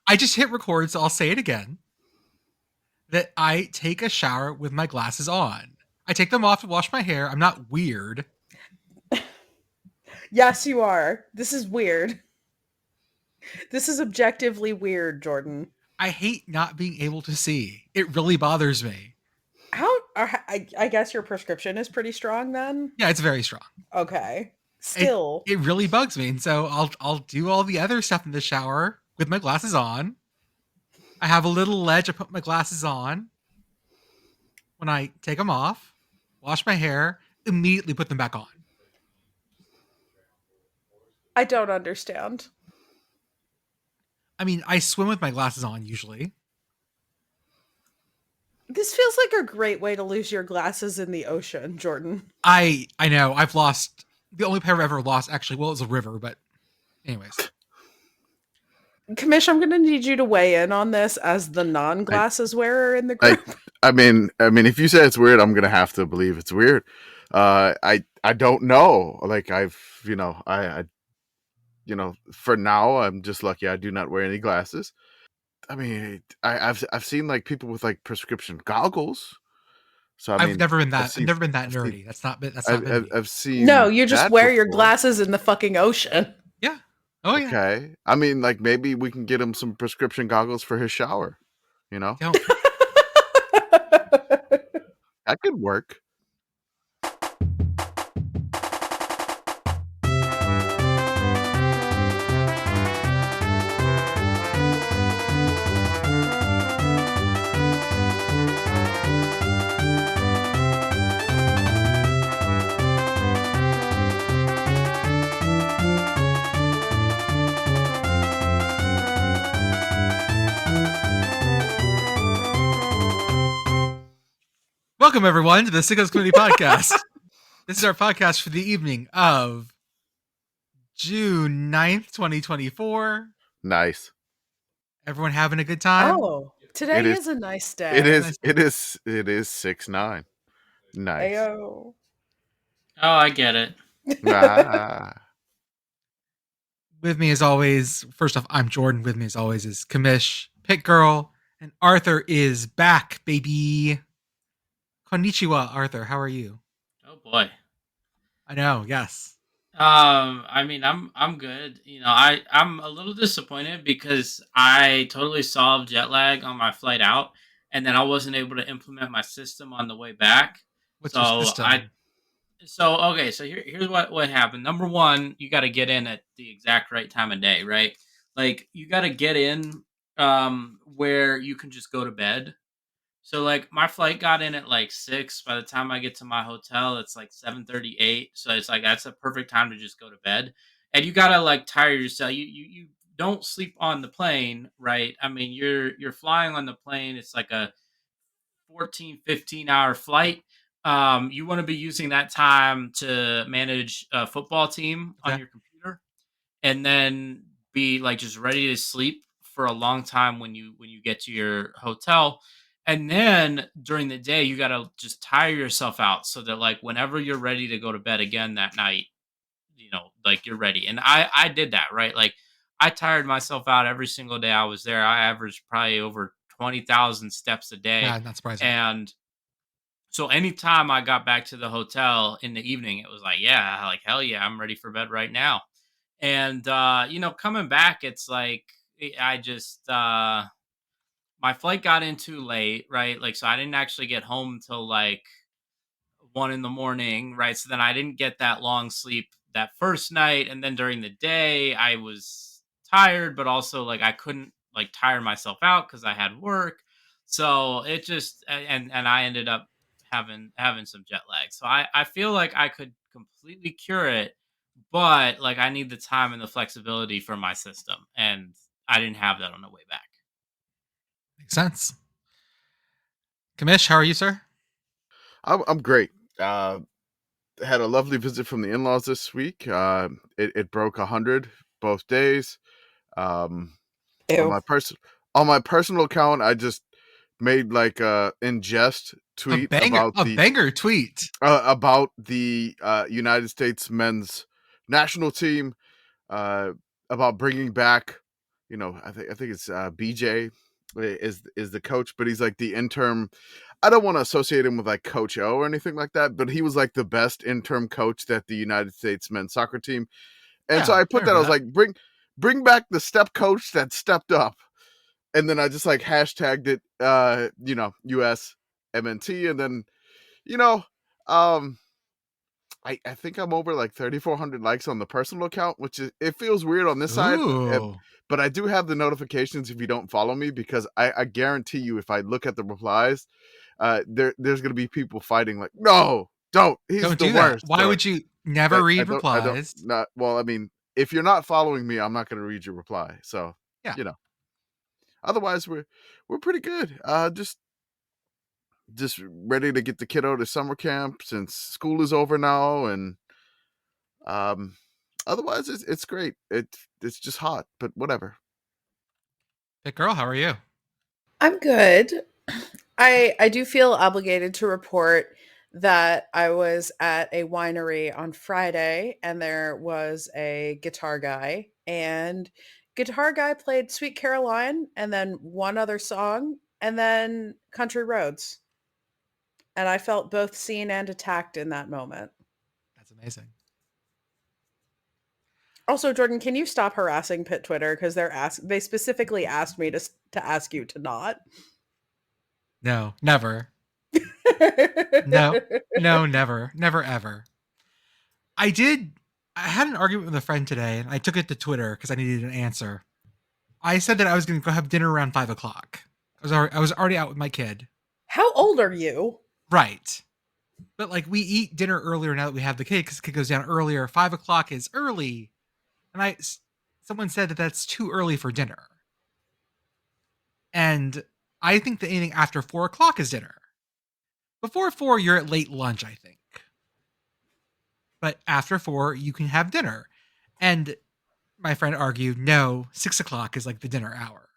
I just hit record, so I'll say it again. That I take a shower with my glasses on. I take them off to wash my hair. I'm not weird. Yes, you are. This is weird. This is objectively weird, Jordan. I hate not being able to see. It really bothers me. I guess your prescription is pretty strong then. Yeah, it's very strong. Okay. It Still, it really bugs me, and so I'll do all the other stuff in the shower with my glasses on. I have a little ledge. I put my glasses on. When I take them off, wash my hair, immediately put them back on. I don't understand. I mean, I swim with my glasses on usually. This feels like a great way to lose your glasses in the ocean, Jordan. I know I've lost the only pair I've ever lost. Actually, well, it was a river, but anyways, Kamish, I'm going to need you to weigh in on this as the I, non-glasses wearer in the I, group. if you say it's weird, I'm gonna have to believe it's weird. I don't know. Like for now, I'm just lucky I do not wear any glasses. I mean, I've seen like people with like prescription goggles. So I I've mean, never been I've that. I've seen, never been that I've seen, nerdy. That's not been me. I've No, seen you just that wear your before. glasses in the fucking ocean. Yeah. Oh yeah. Okay, I mean, like maybe we can get him some prescription goggles for his shower. You know, Don't. that could work. Welcome everyone to the Sickos Community Podcast. This is our podcast for the evening of June 9th, 2024. Nice. Everyone having a good time? Oh, today It is. is a nice day. It is. Nice. It is. It is 6-9. Nice. Ayo. Oh, I get it. Ah. With me as always, first off, I'm Jordan. With me as always is Kamish, Pit Girl, and Arthur is back, baby. Konnichiwa, Arthur. How are you? Oh boy. I know, yes. I mean, I'm good. I'm a little disappointed because I totally solved jet lag on my flight out, and then I wasn't able to implement my system on the way back. What's So your system? So here's what happened. Number one, you got to get in at the exact right time of day, right? Like you got to get in where you can just go to bed. So like my flight got in at like 6. By the time I get to my hotel, it's like 7:38. So it's like that's a perfect time to just go to bed. And you gotta like tire yourself. You don't sleep on the plane, right? I mean, you're flying on the plane. It's like a 14, 15 hour flight. You want to be using that time to manage a football team on Okay. your computer, and then be like just ready to sleep for a long time when you get to your hotel. And then during the day, you got to just tire yourself out so that like whenever you're ready to go to bed again that night, like you're ready. And I did that, right? Like I tired myself out every single day I was there. I averaged probably over 20,000 steps a Yeah, day. not surprising. And so anytime I got back to the hotel in the evening, it was like, yeah, like hell yeah, I'm ready for bed right now. And coming back, it's like I just my flight got in too late, right? Like so I didn't actually get home till like 1 in the morning, right? So then I didn't get that long sleep that first night. And then during the day, I was tired, but also like I couldn't like tire myself out because I had work. So it just and I ended up having some jet lag. So I feel like I could completely cure it, but like I need the time and the flexibility for my system. And I didn't have that on the way back. Makes sense. Kamish, how are you, sir? I'm great. Had a lovely visit from the in-laws this week. It broke 100 both days. On Ew. my personal account, I just made like a ingest tweet A banger tweet. about the United States men's national team, about bringing back I think it's BJ is the coach, but he's like the interim. I don't want to associate him with like Coach O or anything like that, but he was like the best interim coach that the United States men's soccer team. And so Yeah, I I put that. I remember was that. like, bring back the step coach that stepped up. And then I just like hashtagged it, US MNT, and then you know, um, I think I'm over like 3,400 likes on the personal account, which is it feels weird on this side, Ooh. but I do have the notifications if you don't follow me because I guarantee you if I look at the replies, there's gonna be people fighting like, no, don't. He's Don't the do that. worst. Why Or would you never read I don't replies? not well. I mean, if you're not following me, I'm not gonna read your reply. So Yeah. otherwise we're pretty good. Just ready to get the kiddo to summer camp since school is over now, and um otherwise it's great. It's just hot, but whatever. Big girl, how are you? I'm good. I do feel obligated to report that I was at a winery on Friday and there was a guitar guy, and guitar guy played Sweet Caroline and then one other song and then Country Roads. And I felt both seen and attacked in that moment. That's amazing. Also, Jordan, can you stop harassing Pit Twitter because they specifically asked me to ask you to not. No, never. No, never. Never ever. I had an argument with a friend today and I took it to Twitter because I needed an answer. I said that I was going to go have dinner around 5:00. I was already out with my kid. How old are you? Right. But like we eat dinner earlier now that we have the kid because the kid goes down earlier. 5:00 is early. And someone said that that's too early for dinner. And I think that anything after 4:00 is dinner. Before 4, you're at late lunch, I think. But after 4, you can have dinner. And my friend argued, no, 6:00 is like the dinner hour.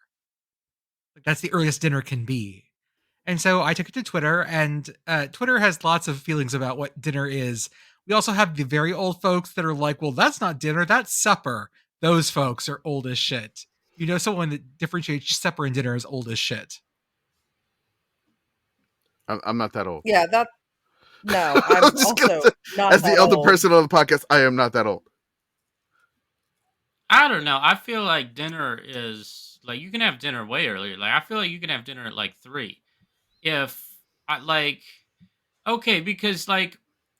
Like that's the earliest dinner can be. And so I took it to Twitter, and Twitter has lots of feelings about what dinner is. We also have the very old folks that are like, well, that's not dinner, that's supper. Those folks are old as shit. You know, someone that differentiates supper and dinner as old as shit. I'm not that old. Yeah, no, I'm I'm just gonna also say, not as the that elder old. person on the podcast, I am not that old. I don't know. I feel like dinner is like you can have dinner way earlier. Like I feel like you can have dinner at like 3. If I like okay, because like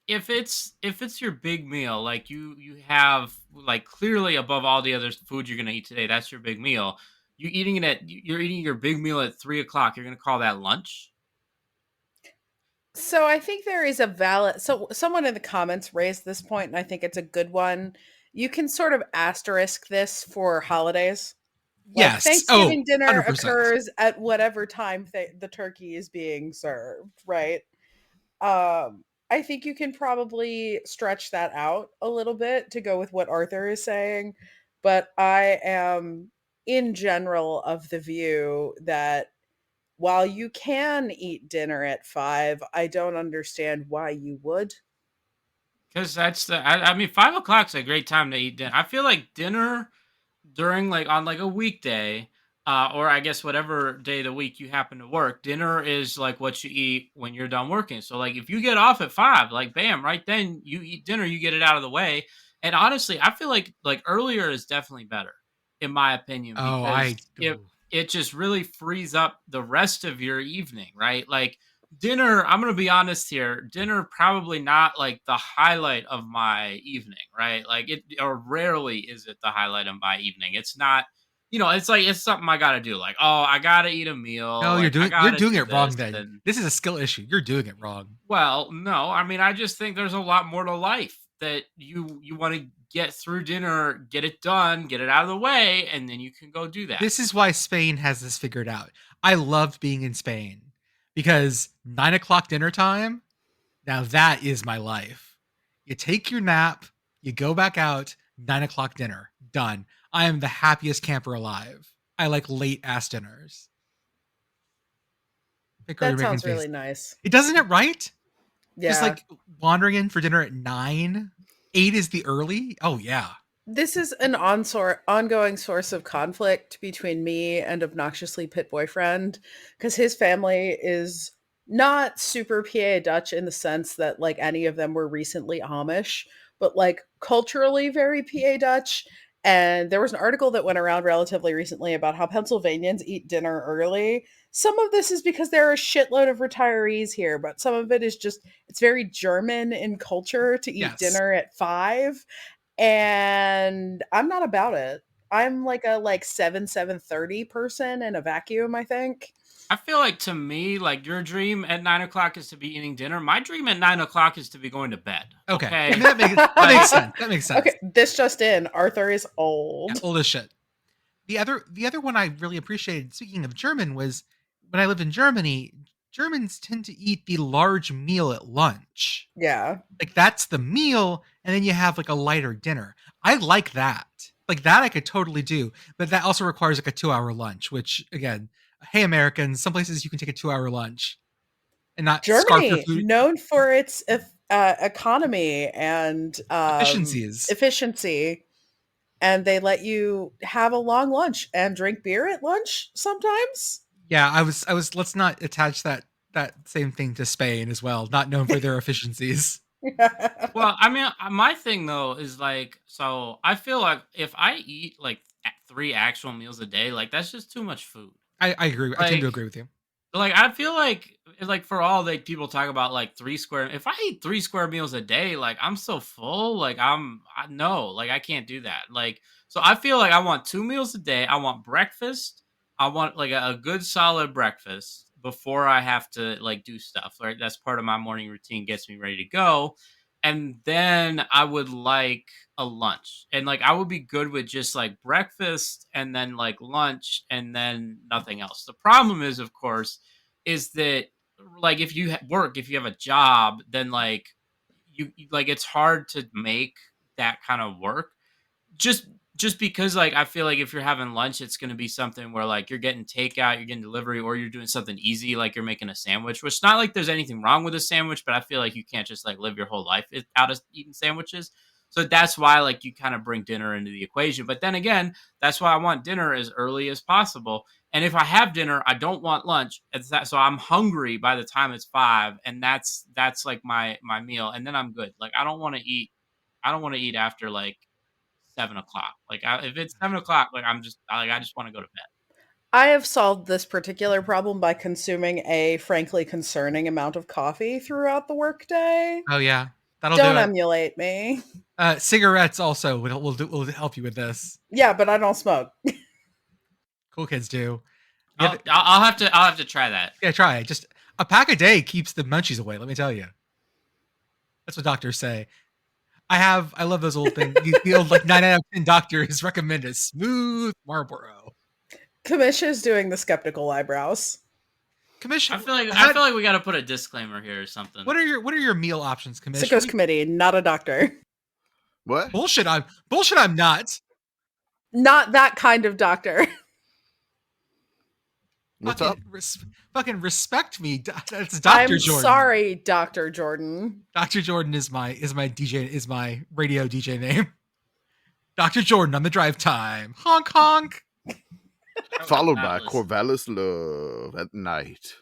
if it's your big meal, like you have like clearly above all the other food you're gonna eat today, that's your big meal. You're eating your big meal at 3:00. You're gonna call that lunch? So I think there is a valid. So someone in the comments raised this point, and I think it's a good one. You can sort of asterisk this for holidays. Like Yes. Oh, Thanksgiving dinner 100%. occurs at whatever time the turkey is being served, right? I think you can probably stretch that out a little bit to go with what Arthur is saying, but I am in general of the view that while you can eat dinner at 5, I don't understand why you would. Because I mean 5:00's a great time to eat dinner. I feel like dinner during like on like a weekday, or I guess whatever day of the week you happen to work, dinner is like what you eat when you're done working. So like if you get off at 5, like bam, right then you eat dinner, you get it out of the way. And honestly, I feel like earlier is definitely better, in my opinion, Oh, because it just really frees up the rest of your evening, right? Like dinner, I'm gonna be honest here, dinner probably not like the highlight of my evening, right? Like it or rarely is it the highlight of my evening. It's not, it's like it's something I gotta do. Like, oh, I gotta eat a meal. No, Like I you're gotta doing do it wrong this. then. And This is a skill issue. You're doing it wrong. well, no, I mean I just think there's a lot more to life that you want to get through dinner, get it done, get it out of the way, and then you can go do that. This is why Spain has this figured out. I loved being in Spain because 9:00 dinner time, now that is my life. You take your nap, you go back out, 9:00 dinner, done. I am the happiest camper alive. I like late ass dinners. Picker, you're That making sounds face. really nice. It doesn't it right? Yeah. Just like wandering in for dinner at 9. 8 is the early. Oh yeah. This is an ongoing source of conflict between me and obnoxiously pit boyfriend because his family is not super PA Dutch in the sense that like any of them were recently Amish, but like culturally very PA Dutch. And there was an article that went around relatively recently about how Pennsylvanians eat dinner early. Some of this is because there are a shitload of retirees here, but some of it is just it's very German in culture to eat Yes. dinner at 5, and I'm not about it. I'm like a 7:30 person in a vacuum, I think. I feel like to me, like your dream at 9 o'clock is to be eating dinner. My dream at 9 o'clock is to be going to bed. Okay. I Okay. mean, that makes sense. That makes sense. Okay, this just in, Arthur is old. Yeah, old as shit. The other one I really appreciated, speaking of German, was when I lived in Germany, Germans tend to eat the large meal at lunch. Yeah. Like that's the meal, and then you have like a lighter dinner. I like that. Like that I could totally do, but that also requires like a 2-hour lunch, which again, hey Americans, some places you can take a 2-hour lunch and not scarf your Germany, food known for its economy and efficiencies. efficiency. And they let you have a long lunch and drink beer at lunch sometimes. Yeah, I was let's not attach that same thing to Spain as well, not known for their efficiencies. Well, I mean, my thing though is like, so I feel like if I eat like 3 actual meals a day, like that's just too much food. I agree. I tend to Like, agree with you. like I feel like for all like people talk about like 3 square. If I eat 3 square meals a day, like I'm so full. Like I know, like I can't do that. Like so, I feel like I want 2 meals a day. I want breakfast. I want like a good solid breakfast before I have to like do stuff. Right, that's part of my morning routine. Gets me ready to go, and then I would like a lunch, and like I would be good with just like breakfast and then like lunch and then nothing else. The problem is, of course, is that like if you work, if you have a job, then like like it's hard to make that kind of work. Just because like I feel like if you're having lunch, it's going to be something where like you're getting takeout, you're getting delivery, or you're doing something easy like you're making a sandwich. Which not like there's anything wrong with a sandwich, but I feel like you can't just like live your whole life out of eating sandwiches. So that's why like you kind of bring dinner into the equation. But then again, that's why I want dinner as early as possible. And if I have dinner, I don't want lunch. So I'm hungry by the time it's 5, and that's like my meal, and then I'm good. Like I don't want to eat. I don't want to eat after like 7 o'clock. Like if it's 7 o'clock, like I just want to go to bed. I have solved this particular problem by consuming a frankly concerning amount of coffee throughout the workday. Oh yeah, that'll Don't do it. emulate me. Cigarettes also will help you with this. Yeah, but I don't smoke. Cool kids do. I'll have to try that. Yeah, try it. Just a pack a day keeps the munchies away. Let me tell you. That's what doctors say. I love those old things. The old like 9 out of 10 doctors recommend a smooth Marlboro. Kamish is doing the skeptical eyebrows. Commission. I feel like we got to put a disclaimer here or something. What are your meal options, Commission? Sickos committee, not a doctor. What? Bullshit. I'm not. Not that kind of doctor. What's up? Fucking respect me. That's Dr. I'm Jordan. sorry, Dr. Jordan. Dr. Jordan is my radio DJ name. Dr. Jordan on the drive time. Honk honk. Followed by Corvallis Love at night.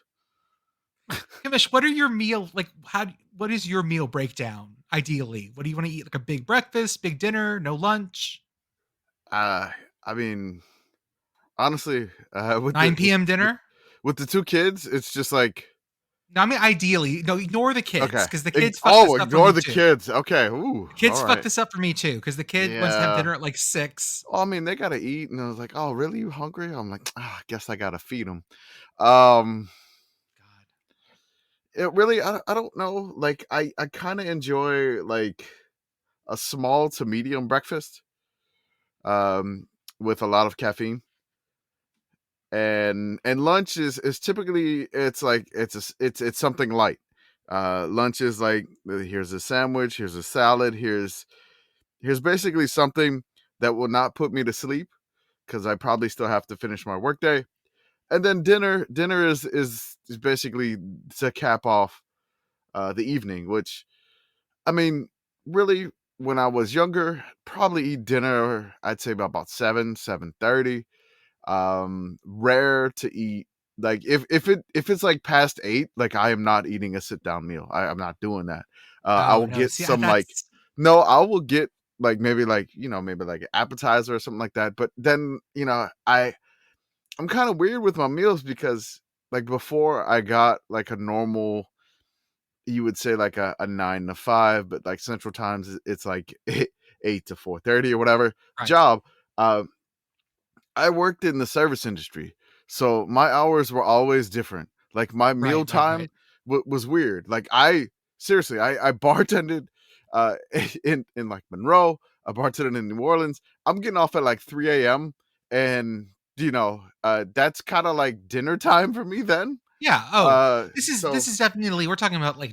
Kamish, what are your meal like? What is your meal breakdown? Ideally, what do you want to eat? Like a big breakfast, big dinner, no lunch? I mean, honestly, with 9 p.m. dinner? with the 2 kids, it's just like. No, I mean ideally. No, ignore the kids Okay. because the kids. Fuck this up for Ignore me the too. kids. Okay. Ooh. Kids all fuck right. this up for me too because the kid wants to have Yeah. dinner at like 6. Oh, I mean, they gotta eat, and I was like, "Oh, really? You hungry?" I'm like, I guess I gotta feed them. God. It really, I don't know. Like, I kind of enjoy like a small to medium breakfast, with a lot of caffeine, and lunch is typically it's like it's something light. Lunch is like here's a sandwich, here's a salad, here's basically something that will not put me to sleep because I probably still have to finish my workday. And then dinner is basically to cap off the evening, which I mean, really when I was younger, probably eat dinner. I'd say about 7:30. Rare to eat like if it's like past 8, like I am not eating a sit down meal. I'm not doing that. I Oh will no, get see, some like that's no, I will get like maybe like maybe like an appetizer or something like that. But then I'm kind of weird with my meals because like before I got like a normal, you would say like a 9 to 5, but like Central Times it's like 8 to 4:30 or whatever right, job. Uh, I worked in the service industry, so my hours were always different. Like my meal right. time was weird. Like I seriously, I bartended uh, in like Monroe. I bartended in New Orleans. I'm getting off at like 3 a.m. and that's kind of like dinner time for me then. Yeah. Oh, this So is definitely we're talking about like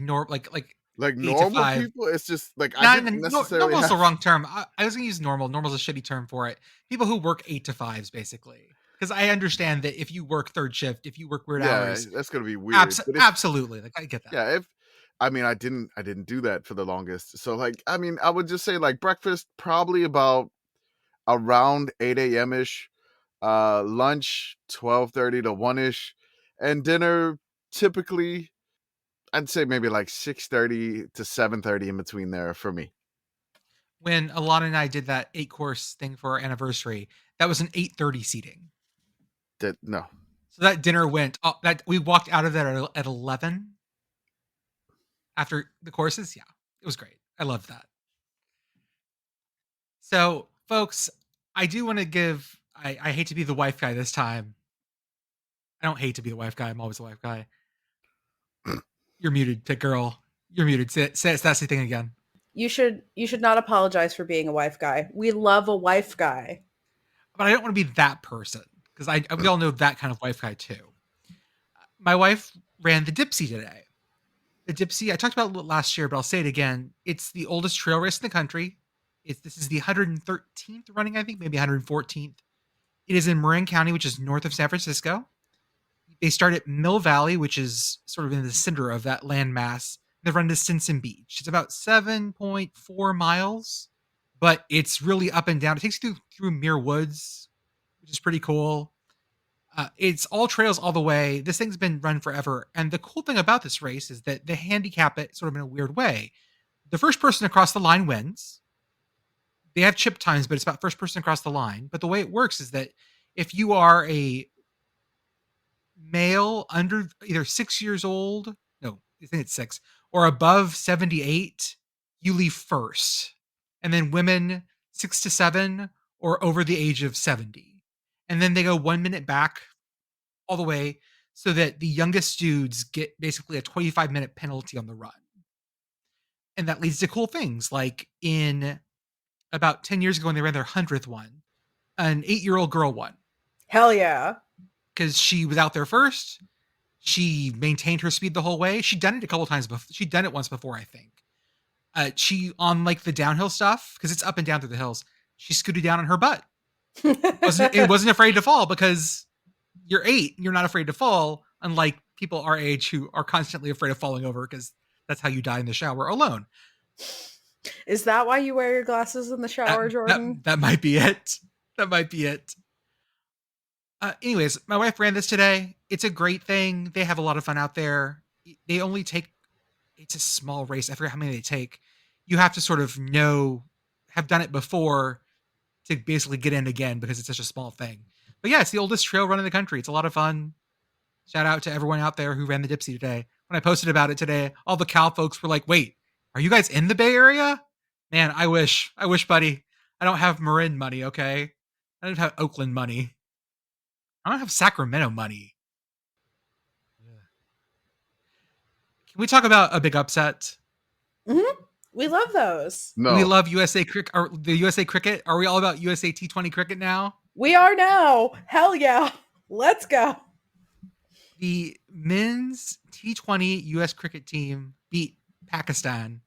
like 8 to 5. normal people, it's just like I Not didn't necessarily normal is the have. wrong term. I was gonna use normal. Normal is a shitty term for it. People who work 8 to 5s, basically. Because I understand that if you work third shift, if you work weird Yeah, hours, that's gonna be weird. But if absolutely, like I get that. yeah, if I mean, I didn't do that for the longest. So like, I mean, I would just say like breakfast probably about around 8 a.m. ish, lunch 12:30 to 1 ish, and dinner typically I'd say maybe like 6:30 to 7:30 in between there for me. When Alana and I did that 8 course thing for our anniversary, that was an 8:30 seating. That no, So that dinner went. That we walked out of there at 11 after the courses. Yeah, it was great. I loved that. So, folks, I do want to give. I hate to be the wife guy this time. I don't hate to be the wife guy. I'm always the wife guy. You're muted, pit girl. You're muted. Say it's that thing again. You should not apologize for being a wife guy. We love a wife guy. But I don't want to be that person because we all know that kind of wife guy too. My wife ran the Dipsy today. The Dipsy, I talked about it last year, but I'll say it again. It's the oldest trail race in the country. This is the 113th running, I think, maybe 114th. It is in Marin County, which is north of San Francisco. They start at Mill Valley, which is sort of in the center of that landmass. They run to Stinson Beach. It's about 7.4 miles, but it's really up and down. It takes you through Muir Woods, which is pretty cool. It's all trails all the way. This thing's been run forever. And the cool thing about this race is that they handicap it sort of in a weird way. The first person across the line wins. They have chip times, but it's about first person across the line. But the way it works is that if you are a male under either 6 years old, no, I think it's 6, or above 78, you leave first. And then women 6 to 7 or over the age of 70. And then they go 1 minute back all the way so that the youngest dudes get basically a 25-minute penalty on the run. And that leads to cool things like in about 10 years ago when they ran their 100th one, an 8-year-old girl won Hell yeah. because she was out there first. She maintained her speed the whole way. She'd done it a couple times before. She'd done it once before, I think. She on like the downhill stuff because it's up and down through the hills. She scooted down on her butt. It wasn't afraid to fall because you're 8. You're not afraid to fall, unlike people our age who are constantly afraid of falling over because that's how you die in the shower alone. Is that why you wear your glasses in the shower, Jordan? That might be it. That might be it. Anyways, my wife ran this today. It's a great thing. They have a lot of fun out there. They only take, it's a small race. I forget how many they take. You have to sort of have done it before to basically get in again because it's such a small thing. But yeah, it's the oldest trail run in the country. It's a lot of fun. Shout out to everyone out there who ran the Dipsy today. When I posted about it today, all the Cal folks were like, wait, are you guys in the Bay Area? Man, I wish, buddy. I don't have Marin money, okay? I don't have Oakland money. I don't have Sacramento money. Can we talk about a big upset? Mm-hmm. We love those. No, We love USA cricket, or the USA cricket. Are we all about USA T20 cricket now? We are now. Hell yeah. Let's go. The men's T20 US cricket team beat Pakistan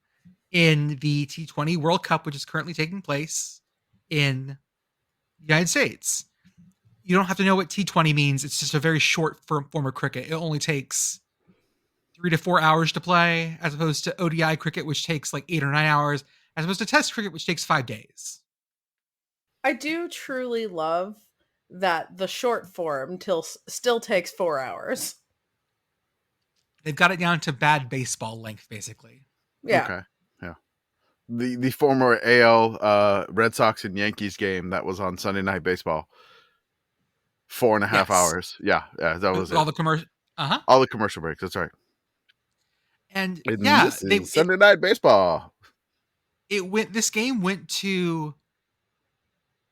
in the T20 World Cup, which is currently taking place in the United States. You don't have to know what T20 means. It's just a very short form of cricket. It only takes 3 to 4 hours to play, as opposed to ODI cricket, which takes like 8 or 9 hours, as opposed to Test cricket, which takes 5 days. I do truly love that the short form still takes 4 hours. They've got it down to bad baseball length, basically. Yeah. Okay. Yeah. The former AL Red Sox and Yankees game that was on Sunday Night Baseball. 4.5 Yes. hours. Yeah, that was With all it. the commercial. All the commercial breaks. That's right. And And yeah, this is Sunday Night Baseball. This game went to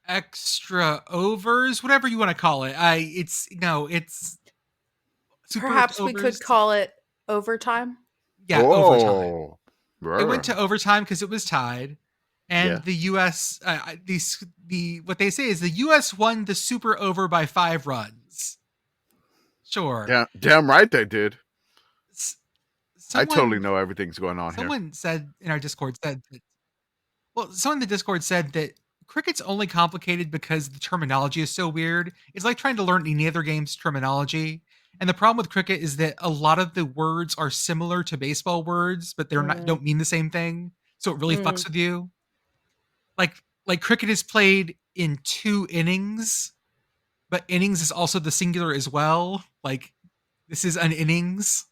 extra overs, whatever you want to call it. It's super Perhaps we overs. could call it overtime. Yeah, overtime. Oh, It went to overtime because it was tied, and Yeah. the U.S. What they say is the U.S. won the super over by 5 runs. Sure. Yeah, damn right they did. I Someone- totally know everything's going on here. Someone said in our Discord someone in the Discord said that cricket's only complicated because the terminology is so weird. It's like trying to learn any other game's terminology. And the problem with cricket is that a lot of the words are similar to baseball words, but they're not don't mean the same thing. So it really fucks with you. Like cricket is played in 2 innings, but innings is also the singular as well. Like this is an innings.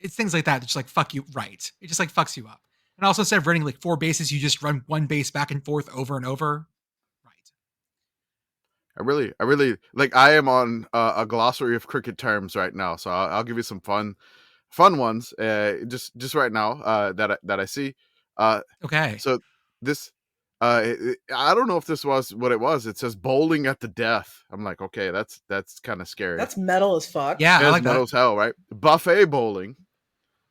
It's things like that. It's just like fuck you, right? It just like fucks you up. And also instead of running like 4 bases, you just run 1 base back and forth over and over. Right. I really like. I am on a glossary of cricket terms right now, so I'll give you some fun ones. Just right now that I see. Okay. So this, I don't know if this was what it was. It says bowling at the death. I'm like, okay, that's kind of scary. That's metal as fuck. Yeah, I It's like metal that. as hell, right? Buffet bowling.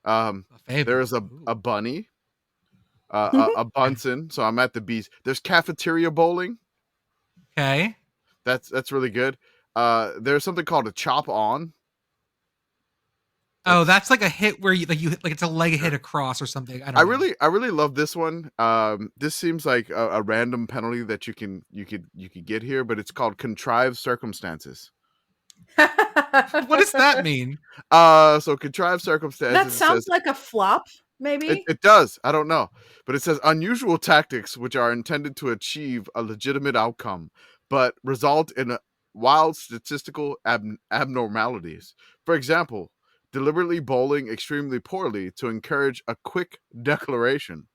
Buffet There's bowling. a bunny, a Bunsen. So I'm at the beach. There's cafeteria bowling. Okay. That's really good. There's something called a chop on. Oh, that's like a hit where you like it's a leg hit across or something. I don't know. I really love this one. This seems like a random penalty that you could get here, but it's called contrived circumstances. What does that mean? So contrived circumstances. That it sounds says- like a flop, maybe. It does. I don't know, but it says unusual tactics which are intended to achieve a legitimate outcome, but result in wild statistical abnormalities. For example, deliberately bowling extremely poorly to encourage a quick declaration,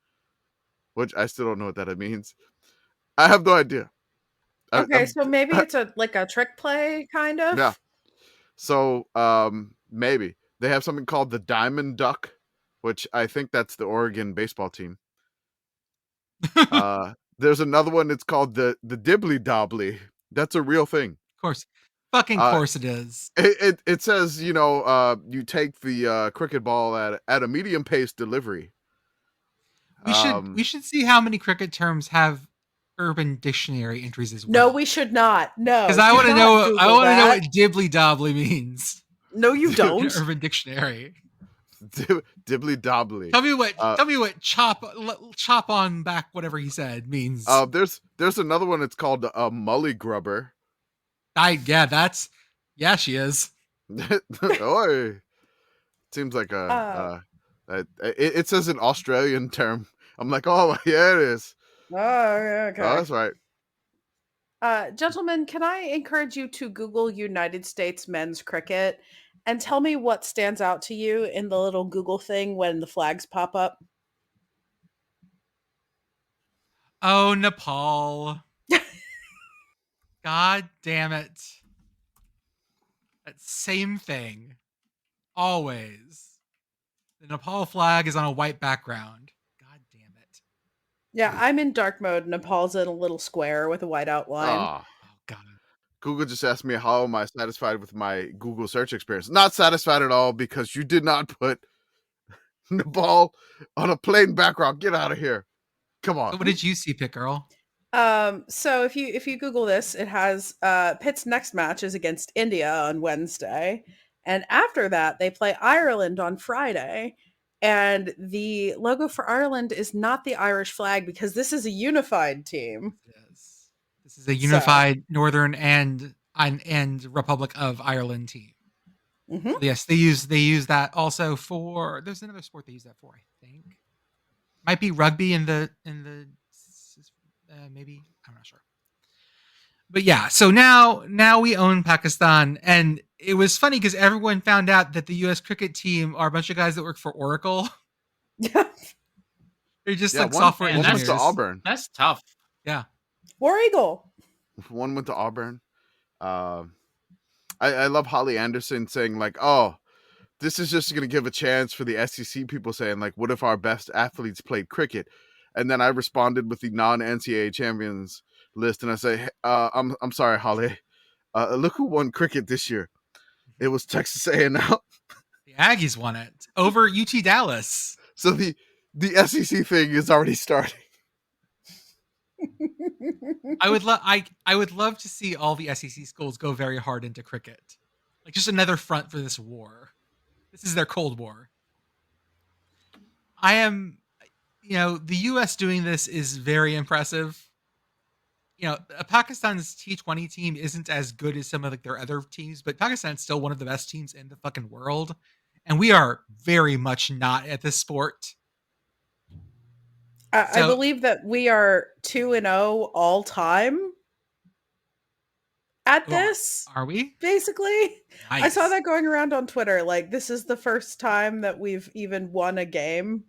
which I still don't know what that means. I have no idea. Okay, so maybe it's like a trick play, kind of. Yeah. So maybe they have something called the Diamond Duck, which I think that's the Oregon baseball team. There's another one. It's called the Dibbly Dobbly. That's a real thing. Of course. Fucking course it is. It says, you take the cricket ball at a medium pace delivery. We should see how many cricket terms have Urban Dictionary entries as well. No, we should not. No, because I do want to not know. Google I want to know that. what dibbly dobbly means. No, you don't. Urban Dictionary. Dibbly Dobbly. Tell me what chop on back whatever he said means. There's another one. It's called a Mully Grubber. She is. Oi. Seems like it says an Australian term. I'm like, oh yeah, it is. Oh, okay. Oh, that's right. Gentlemen, can I encourage you to Google United States men's cricket and tell me what stands out to you in the little Google thing when the flags pop up? Oh, Nepal. God damn it. That same thing. Always. The Nepal flag is on a white background. God damn it. Yeah, I'm in dark mode. Nepal's in a little square with a white outline. Ah. Oh, God. Google just asked me how am I satisfied with my Google search experience. Not satisfied at all because you did not put Nepal on a plain background. Get out of here. Come on. So what did you see, Pit Girl? So if you Google this, it has Pitt's next match is against India on Wednesday, and after that they play Ireland on Friday. And the logo for Ireland is not the Irish flag because this is a unified team. Yes. This is a unified Northern and Republic of Ireland team. Mhm. Yes, they use that also for. There's another sport they use that for, I think. Might be rugby in the maybe, I'm not sure. But yeah, so now we own Pakistan, and it was funny because everyone found out that the U.S. cricket team are a bunch of guys that work for Oracle. Yeah. They're just Yeah, like software Man, one went engineers. to Auburn. That's tough. Yeah, War Eagle. One went to Auburn. I love Holly Anderson saying like, "Oh, this is just going to give a chance for the SEC people saying like, what if our best athletes played cricket?" And then I responded with the non-NCAA champions list, and I say, I'm sorry, Holly. Look who won cricket this year. It was Texas A&M. the Aggies won it over UT Dallas. So the SEC thing is already starting. I would love to see all the SEC schools go very hard into cricket, like just another front for this war. This is their Cold War. I am, the U.S. doing this is very impressive. Pakistan's T20 team isn't as good as some of like their other teams, but Pakistan's still one of the best teams in the fucking world, and we are very much not at this sport. I So- believe that we are 2-0 all time at Well, this. Are we? Basically, I saw Nice. that going around on Twitter. Like, this is the first time that we've even won a game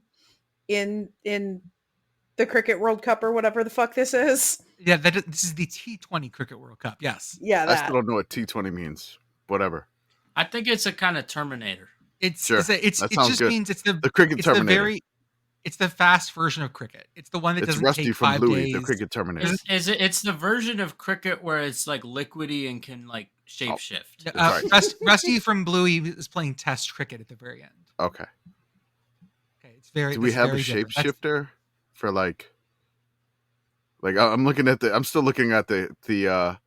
in the Cricket World Cup or whatever the fuck this is. Yeah, this is the T20 Cricket World Cup. Yes, Yeah, I that. still don't know what T20 means. Whatever. I think it's a kind of Terminator. Sure, it that sounds just good. means it's the cricket it's Terminator. it's the fast version of cricket. It's the one that It's doesn't Rusty take from 5 Bluey, days. the cricket Terminator. Is it? It's the version of cricket where it's like liquidy and can like shapeshift. That's right. Rusty from Bluey is playing Test cricket at the very end. Okay. Okay, it's very. Do we it's have a very different. That's- shapeshifter for like I'm looking at I'm still looking at the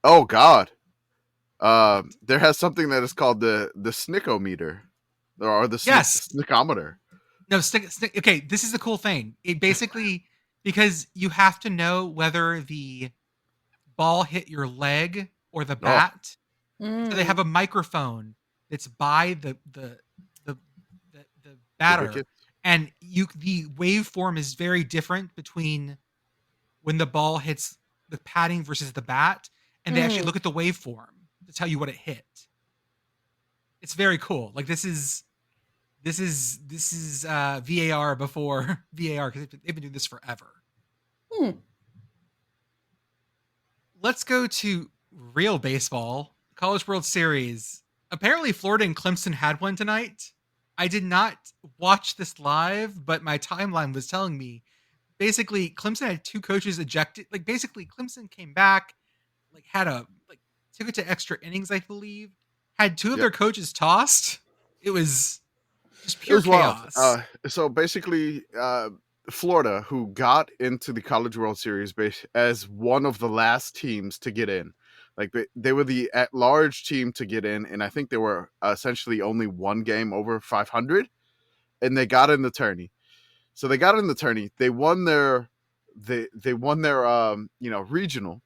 oh god. There has something that is called the snickometer or the Yes. snickometer. No, okay, this is the cool thing. It basically, because you have to know whether the ball hit your leg or the bat. So they have a microphone that's by the batter, wicket? and the waveform is very different between when the ball hits the padding versus the bat, and they actually look at the waveform to tell you what it hit. It's very cool. Like this is VAR before VAR, because they've been doing this forever. Let's go to real baseball. College World Series. Apparently Florida and Clemson had one tonight. I did not watch this live, but my timeline was telling me basically Clemson had 2 coaches ejected. Like basically Clemson came back, took it to extra innings, I believe. Had 2 of their coaches tossed. It was just pure chaos. Wild. So basically, Florida, who got into the College World Series as one of the last teams to get in, like they were the at-large team to get in, and I think they were essentially only one game over 500, and they got in the tourney. So they got in the tourney. They won their regional,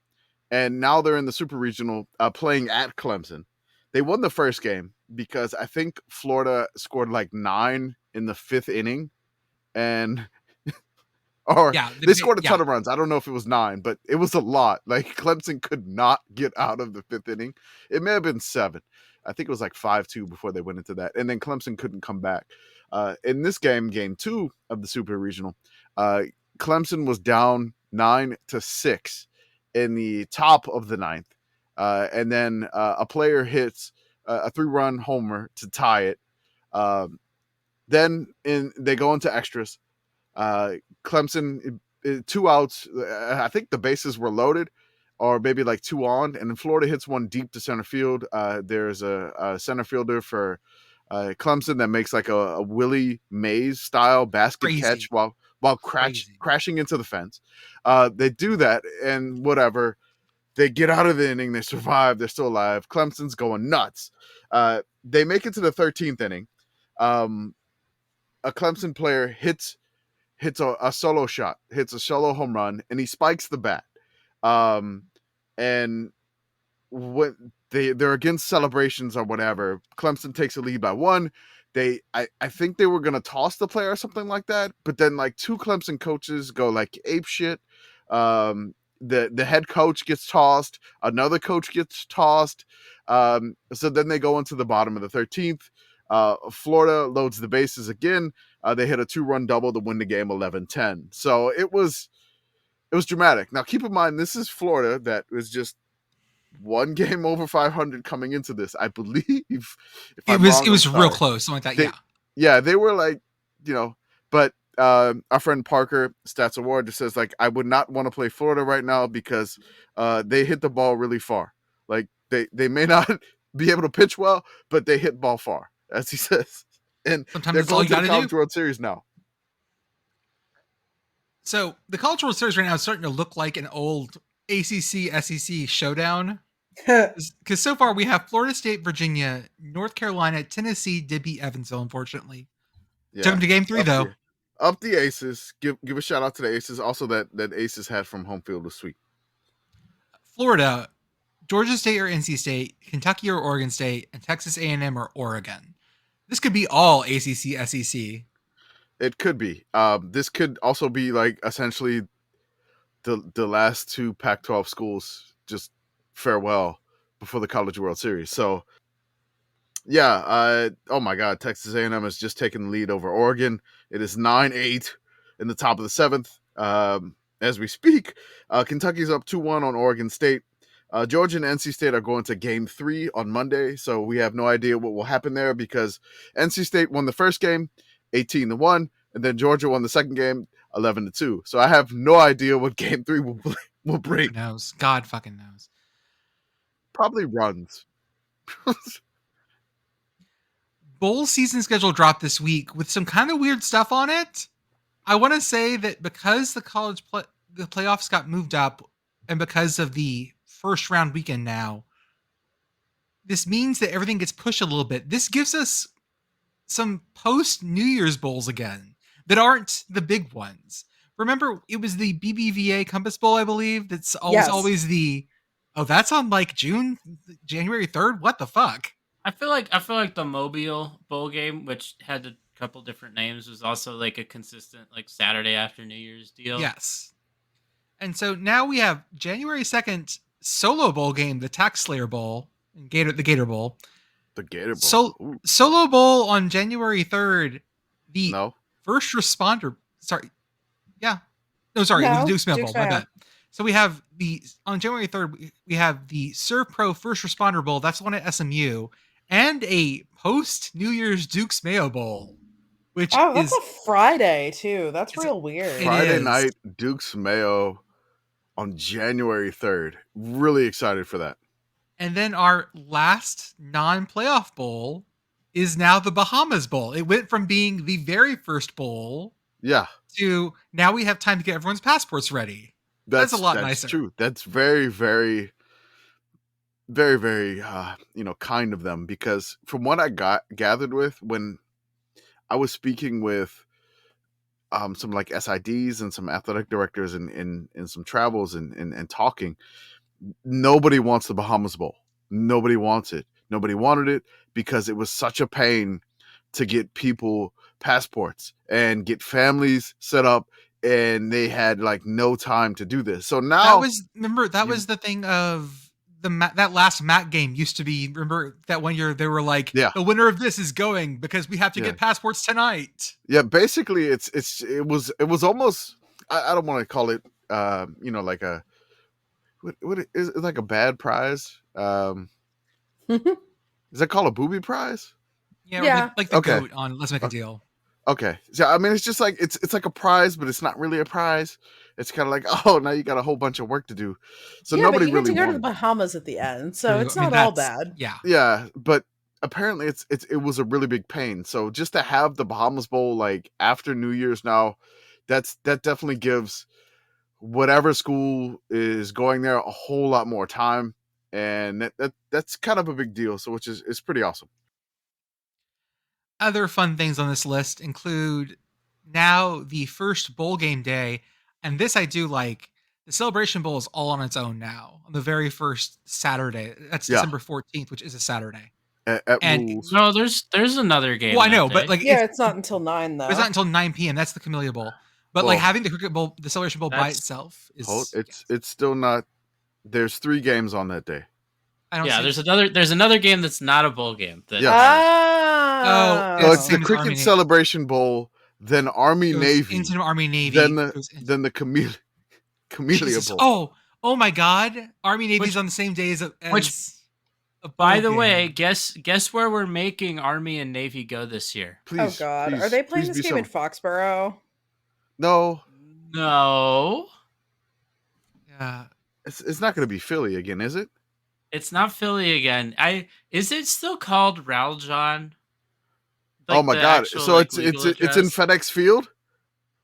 and now they're in the super regional playing at Clemson. They won the first game because I think Florida scored like 9 in the 5th inning, and they scored a ton of runs. I don't know if it was 9, but it was a lot. Like Clemson could not get out of the 5th inning. It may have been 7. I think it was like 5-2 before they went into that, and then Clemson couldn't come back. In this game 2 of the super regional, Clemson was down 9-6 in the top of the 9th. And then a player hits a 3-run homer to tie it. Then they go into extras. Clemson, 2 outs. I think the bases were loaded, or maybe like 2 on. And then Florida hits one deep to center field. There's a center fielder for Clemson that makes like a Willie Mays style basket catch while crashing into the fence. They do that, and whatever. They get out of the inning. They survive. They're still alive. Clemson's going nuts. They make it to the 13th inning. A Clemson player hits a solo shot, hits a solo home run, and he spikes the bat. And when they're against celebrations or whatever, Clemson takes a lead by 1. I think they were gonna toss the player or something like that, but then like 2 Clemson coaches go like ape shit. The head coach gets tossed, another coach gets tossed. So then they go into the bottom of the 13th. Florida loads the bases again. They hit a 2-run double to win the game 11-10. So it was dramatic. Now keep in mind, this is Florida that was just one game over 500 coming into this, I believe. If I'm wrong, it was I'm real sorry. close, something like that. They- Yeah, they were like, but our friend Parker, Stats Award, just says like, I would not want to play Florida right now because they hit the ball really far. Like they may not be able to pitch well, but they hit ball far, as he says. And Sometimes they're that's all going you to the gotta College do. World Series now. So the College World Series right now is starting to look like an old ACC SEC showdown. Because so far we have Florida State, Virginia, North Carolina, Tennessee did beat Evansville, unfortunately. Yeah. Took them to game 3, though. Up the Aces. Give a shout out to the Aces. Also, that Aces had from home field was sweet. Florida, Georgia State or NC State, Kentucky or Oregon State, and Texas A&M or Oregon. This could be all ACC SEC. It could be. This could also be like essentially the last 2 Pac-12 schools just farewell before the College World Series. So, yeah. Oh my God, Texas A&M has just taken the lead over Oregon. It is 9-8 in the top of the 7th. As we speak, Kentucky's up 2-1 on Oregon State. Georgia and NC State are going to game 3 on Monday, so we have no idea what will happen there because NC State won the first game 18-1, and then Georgia won the second game 11-2. So I have no idea what game 3 will bring. Who knows? God fucking knows. Probably runs. Bowl season schedule dropped this week with some kind of weird stuff on it. I want to say that because the the playoffs got moved up and because of the first round weekend now, this means that everything gets pushed a little bit. This gives us some post New Year's bowls again that aren't the big ones. Remember, it was the BBVA Compass Bowl, I believe. That's always the that's on like January 3rd. What the fuck? I feel like the Mobile Bowl game, which had a couple different names, was also like a consistent like Saturday after New Year's deal. Yes. And so now we have January 2nd Solo Bowl game, the Tax Slayer Bowl, and the Gator Bowl. The Gator Bowl. So Solo Bowl on January 3rd. The No. first responder. Sorry. Yeah. No, sorry. No, The Duke's Mail Duke's Bowl. My Mail. bad. So we have on January 3rd, we have the Serve Pro First Responder Bowl. That's the one at SMU. And a post New Year's Duke's Mayo Bowl, which That's is a Friday too. That's It's a- real weird. It Friday is. night, Duke's Mayo on January 3rd. Really excited for that. And then our last non-playoff bowl is now the Bahamas Bowl. It went from being the very first bowl Yeah. to now we have time to get everyone's passports ready. That's a lot nicer. True. That's very, very, very, very, kind of them because from what I gathered with when I was speaking with some like SIDs and some athletic directors in some travels and talking, nobody wants the Bahamas Bowl. Nobody wants it. Nobody wanted it because it was such a pain to get people passports and get families set up, and they had like no time to do this. So now Was the thing of that last MAC game used to be. Remember that one year they were like, Yeah. the winner of this is going because we have to Yeah. get passports tonight. Yeah, basically it was almost I don't want to call it like a what is it like a bad prize? Is that called a booby prize? Yeah, Yeah. like the Okay. goat on Let's Make a Deal. Okay. So I mean it's just like it's like a prize, but it's not really a prize. It's kind of like, oh, now you got a whole bunch of work to do. So yeah, nobody but you really get to go to the wanted. Bahamas at the end, so True. it's I mean, not all that's- bad. Yeah. Yeah, but apparently it was a really big pain. So just to have the Bahamas Bowl like after New Year's now, that definitely gives whatever school is going there a whole lot more time, and that's kind of a big deal. So which is pretty awesome. Other fun things on this list include now the first bowl game day, and this I do like. The Celebration Bowl is all on its own now on the very first Saturday. That's Yeah. December 14th, which is a Saturday. at And- rules. No, there's another game. Well, I that know, but day. like Yeah, it's not until 9 though. it's not until 9 p.m. That's the Camellia Bowl. But like Well, having the Cricket Bowl, the Celebration Bowl by That's- itself is Hold, yes. it's still not. There's 3 games on that day. I don't Yeah, see there's another game that's not a bowl game. That Yeah. Oh. So Oh, it's the same as Cricket Army Navy. Celebration Bowl, then Army goes Navy, into Army Navy. then goes the Camellia Jesus. Bowl. Oh my God! Army Navy's Which- on the same day as a By bowl the game. way, guess where we're making Army and Navy go this year? Please, Oh God, please, are they playing please this be game in some- Foxborough? No, No, Yeah. it's not going to be Philly again, is it? it's not Philly again. Is it still called Raljon? Oh my the God! actual, So like, it's legal in address? FedEx Field.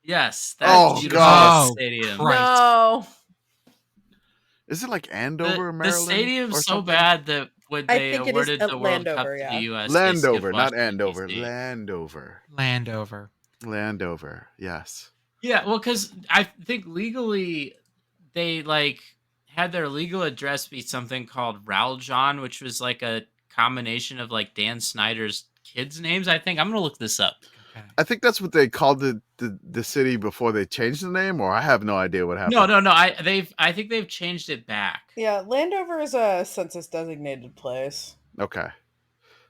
Yes. Oh, beautiful God. stadium. Right. No, Is it like Andover, The Maryland? stadium's or so something? bad that when I they think it is awarded the World Cup Landover, to yeah. the U.S., they skipped Landover, not Washington, Andover. DC. Landover. Landover. Landover. Yes. Yeah, well, because I think legally they like had their legal address be something called Raljon, which was like a combination of like Dan Snyder's kids' names. I think I'm gonna look this up. Okay. I think that's what they called the city before they changed the name, or I have no idea what happened. No. I think they've changed it back. yeah, Landover is a census designated place. Okay.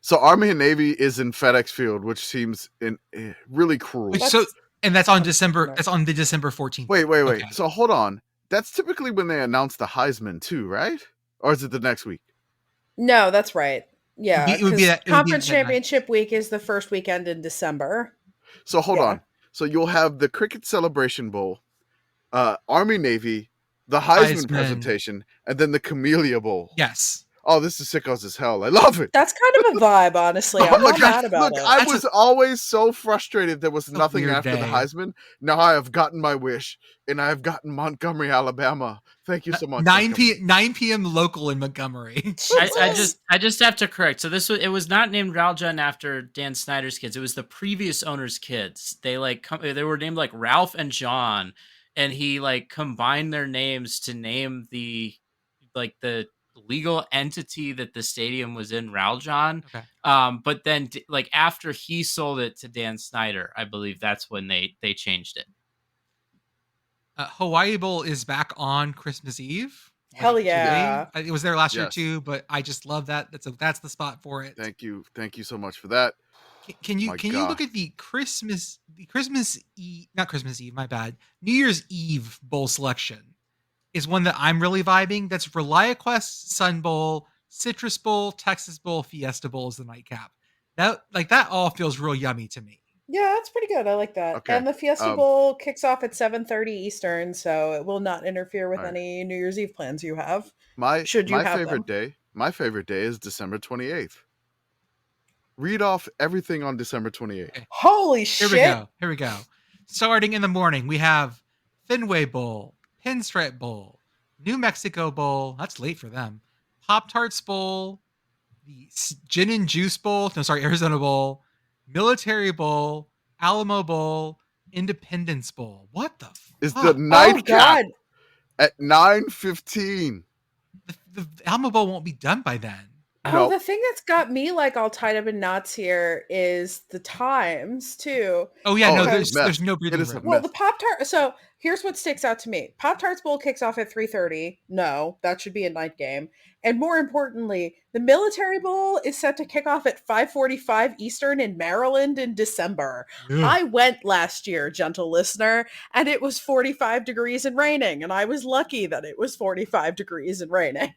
So Army and Navy is in FedEx Field, which seems really cruel. Which, That's- and that's on December. Right. That's on the December 14th. Wait. Okay. So hold on. That's typically when they announce the Heisman too, right? Or is it the next week? No, that's right. Yeah, It would be 'cause that- it would be conference that night. championship week is the first weekend in December. So hold Yeah. on. So you'll have the Cricket Celebration Bowl, Army Navy, the Heisman Heisman. presentation, and then the Camellia Bowl. Yes. Oh, this is sickos as hell. I love it. That's kind of a vibe, honestly. I'm not mad about Look, it. I That's was always so frustrated there was a nothing weird after the day. Heisman. Now I have gotten my wish, and I have gotten Montgomery, Alabama. Thank you so much. 9 p.m. local in Montgomery. I just have to correct. So it was not named Raljon after Dan Snyder's kids. It was the previous owner's kids. They they were named like Ralph and John, and he like combined their names to name the legal entity that the stadium was in, Raljon. Okay. But then like after he sold it to Dan Snyder, I believe that's when they changed it. Hawaii Bowl is back on Christmas Eve. Hell Like, yeah. today. It was there last year Yes. too, but I just love that. That's the spot for it. Thank you so much for that. Can you My you look God. at the Christmas Eve, not Christmas Eve, my bad. New Year's Eve bowl selection is one that I'm really vibing. That's ReliaQuest, Sun Bowl, Citrus Bowl, Texas Bowl, Fiesta Bowl is the nightcap. That all feels real yummy to me. Yeah, that's pretty good. I like that. Okay, And the Fiesta Bowl kicks off at 7:30 Eastern, so it will not interfere with All right. any New Year's Eve plans you have. My Should you my have favorite day. My favorite day is December 28th. Read off everything on December 28th. Holy Here shit. we go. Starting in the morning, we have Fenway Bowl, Pinstripe Bowl, New Mexico Bowl. That's late for them. Pop Tarts Bowl, the Gin and Juice Bowl. No, sorry, Arizona Bowl, Military Bowl, Alamo Bowl, Independence Bowl. What the Is fuck? the Oh nightcap god. at 9:15. The Alamo Bowl won't be done by then. No. Oh, the thing that's got me like all tied up in knots here is the times too. Oh yeah, Oh, no, okay. there's no breathing is a room. Well, Myth. the Pop Tart. So here's what sticks out to me: Pop Tarts Bowl kicks off at 3:30. No, that should be a night game. And more importantly, the Military Bowl is set to kick off at 5:45 Eastern in Maryland in December. Ugh. I went last year, gentle listener, and it was 45 degrees and raining, and I was lucky that it was 45 degrees and raining.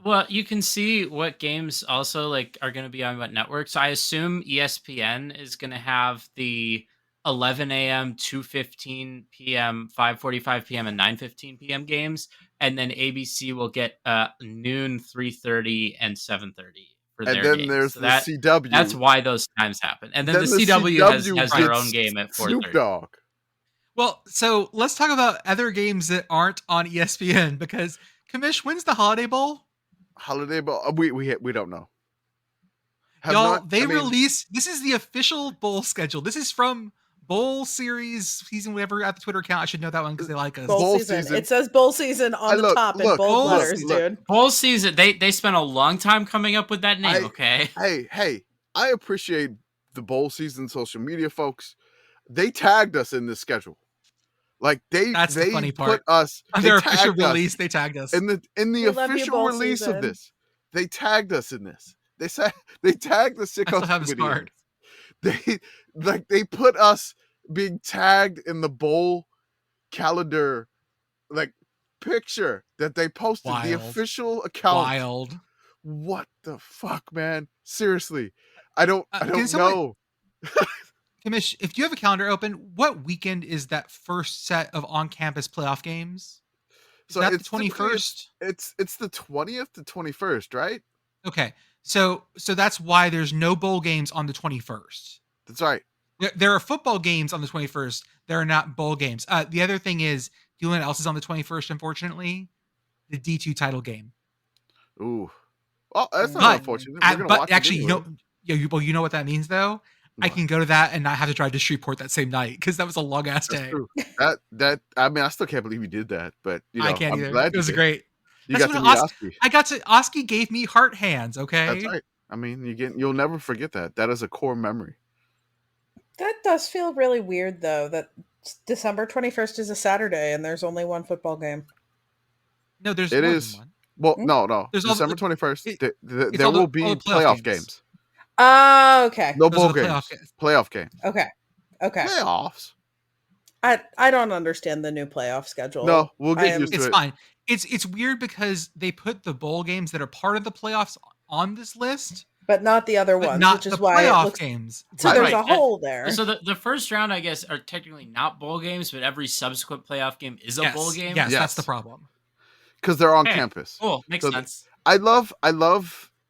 Well, you can see what games also like are going to be on what network. So I assume ESPN is going to have the 11 a.m., 2:15 p.m., 5:45 p.m., and 9:15 p.m. games, and then ABC will get noon, 3:30, and 7:30 for their And then games. there's So the that, CW. that's why those times happen. And then, Then the the CW, CW has their gets own game at Snoop 4:30. Dogg. Well, so let's talk about other games that aren't on ESPN because Kamish, when's the Holiday Bowl? Holiday Bowl. We don't know. Have Y'all, not- they I mean, release. This is the official bowl schedule. This is from bowl series season, whatever, at the Twitter account. I should know that one because they like us. Bowl Bowl season. season. It says bowl season on the top in bold bowl letters, season. dude. Bowl season. They spent a long time coming up with that name. Okay. Hey, I appreciate the bowl season social media folks. They tagged us in this schedule. Like That's the they funny put part. us On they their official tagged us release, they tagged us. in the We love you, official bowl release season. of this. They tagged us in this. They said they tagged the I still Sickos have this committee. card. They put us being tagged in the bowl calendar like picture that they posted, the Wild. official account. Wild. What the fuck, man? Seriously. I don't can someone- know. Kamish, if you have a calendar open, what weekend is that first set of on-campus playoff games? Is that the typically 21st? It's the 20th to 21st, right? Okay. So that's why there's no bowl games on the 21st. That's right. There are football games on the 21st. There are not bowl games. The other thing is, you know what else is on the 21st, unfortunately? The D2 title game. Ooh. Well, that's not But, unfortunate. We're gonna but watch it actually, anyway. you know what that means, though? I What? can go to that and not have to drive to Shreveport that same night because that was a long ass That's day. true. That I mean, I still can't believe you did that, but you know, I can't I'm either. glad It you was did. great. You That's got to what meet Oski. I got to. Oski gave me heart hands. Okay. That's right. I mean, you'll never forget that. That is a core memory. That does feel really weird, though, that December 21st is a Saturday and there's only one football game. No, there's It more is. than one. Well, Hmm? no. There's all the- December 21st. it- There all the- will be all the playoff playoff games. games. Oh, okay. No Those bowl are the games. playoff games. Playoff game. Okay. Okay. Playoffs. I don't understand the new playoff schedule. No, we'll I get am- used to It's it. fine. It's weird because they put the bowl games that are part of the playoffs on this list, But not the other but ones, not which is the why it playoff looks games. so Right. there's a Right. hole there. So the first round, I guess, are technically not bowl games, but every subsequent playoff game is a Yes, bowl game. Yes, Yes. that's the problem. Because they're on Okay. campus. Cool. Makes So sense. I love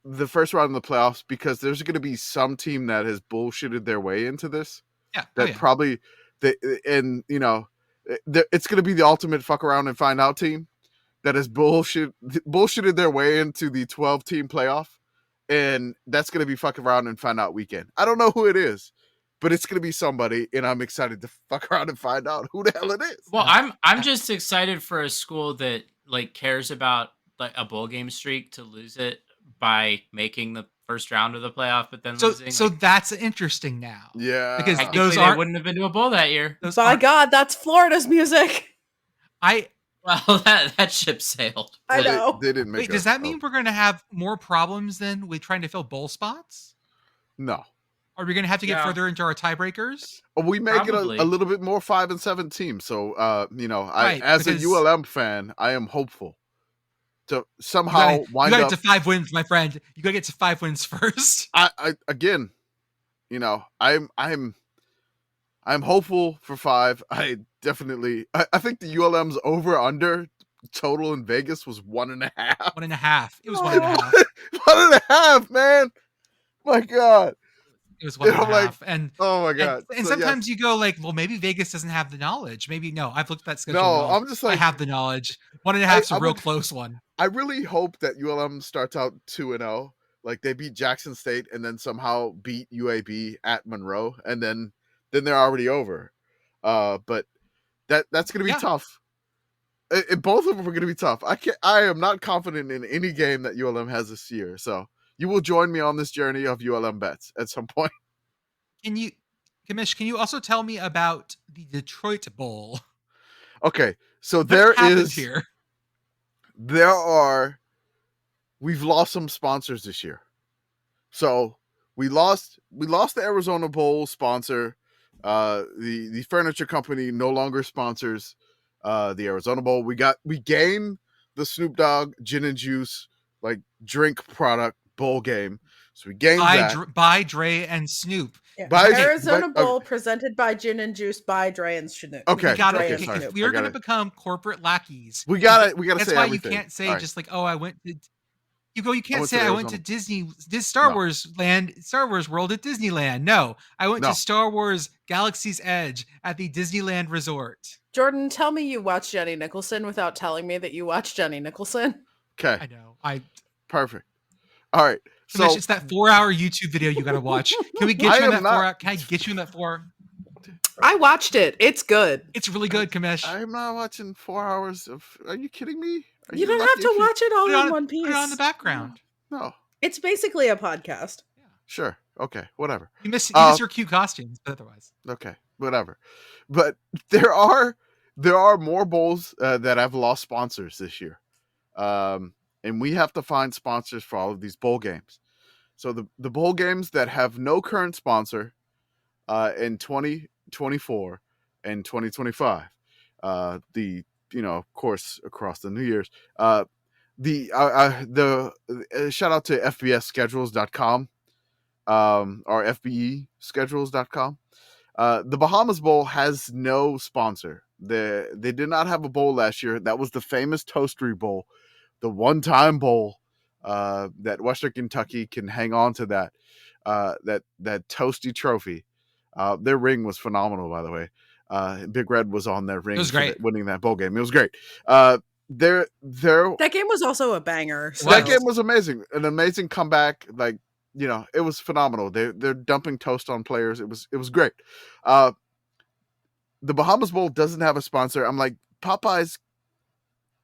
the first round of the playoffs because there's going to be some team that has bullshitted their way into this. Yeah. That probably it's going to be the ultimate fuck around and find out team that has bullshitted their way into the 12 team playoff, and that's going to be fuck around and find out weekend. I don't know who it is, but it's going to be somebody, and I'm excited to fuck around and find out who the hell it is. Well, I'm just excited for a school that like cares about like a bowl game streak to lose it by making the first round of the playoff, but then losing. So like, that's interesting now. Yeah, Because technically those they aren't- wouldn't have been to a bowl that year. Those By aren't- God, that's Florida's music. Well, that ship sailed. I Well, know. they didn't make. Wait, does that mean we're going to have more problems then with trying to fill bowl spots? no? Are we going to have to get Yeah. further into our tiebreakers? We make Probably. it a little bit more 5 and 7 teams. So, Right, as a because- ULM fan, I am hopeful to You somehow gotta wind get up. to 5 wins, my friend. You got to get to 5 wins first. I again, I'm hopeful for 5. I definitely. I think the ULM's over under total in Vegas was 1.5. 1.5. It was Oh. 1.5. 1.5, man. My God. It was Yeah, I'm 1.5. like, And Oh my and, God. and So, sometimes you go like, well, maybe Vegas doesn't have the knowledge. Maybe no. I've looked at that schedule. no, wrong. I'm just I like have the knowledge. 1.5 is I a real would- close one. I really hope that ULM starts out 2-0. Like they beat Jackson State and then somehow beat UAB at Monroe, and then they're already over. But that's gonna be Yeah. tough. Both of them are gonna be tough. I am not confident in any game that ULM has this year. So you will join me on this journey of ULM bets at some point. Kamish, can you also tell me about the Detroit Bowl? Okay, so What there happened is here. we've lost some sponsors this year. So we lost the Arizona Bowl sponsor. The furniture company no longer sponsors the Arizona Bowl. We gained the Snoop Dogg gin and juice like drink product bowl game. So we gained that. By Dre and Snoop. Yeah. By- Arizona but- Bowl presented by Gin and Juice by Dre and Chinook. Okay, We gotta, Dre okay, and sorry. Snoop. if we're I got gonna it. become corporate lackeys, We gotta that's say why everything. you can't say All right. just like, oh, I went to. You can't went say to I went to Arizona. Star No. Wars World at Disneyland. No, I went No. to Star Wars Galaxy's Edge at the Disneyland Resort. Jordan, tell me you watched Jenny Nicholson without telling me that you watched Jenny Nicholson. Okay, I know. perfect. All right. So It's that 4-hour YouTube video you gotta watch. Can we get I you in am that 4 not- hour? Can I get you in that 4? I watched it. It's good. It's really good, Kamesh. I'm not watching 4 hours of. Are you kidding me? Are You don't lucky have to if you- watch it all Put it in on, one put it on the piece. background. No. It's basically a podcast. Sure. Okay. Whatever. You miss Uh, your cute costumes, but otherwise. Okay. Whatever. But there are more bowls that have lost sponsors this year, and we have to find sponsors for all of these bowl games. So the bowl games that have no current sponsor in 2024 and 2025, of course across the New Year's, the shout out to FBSschedules.com, or FBEschedules.com. The Bahamas Bowl has no sponsor. They did not have a bowl last year. That was the famous Toastery Bowl, the one-time bowl that Western Kentucky can hang on to that toasty trophy. Their ring was phenomenal, by the way. Big Red was on their ring was for great. winning that bowl game. It was great. Their That game was also a banger. So. that game was amazing. An amazing comeback. Like, it was phenomenal. They're dumping toast on players. It was great. The Bahamas Bowl doesn't have a sponsor. I'm like, Popeyes,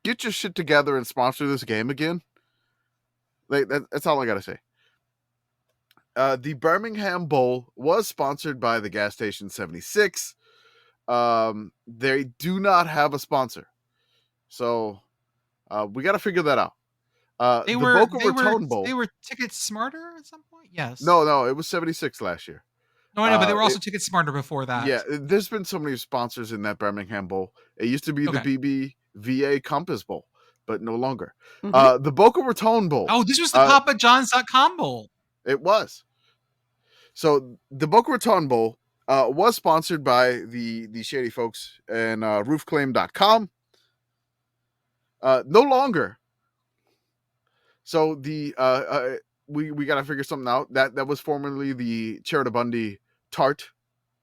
get your shit together and sponsor this game again. Like that's all I gotta say. The Birmingham Bowl was sponsored by the gas station 76. They do not have a sponsor, so we got to figure that out. They the were Boca they Raton were Bowl. they were Ticket Smarter at some point. Yes. No, it was 76 last year. No, I know, but they were also Ticket Smarter before that. Yeah, there's been so many sponsors in that Birmingham Bowl. It used to be Okay. the BBVA Compass Bowl, but no longer. Mhm. The Boca Raton Bowl. Oh, this was the PapaJohns.com Bowl. It was. So the Boca Raton Bowl was sponsored by the shady folks and roofclaim.com. No longer. So we got to figure something out. That was formerly the Charitabundy Tart,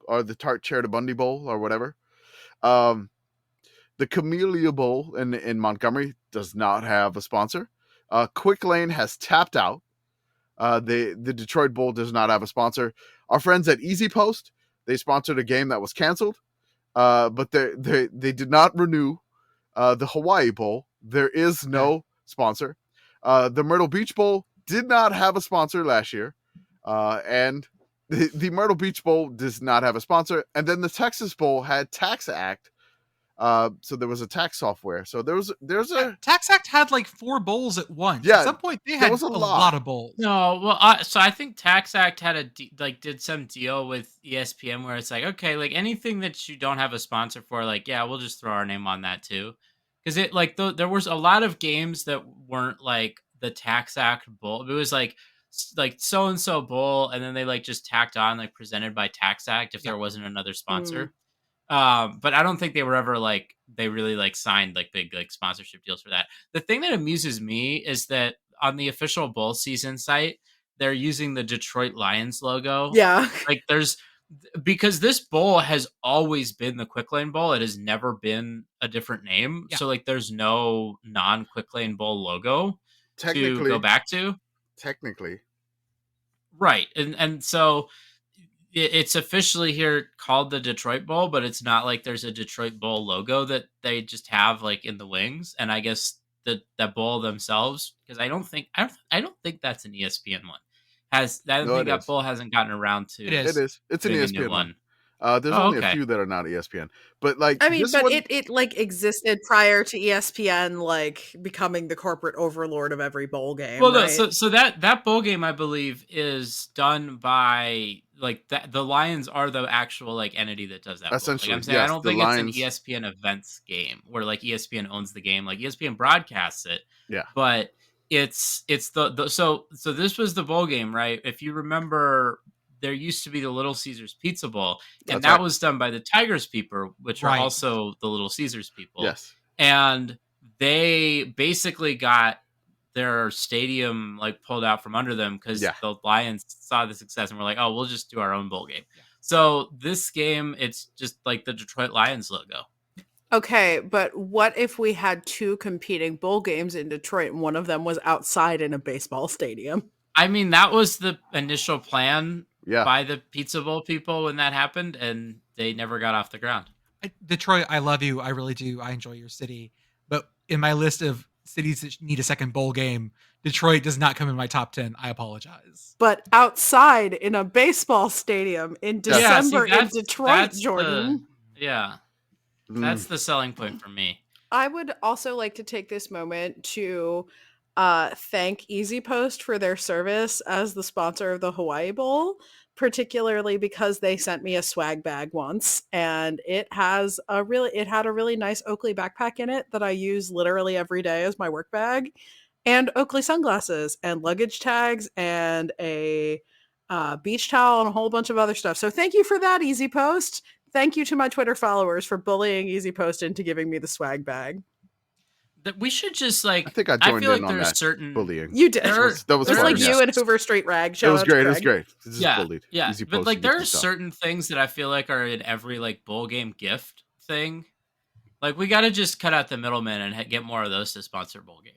or the Tart Charitabundy Bowl, or whatever. The Camellia Bowl in Montgomery does not have a sponsor. Quick Lane has tapped out. The Detroit Bowl does not have a sponsor. Our friends at Easy Post, they sponsored a game that was canceled, but they did not renew. The Hawaii Bowl, there is no sponsor. The Myrtle Beach Bowl did not have a sponsor last year, and the Myrtle Beach Bowl does not have a sponsor. And then the Texas Bowl had Tax Act. So there was a tax software. So there's a Tax Act had like 4 bowls at once. Yeah, At some point, they there had was a a lot. lot of bowls. No, well, so I think Tax Act had did some deal with ESPN where it's like, okay, like anything that you don't have a sponsor for, like, yeah, we'll just throw our name on that too, because it like there was a lot of games that weren't like the Tax Act Bowl. It was like so and so bowl, and then they like just tacked on like presented by Tax Act if there wasn't another sponsor. But I don't think they were ever like they really like signed like big like sponsorship deals for that. The thing that amuses me is that on the official bowl season site, they're using the Detroit Lions logo. Yeah. Like because this bowl has always been the Quick Lane Bowl. It has never been a different name. Yeah. So like there's no non-Quick Lane Bowl logo to technically go back to. technically. Right. And so it's officially here called the Detroit Bowl, but it's not like there's a Detroit Bowl logo that they just have like in the wings. And I guess that bowl themselves, because I don't think that's an ESPN one. I don't think that bowl hasn't gotten around to. It is. It is. It's an doing a new ESPN one. There's only a few that are not ESPN, but like I mean, this but one- it like existed prior to ESPN like becoming the corporate overlord of every bowl game. Well, right? no, so that bowl game, I believe, is done by like the Lions are the actual like entity that does that. Essentially, like I'm saying, yes, I don't the think Lions- it's an ESPN events game where like ESPN owns the game. Like ESPN broadcasts it. Yeah. But it's the so this was the bowl game, right? If you remember, there used to be the Little Caesars Pizza Bowl, and That's that right. was done by the Tigers people, which Right. are also the Little Caesars people. Yes. And they basically got their stadium like pulled out from under them because Yeah. the Lions saw the success and were like, oh, we'll just do our own bowl game. So this game, it's just like the Detroit Lions logo. Okay, but what if we had 2 competing bowl games in Detroit and one of them was outside in a baseball stadium? I mean, that was the initial plan Yeah. by the Pizza Bowl people when that happened, and they never got off the ground. Detroit, I love you. I really do. I enjoy your city. But in my list of cities that need a second bowl game, Detroit does not come in my top 10. I apologize. But outside in a baseball stadium in Yeah, December in that's- Detroit, that's Jordan. Yeah, Mm. that's the selling point for me. I would also like to take this moment to thank EasyPost for their service as the sponsor of the Hawaii Bowl, particularly because they sent me a swag bag once, and it had a really nice Oakley backpack in it that I use literally every day as my work bag, and Oakley sunglasses and luggage tags and a beach towel and a whole bunch of other stuff. So thank you for that, EasyPost. Thank you to my Twitter followers for bullying EasyPost into giving me the swag bag. That we should just I think I joined feel in like on there's that certain bullying. You did. There are- That was It's fun, like yeah. you and Hoover Street Rag. It Shout was out to great. It was Greg. great. Just yeah, bullied. yeah. Easy But post like to there get are you stuff. certain things that I feel like are in every like bowl game gift thing. Like we got to just cut out the middleman and get more of those to sponsor bowl games.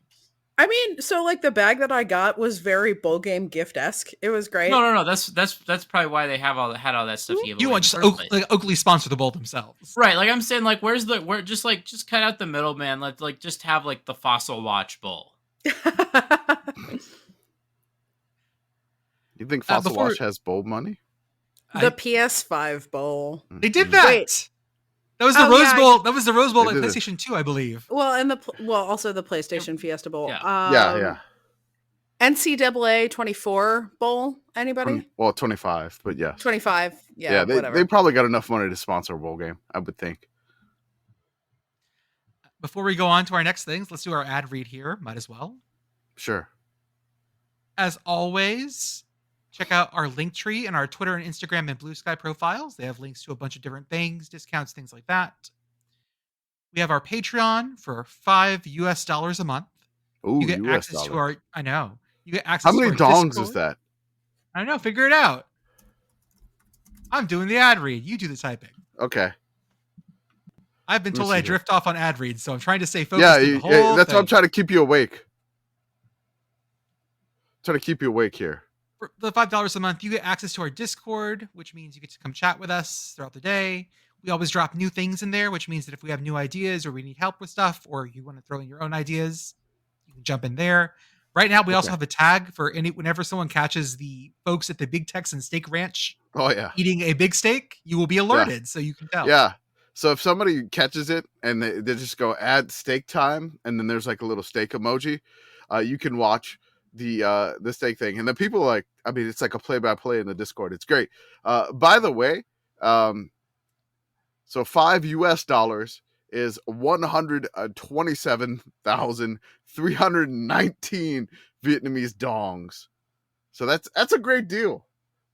I mean, so like the bag that I got was very bowl game gift-esque. It was great. No. That's probably why they had all that stuff to give away You in want the just first place. Oakley sponsor the bowl themselves. Right, like I'm saying, like where just cut out the middleman. Let's like just have like the Fossil Watch Bowl. You think Fossil before- Watch has bowl money? The PS5 bowl. They did Mm. that. Wait. That was the Oh, Rose yeah, Bowl. That was the Rose Bowl They at did it. PlayStation 2, I believe. Well, and also the PlayStation Fiesta Bowl. Yeah. Yeah. NCAA 24 bowl. Anybody? 25, but yes. 25. Yeah, they whatever. they probably got enough money to sponsor a bowl game, I would think. Before we go on to our next things, let's do our ad read here. Might as well. Sure. As always, check out our link tree and our Twitter and Instagram and Blue Sky profiles. They have links to a bunch of different things, discounts, things like that. We have our Patreon for $5 a month. Ooh, You get US access to dollar. our. I know. You get access. How many to our dongs Discord. is that? I don't know. Figure it out. I'm doing the ad read. You do the typing. Okay. I've been Let me told see I here. drift off on ad reads, so I'm trying to stay focused. Yeah, through the whole that's why I'm thing. trying to keep you awake. Trying to keep you awake here. For the $5 a month, you get access to our Discord, which means you get to come chat with us throughout the day. We always drop new things in there, which means that if we have new ideas or we need help with stuff, or you want to throw in your own ideas, you can jump in there. Right now, we also Okay. have a tag for whenever someone catches the folks at the Big Texan Steak Ranch Oh yeah. eating a big steak, you will be alerted, so you can tell. Yeah. So if somebody catches it and they just go add steak time, and then there's like a little steak emoji, you can watch the steak thing. And then people like, I mean, it's like a play-by-play in the Discord. It's great. By the way, so $5 is 127,319 Vietnamese dongs. So that's a great deal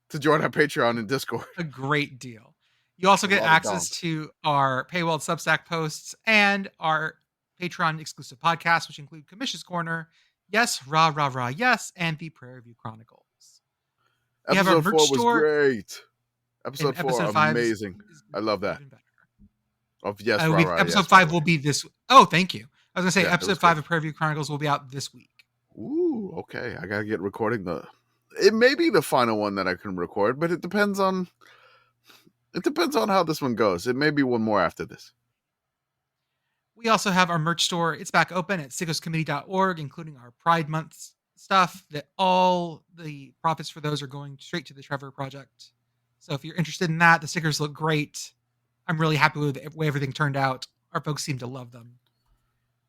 to join our Patreon and Discord. A great deal. You also A get lot of access to our paywalled Substack posts and our Patreon exclusive podcasts, which include Commission's Corner, Yes, Rah, Rah, Rah, Yes, and the Prairie View Chronicles. We have our Episode 4 merch was store. great. and Episode 4, five is- amazing. is I love that. even better. Of yes, Uh, rah, we- rah, episode yes, 5 rah, will be this. Oh, thank you. I was going to say Yeah, it episode was 5 good. of Prairie View Chronicles will be out this week. Ooh, okay. I gotta get recording It may be the final one that I can record, but it depends on how this one goes. It may be one more after this. We also have our merch store. It's back open at sickoscommittee.org, including our Pride Month stuff. That all the profits for those are going straight to the Trevor Project. So if you're interested in that, the stickers look great. I'm really happy with the way everything turned out. Our folks seem to love them.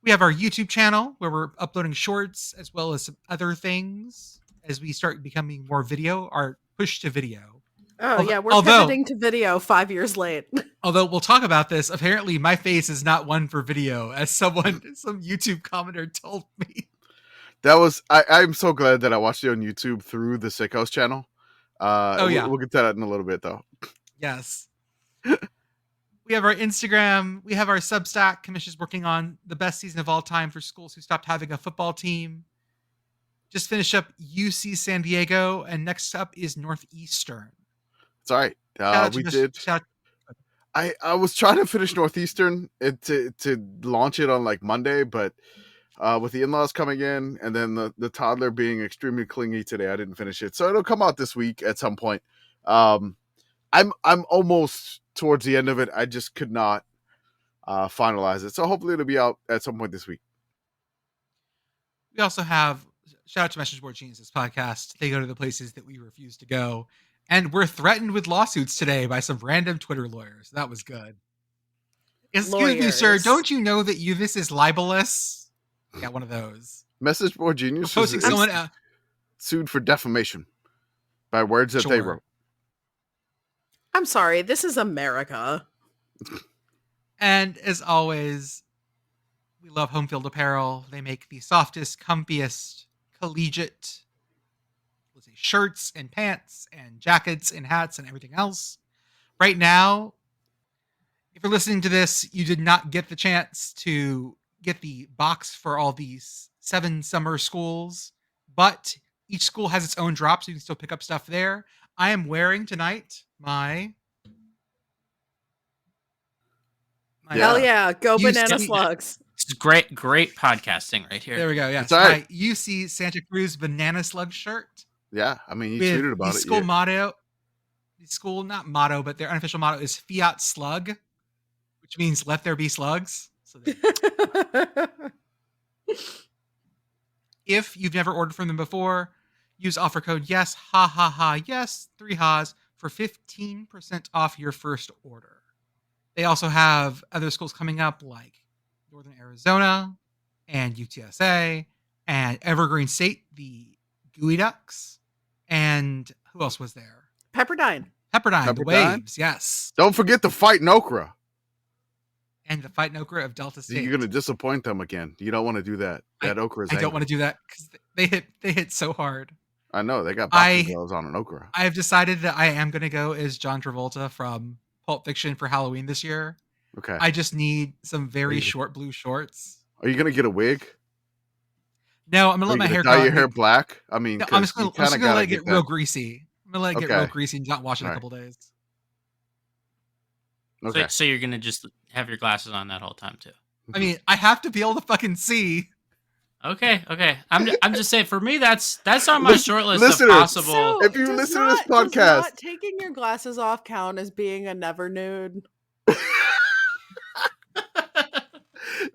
We have our YouTube channel where we're uploading shorts as well as some other things as we start becoming more video. Our push to video. Oh, yeah. We're Although- pivoting to video 5 years late. Although we'll talk about this, apparently my face is not one for video, as some YouTube commenter told me. That was I'm so glad that I watched it on YouTube through the Sickos channel. Yeah. We'll get to that in a little bit though. Yes. We have our Instagram. We have our Substack. Commission's working on the best season of all time for schools who stopped having a football team. Just finished up UC San Diego, and next up is Northeastern. It's all right. Shout out to We the- did. shout- I was trying to finish Northeastern to launch it on like Monday, but with the in-laws coming in and then the toddler being extremely clingy today, I didn't finish it. So it'll come out this week at some point. I'm almost towards the end of it, I just could not finalize it. So hopefully it'll be out at some point this week. We also have shout out to Message Board Geniuses podcast. They go to the places that we refuse to go, and we're threatened with lawsuits today by some random Twitter lawyers. That was good. Excuse me, sir. Lawyers. Don't you know that this is libelous? Yeah, one of those. Message Board Genius Posting is someone. sued for defamation by words that they Sure. wrote. I'm sorry, this is America. And as always, we love Home Field Apparel. They make the softest, comfiest, collegiate, let's say, shirts and pants and jackets and hats and everything else. Right now, if you're listening to this, you did not get the chance to get the box for all these 7 summer schools, but each school has its own drop, so you can still pick up stuff there. I am wearing tonight my Yeah. Hell yeah, go You banana see- slugs. This is great podcasting right here. There we go. Yes, It's all right. my UC Santa Cruz Banana Slug shirt Yeah, I mean, you with tweeted about the it. school Yeah. motto. The school, not motto, but their unofficial motto is Fiat Slug, which means "Let there be slugs." So if you've never ordered from them before, use offer code yes yes 3 ha's for 15% off your first order. They also have other schools coming up like Northern Arizona and UTSA and Evergreen State, the Gooey Ducks, and who else was there? Pepperdine. Pepperdine, the Pepperdine? Waves, yes, Don't forget to fight Okra. and the Fight Okra of Delta State. You're going to disappoint them again. You don't want to do that. That Okra is I don't angry. want to do that because they hit so hard. I know. They got I- boxing gloves on an Okra. I have decided that I am going to go as John Travolta from Pulp Fiction for Halloween this year. Okay. I just need some very you- short blue shorts. Are you going to get a wig? No, I'm gonna Are let you my gonna hair dye grow. your hair black? I mean, No, I'm 'cause just gonna, you I'm just kinda gonna let gotta it get that- real greasy. I'm gonna let it get real Okay. greasy and not wash it in a Alright. couple days. Okay. So you're gonna just have your glasses on that whole time too. I mean, I have to be able to fucking see. Okay. I'm just saying. For me, that's on my short list of listeners, possible. If you does listen to this does podcast- not taking your glasses off count as being a never nude.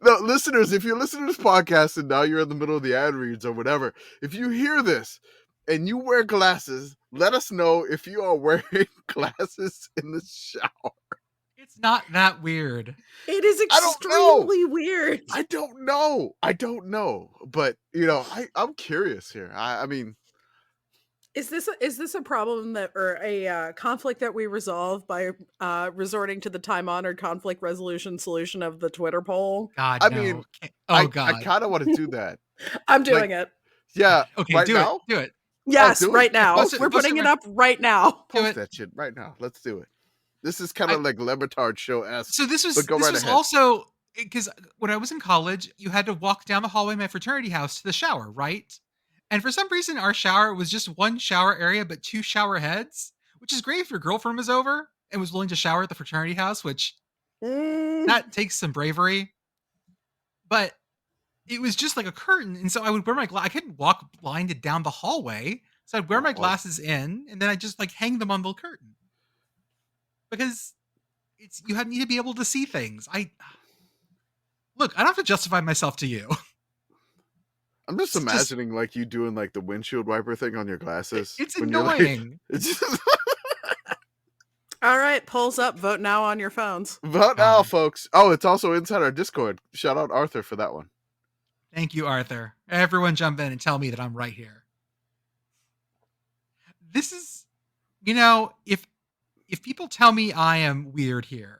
No, listeners, if you listen to this podcast and now you're in the middle of the ad reads or whatever, if you hear this and you wear glasses, let us know if you are wearing glasses in the shower. It's not that weird. It is I don't know. extremely weird. I don't know. But, I'm curious here. I mean, Is this a problem that or a conflict that we resolve by resorting to the time honored conflict resolution solution of the Twitter poll? God, I no. mean, Oh God. I kind of want to do that. I'm doing it. Yeah. Okay, right do now? it. Do it. Yes, do it. right now. Post it- We're post it putting it right- up right now. Do Post it. that shit right now. Let's do it. This is kind of like Lebertard show-esque. So this was But go this right was ahead. also because when I was in college, you had to walk down the hallway of my fraternity house to the shower, right? And for some reason, our shower was just one shower area, but 2 shower heads, which is great if your girlfriend was over and was willing to shower at the fraternity house, which that takes some bravery. But it was just like a curtain, and so I would wear my I couldn't walk blinded down the hallway, so I'd wear my Oh. glasses in, and then I just like hang them on the curtain because you need to be able to see things. Look, I don't have to justify myself to you. I'm just It's just- imagining like you doing like the windshield wiper thing on your glasses. It's when you're, like- annoying. it's just, All right, polls up. Vote now on your phones. vote now, folks. Oh, it's also inside our Discord. Shout out Arthur for that one. Thank you, Arthur. Everyone jump in and tell me that I'm right here. This is, if people tell me I am weird here,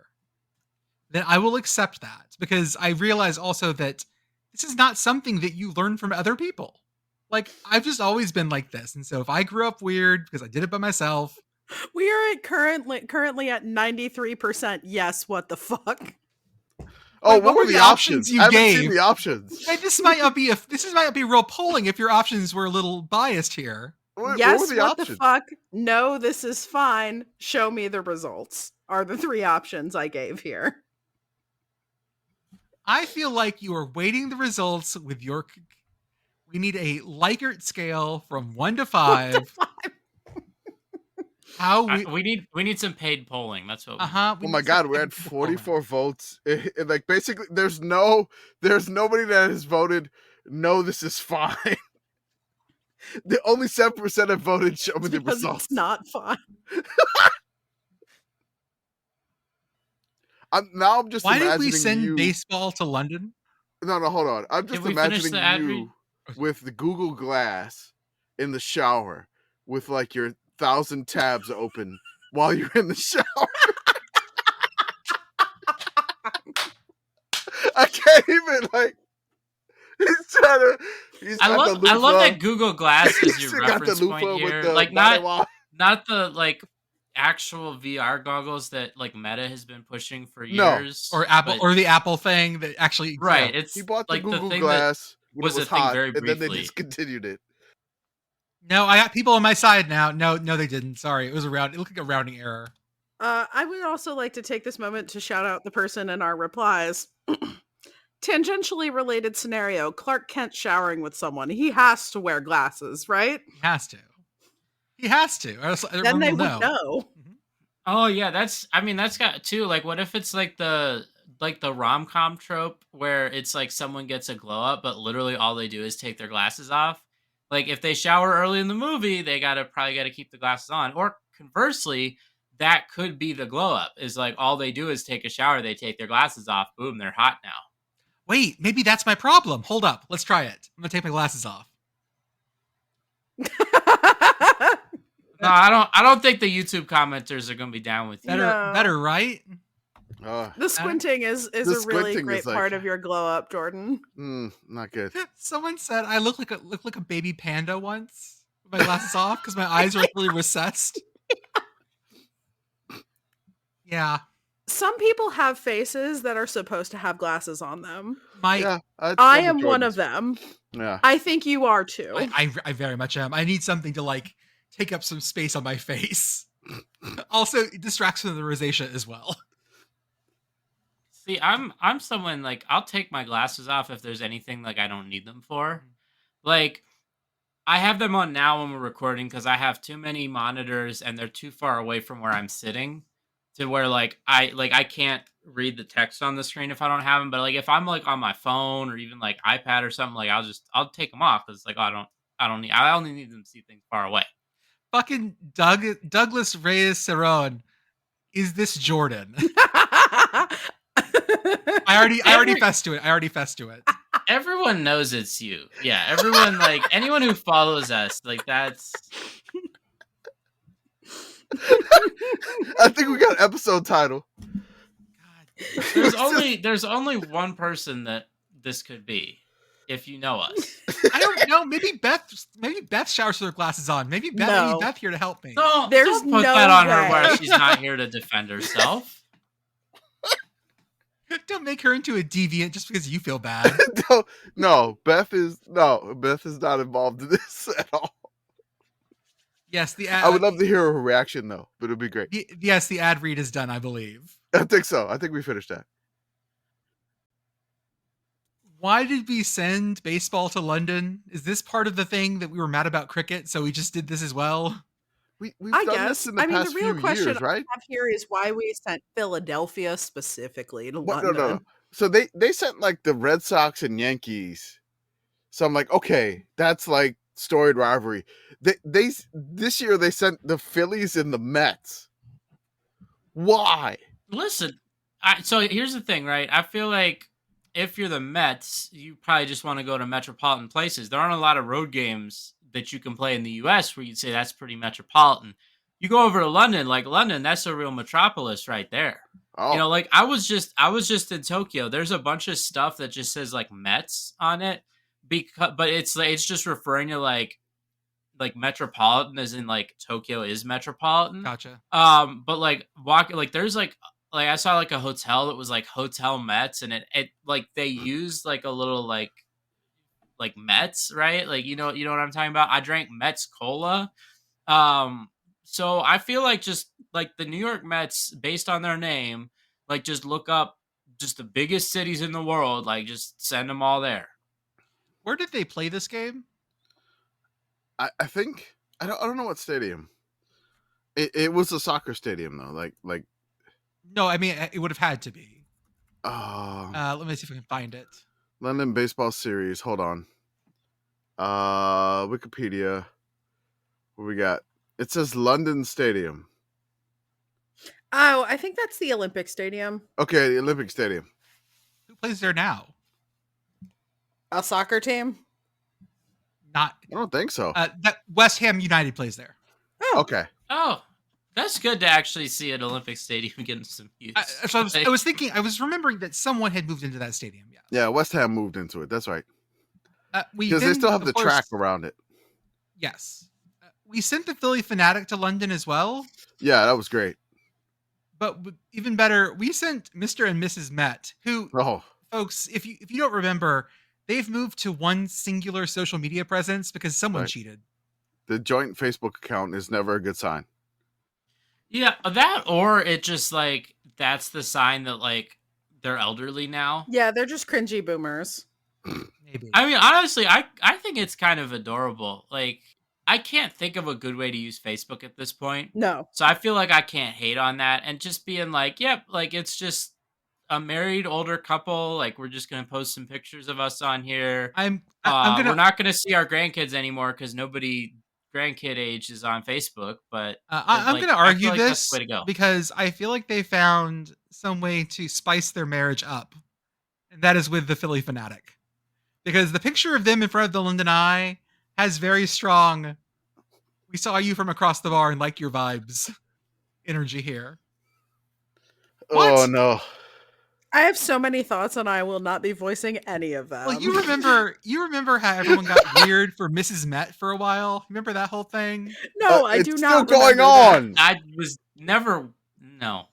then I will accept that because I realize also that this is not something that you learn from other people. Like, I've just always been like this. And so if I grew up weird because I did it by myself, We are at currently at 93%. Yes, what the fuck? Oh, Wait, what were the options? you I haven't seen gave? the options. hey, this might not be real polling if your options were a little biased here. What Yes, were the what options? the fuck? No, this is fine. Show me the results. Are the 3 options I gave here. I feel like you are weighting the results with your. We need a Likert scale from 1 to 5. how we need some paid polling. That's what. Oh my God, we're at 44 votes. Like basically, there's nobody that has voted. No, this is fine. The only 7% have voted. Show me the because results. it's not fun. I'm just Why did imagining we send you. baseball to London? No, hold on. I'm just Did we finish imagining the ad you with the Google Glass in the shower with like your 1,000 tabs open while you're in the shower. I can't even like. He's trying to. I love that Google Glass is your He's got the reference point loofah with here. the Like body wash. not the like actual VR goggles that like Meta has been pushing for No. years, Or Apple, but- or the Apple thing that actually right. yeah. It's He bought the like Google thing Glass when was it was a thing hot, very and then they briefly. discontinued it. No, I got people on my side now. No, they didn't. Sorry, it was it looked like a rounding error. I would also like to take this moment to shout out the person in our replies. Tangentially related scenario: Clark Kent showering with someone. He has to wear glasses, right? He has to. He has to. Or else Then everyone they will would know. Oh yeah, that's got too. Like, what if it's like the rom-com trope where it's like someone gets a glow up, but literally all they do is take their glasses off. Like if they shower early in the movie, they probably gotta keep the glasses on. Or conversely, that could be the glow up. Is like all they do is take a shower, they take their glasses off, boom, they're hot now. Wait, maybe that's my problem. Hold up, let's try it. I'm gonna take my glasses off. No, I don't think the YouTube commenters are gonna be down with you. Better, right? The squinting is The a really squinting great is like- part of your glow up, Jordan. Not good. Someone said I look like a baby panda once with my glasses off because my eyes are really recessed. Yeah, Some people have faces that are supposed to have glasses on them. Yeah, I am one of them. Yeah. I think you are too. I very much am. I need something to like take up some space on my face. Also, it distracts from the rosacea as well. See, I'm someone like I'll take my glasses off if there's anything like I don't need them for. Like I have them on now when we're recording because I have too many monitors and they're too far away from where I'm sitting to where I can't read the text on the screen if I don't have them. But like if I'm like on my phone or even like iPad or something, like I'll take them off because like I only need them to see things far away. Fucking Douglas Reyes Cerrone. Is this Jordan? I already fessed to it. Everyone knows it's you. Yeah, everyone like anyone who follows us, like that's. I think we got episode title. God. There's only one person that this could be, if you know us. I don't know. Maybe Beth showers with her glasses on. Maybe Beth. I need Beth here to help me. Don't put no that on her way. where she's not here to defend herself. Don't make her into a deviant just because you feel bad. No, Beth is not involved in this at all. Yes, the I would love to hear her reaction though, but it'd be great. Yes, the ad read is done, I believe. I think so. I think we finished that. Why did we send baseball to London? Is this part of the thing that we were mad about cricket, so we just did this as well? We've I done guess. this in the I mean, past the real few question years, right? I have here is why we sent Philadelphia specifically to What? London. No. So they sent like the Red Sox and Yankees. So I'm like, okay, that's like storied rivalry. They this year they sent the Phillies and the Mets. Why? Listen, so here's the thing, right? I feel like if you're the Mets, you probably just want to go to metropolitan places. There aren't a lot of road games that you can play in the U.S. where you'd say that's pretty metropolitan. You go over to London, like London, that's a real metropolis right there. Oh, You know, like I was just in Tokyo. There's a bunch of stuff that just says like Mets on it, but it's just referring to like metropolitan as in like Tokyo is metropolitan. Gotcha. But like there's like I saw like a hotel that was like Hotel Mets, and it like they used like a little like Mets, right? Like you know what I'm talking about. I drank Mets cola. So I feel like just like the New York Mets, based on their name, like just look up just the biggest cities in the world, like just send them all there. Where did they play this game? I think I don't know what stadium. It was a soccer stadium though. Like No, I mean it would have had to be. uh, Let me see if I can find it. London Baseball Series. Hold on. Wikipedia. What we got? It says London Stadium. Oh, I think that's the Olympic Stadium. Okay, the Olympic Stadium. Who plays there now? A soccer team? Not I don't think so. that West Ham United plays there. Oh, Okay. Oh, that's good to actually see an Olympic Stadium getting some use. So I was thinking, I was remembering that someone had moved into that stadium. Yes. Yeah, West Ham moved into it. That's right. We Because they then, still have of the course- track around it. Yes. We sent the Philly Fanatic to London as well, Yeah, that was great. but even better, we sent Mr. and Mrs. Met, who, Oh, folks, if you don't remember, they've moved to one singular social media presence because someone Right. cheated. the joint Facebook account is never a good sign. Yeah, that or it just like that's the sign that like they're elderly now. yeah, they're just cringy boomers. Maybe. I mean, honestly, I think it's kind of adorable. Like, I can't think of a good way to use Facebook at this point. No. So I feel like I can't hate on that and just being like, yep, like it's just a married older couple. Like we're just gonna post some pictures of us on here. I'm We're gonna not gonna see our grandkids anymore because nobody grandkid age is on Facebook. But I'm like, gonna I argue feel like that's this the way to go. because I feel like they found some way to spice their marriage up, and that is with the Philly Fanatic. Because the picture of them in front of the London Eye has very strong "we saw you from across the bar and like your vibes" energy here. What? Oh no. I have so many thoughts and I will not be voicing any of them. Well, you remember how everyone got weird for Mrs. Met for a while? Remember that whole thing? No, I It's do still not. going remember that. on. I was never no.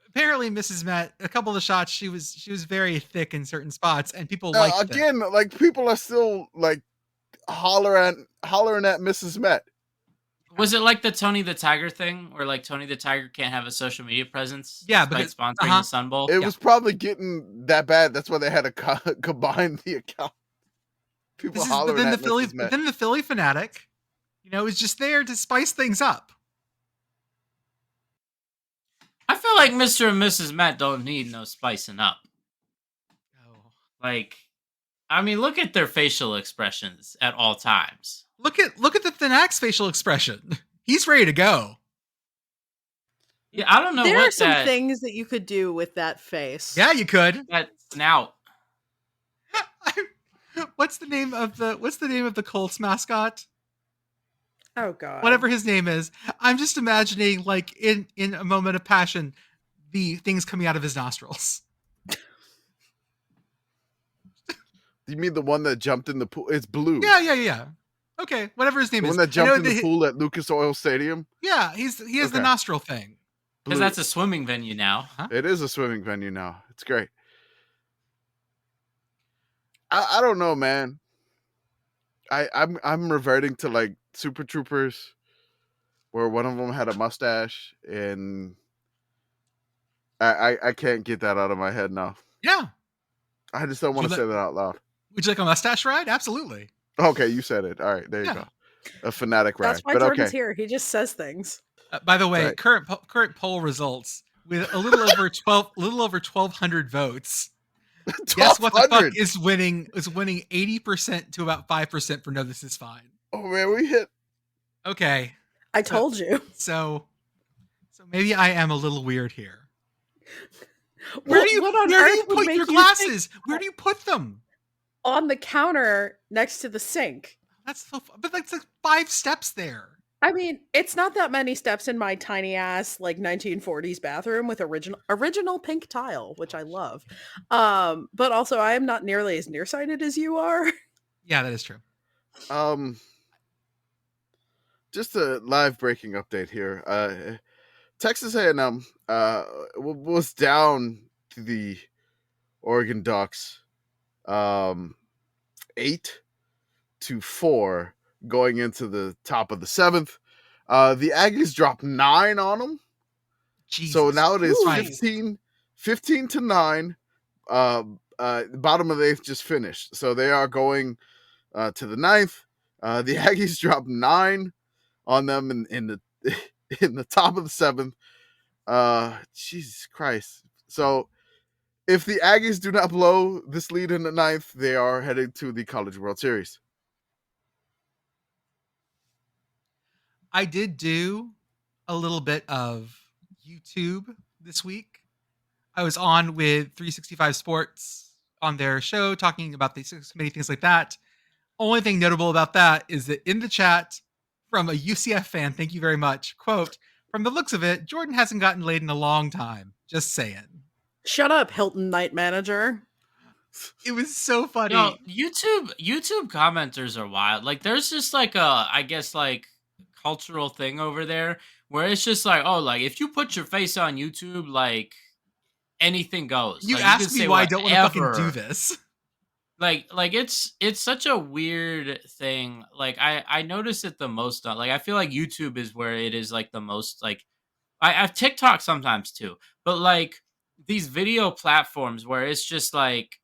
Apparently, Mrs. Met, a couple of the shots, she was very thick in certain spots, and people liked it. Again, like people are still like hollering at Mrs. Met. Was it like the Tony the Tiger thing, where like Tony the Tiger can't have a social media presence? Yeah, despite because- sponsoring uh-huh. the Sun Bowl. It Yeah. was probably getting that bad. That's why they had to combine the account. People But hollering then at the Philly, Mrs. but Met. then the Philly Fanatic, is just there to spice things up. I feel like Mr. and Mrs. Met don't need no spicing up. Oh. Like, I mean, look at their facial expressions at all times. Look at the Fanac's facial expression. He's ready to go. Yeah, I don't know There what are some that things that you could do with that face. Yeah, you could. that snout. What's the name of the Colts mascot? Oh god. Whatever his name is. I'm just imagining, like, in a moment of passion, the things coming out of his nostrils. You mean the one that jumped in the pool? It's blue. Yeah. Okay, whatever his name The is. one that I know jumped in the pool at Lucas Oil Stadium. Yeah, he has the Okay. nostril thing. Because Blue. that's a swimming venue now. It is a swimming venue now. It's great. I don't know, man. I'm reverting to like Super Troopers, where one of them had a mustache, and I can't get that out of my head now. Yeah. I just don't want to You say that out loud. Would you like a mustache ride? Absolutely. Okay, you said it. All right, there you Yeah. go. A fanatic ride, That's why but Jordan's okay. here. He just says things. By the way, Right. current poll results with a little over 1,200 votes. Guess what the fuck 1200. is winning 80% to about 5% for no, this is fine. Oh man, we hit. Okay. I told you. So maybe I am a little weird here. What- Where do you what on where do earth you would put make your you think glasses? Where do you put them? on the counter next to the sink. But that's like 5 steps there. I mean, it's not that many steps in my tiny ass like 1940s bathroom with original pink tile, which I love. But also I am not nearly as nearsighted as you are. Yeah, that is true. Just a live breaking update here. Texas A&M was down to the Oregon Ducks 8-4 going into the top of the 7th. The Aggies dropped 9 on them. Jesus. So now it is Christ. 15 to 9. Bottom of the 8th just finished. So they are going to the 9th. The Aggies dropped 9 on them in the in the top of the 7th. Jesus Christ. So if the Aggies do not blow this lead in the 9th, they are headed to the College World Series. I did do a little bit of YouTube this week. I was on with 365 Sports on their show talking about the six committee, things like that. Only thing notable about that is that in the chat from a UCF fan, thank you very much, quote, "From the looks of it, Jordan hasn't gotten laid in a long time. Just saying." Shut up, Hilton Night Manager. It was so funny. No, YouTube commenters are wild. Like, there's just like a, I guess, like cultural thing over there where it's just like, oh, like if you put your face on YouTube, like anything goes. You like, ask can me say why I don't want to fucking whatever. do this. Like it's such a weird thing. Like I notice it the most on, like I feel like YouTube is where it is like the most, like I have TikTok sometimes too, but like these video platforms where it's just like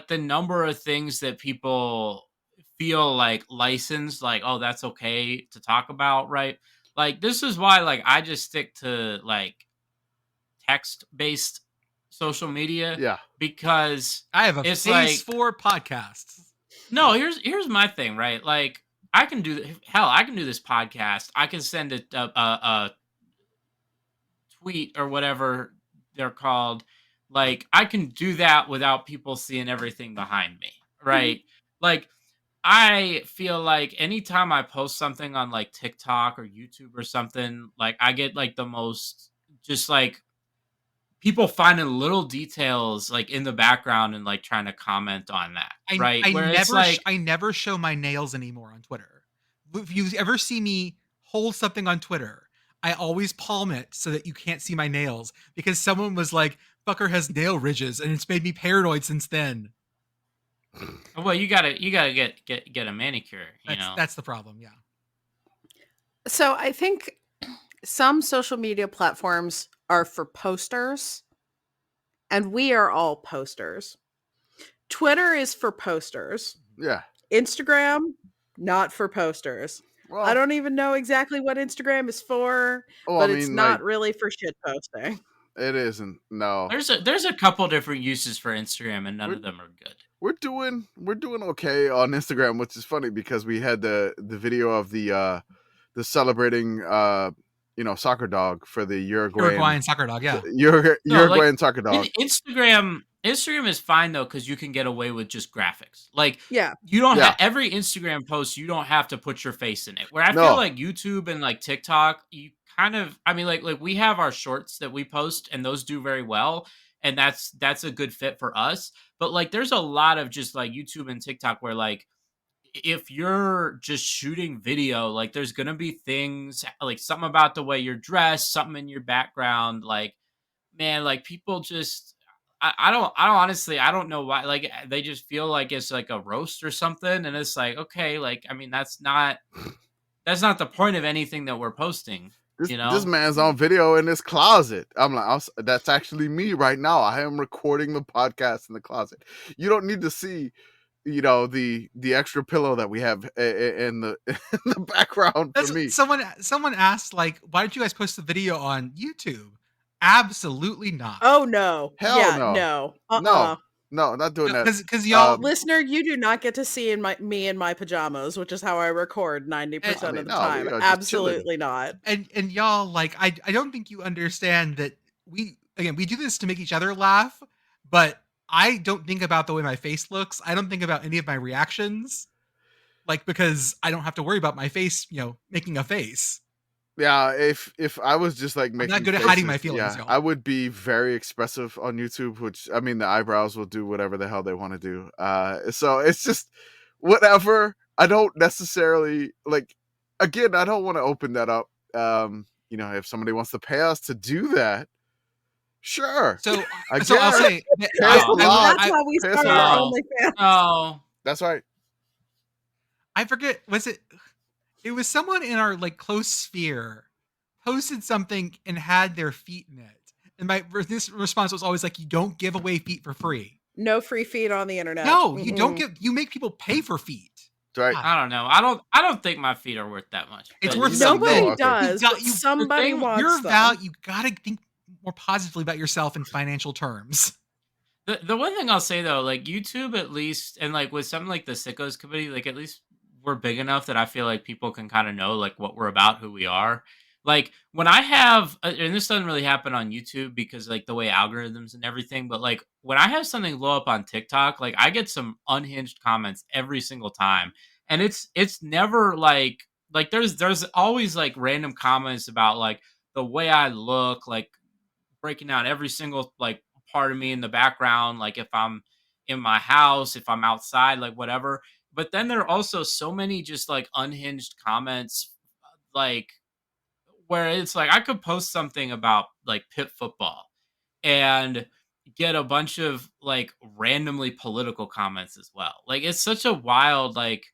the number of things that people feel like licensed, like, oh, that's okay to talk about, right? Like, this is why, like, I just stick to like text based social media. Yeah. Because I have a it's face like, for podcasts. no, here's my thing, right? Like, I can do this podcast. I can send a tweet or whatever they're called. Like, I can do that without people seeing everything behind me, right? Like, I feel like anytime I post something on like TikTok or YouTube or something, like I get like the most just like people finding little details like in the background and like trying to comment on that, right? Where it's like, I never show my nails anymore on Twitter. If you ever see me hold something on Twitter, I always palm it so that you can't see my nails because someone was like, "Fucker has nail ridges," and it's made me paranoid since then. well, you gotta get a manicure, you know. That's the problem. Yeah. So I think some social media platforms are for posters, and we are all posters. Twitter is for posters. Yeah. Instagram, not for posters. Well, I don't even know exactly what Instagram is for, oh, but I it's mean, not like, really for shit posting. it isn't. No. There's a couple different uses for Instagram, and none of them are good. We're doing okay on Instagram, which is funny because we had the video of the celebrating soccer dog for the Uruguayan soccer dog, yeah. Uruguayan soccer dog. Instagram is fine though because you can get away with just graphics. Like, Yeah. you don't Yeah. have every Instagram post. You don't have to put your face in it. Where I No. feel like YouTube and like TikTok, you kind of, I mean, like we have our shorts that we post, and those do very well, and that's a good fit for us. But like, there's a lot of just like YouTube and TikTok where like, if you're just shooting video, like there's gonna be things like something about the way you're dressed, something in your background, like, man, like people just I don't honestly, I don't know why, like they just feel like it's like a roast or something, and it's like, okay, like I mean that's not the point of anything that we're posting. This man's on video in his closet. I'm like, that's actually me right now. I am recording the podcast in the closet. You don't need to see, the extra pillow that we have in the background for me. Someone asked, like, why did you guys post the video on YouTube? Absolutely not. Oh no. Hell yeah, no. No. No, not doing that. Because y'all, Listener, you do not get to see me in my pajamas, which is how I record 90% of the time. we are just Absolutely not. and y'all, like, I don't think you understand that we do this to make each other laugh, but I don't think about the way my face looks. I don't think about any of my reactions, like, because I don't have to worry about my face, making a face. Yeah, if I was just like making, I'm not good at hiding my feelings, y'all. I would be very expressive on YouTube, which I mean the eyebrows will do whatever the hell they want to do. So it's just whatever. I don't necessarily like. Again, I don't want to open that up. If somebody wants to pay us to do that, sure. So I'll say That's how we started our OnlyFans. Oh, that's right. I forget, it was someone in our like close sphere posted something and had their feet in it. And this response was always like, you don't give away feet for free. No free feet on the internet. No, you don't you make people pay for feet. Right. God. I don't know. I don't think my feet are worth that much. It's But worth You something. never know, Nobody Arthur. does, got- but you- somebody the thing- wants You them. gotta think more positively about yourself in financial terms. The one thing I'll say though, like YouTube at least, and like with something like the Sickos Committee, like at least we're big enough that I feel like people can kind of know like what we're about, who we are. Like when I have, and this doesn't really happen on YouTube because like the way algorithms and everything, but like when I have something blow up on TikTok, like I get some unhinged comments every single time, and it's never like there's always like random comments about like the way I look, like breaking down every single like part of me in the background, like if I'm in my house, if I'm outside, like whatever. But then there are also so many just like unhinged comments, like where it's like I could post something about like pit football and get a bunch of like randomly political comments as well. Like it's such a wild like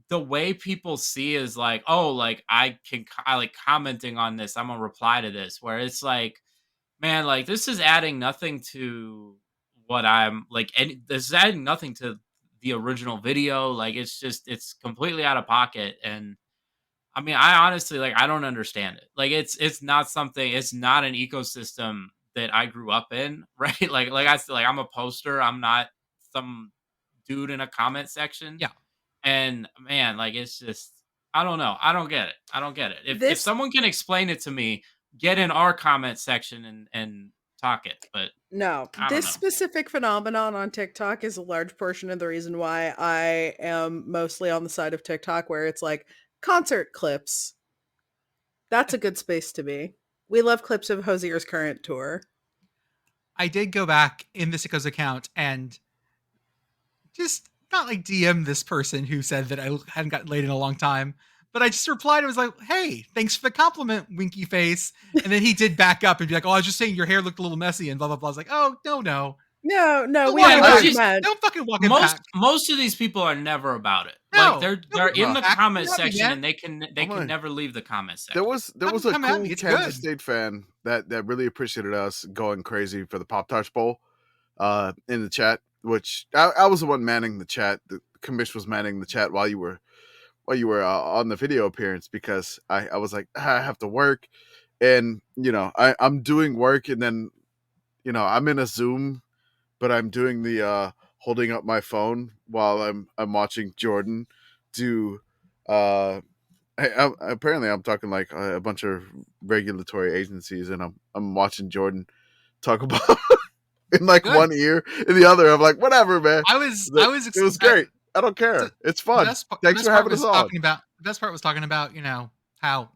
the way people see is like, oh, like I like commenting on this, I'm gonna reply to this, where it's like, man, like this is adding nothing to what I'm like, and this is adding nothing to the original video. Like it's completely out of pocket. And I mean, I honestly like I don't understand it. Like it's not something, it's not an ecosystem that I grew up in, right? Like I said, like I'm a poster, I'm not some dude in a comment section. Yeah. And man, like it's just I don't know. I don't get it. I don't get it. If This- someone can explain it to me, get in our comment section and talk it. But No, I don't this know. specific phenomenon on TikTok is a large portion of the reason why I am mostly on the side of TikTok, where it's like concert clips. That's a good space to be. We love clips of Hosier's current tour. I did go back in the Sickos account and just not like DM this person who said that I hadn't gotten laid in a long time, but I just replied and was like, hey, thanks for the compliment, winky face. And then he did back up and be like, oh, I was just saying your hair looked a little messy and blah, blah, blah. I was like, oh, no. No, Don't we walk know it what back. you meant. Don't fucking walk it most back. most of these people are never about it. No, Like they're don't in the walk back. comment Not section yet. and they can Come on. never leave the comment section. There was a Come at cool me, it's Kansas good. State fan that really appreciated us going crazy for the Pop Tarts Bowl in the chat, which I was the one manning the chat. The commish was manning the chat while you were on the video appearance, because I was like, I have to work, and I'm doing work, and then I'm in a Zoom, but I'm doing the holding up my phone while I'm watching Jordan do apparently I'm talking like a bunch of regulatory agencies, and I'm watching Jordan talk about in like Good. one ear, in the other I'm like, whatever, man. I was It was great. I don't care. It's fun. Thanks for having us on. The best part was talking about, how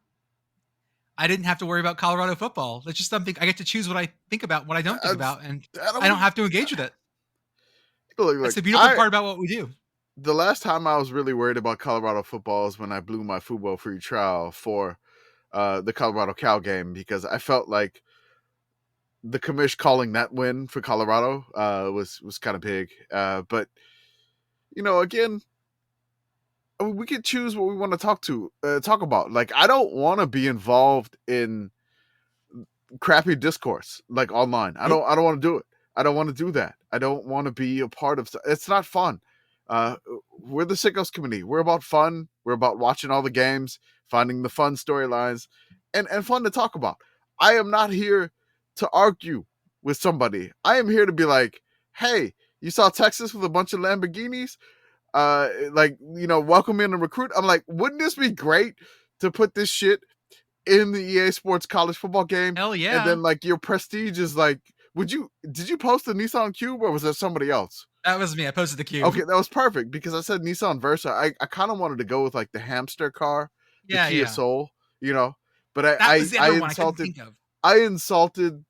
I didn't have to worry about Colorado football. That's just something I get to choose what I think about, what I don't think about, and I don't have to engage with it. That's the beautiful part about what we do. The last time I was really worried about Colorado football is when I blew my football free trial for the Colorado Cal game, because I felt like the commish calling that win for Colorado was kind of big. But again, I mean, we can choose what we want to talk about. Like, I don't want to be involved in crappy discourse like online. I don't want to do it. I don't want to do that. I don't want to be a part of. It's not fun. We're the Sickos Committee. We're about fun. We're about watching all the games, finding the fun storylines, and fun to talk about. I am not here to argue with somebody. I am here to be like, hey, you saw Texas with a bunch of Lamborghinis? Welcome in and recruit. I'm like, wouldn't this be great to put this shit in the EA Sports college football game? Hell yeah. And then like your prestige is like, did you post the Nissan Cube, or was that somebody else? That was me. I posted the cube. Okay, that was perfect, because I said Nissan Versa. I kind of wanted to go with like the hamster car, the Kia Soul, but That was the other one I couldn't insulted. think of. I insulted,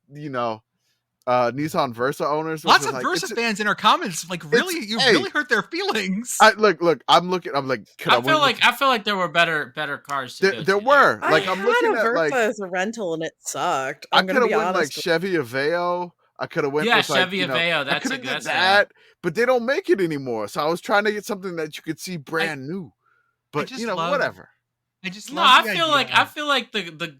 Nissan Versa owners. Lots which of was Versa it's- fans in our comments, like, really, you hey. really hurt their feelings. I look. I'm looking. I'm like, I feel like there were better cars. To there were. I Like, I'm had looking a at Versa like, as a rental and it sucked. I I'm could gonna have be went like honest. Chevy Aveo. I could have went Yeah, with like, Chevy Aveo, I that's could a- have did that's a- that, but they don't make it anymore. So I was trying to get something that you could see brand new. But just love- whatever. I just No, love I the feel idea like of-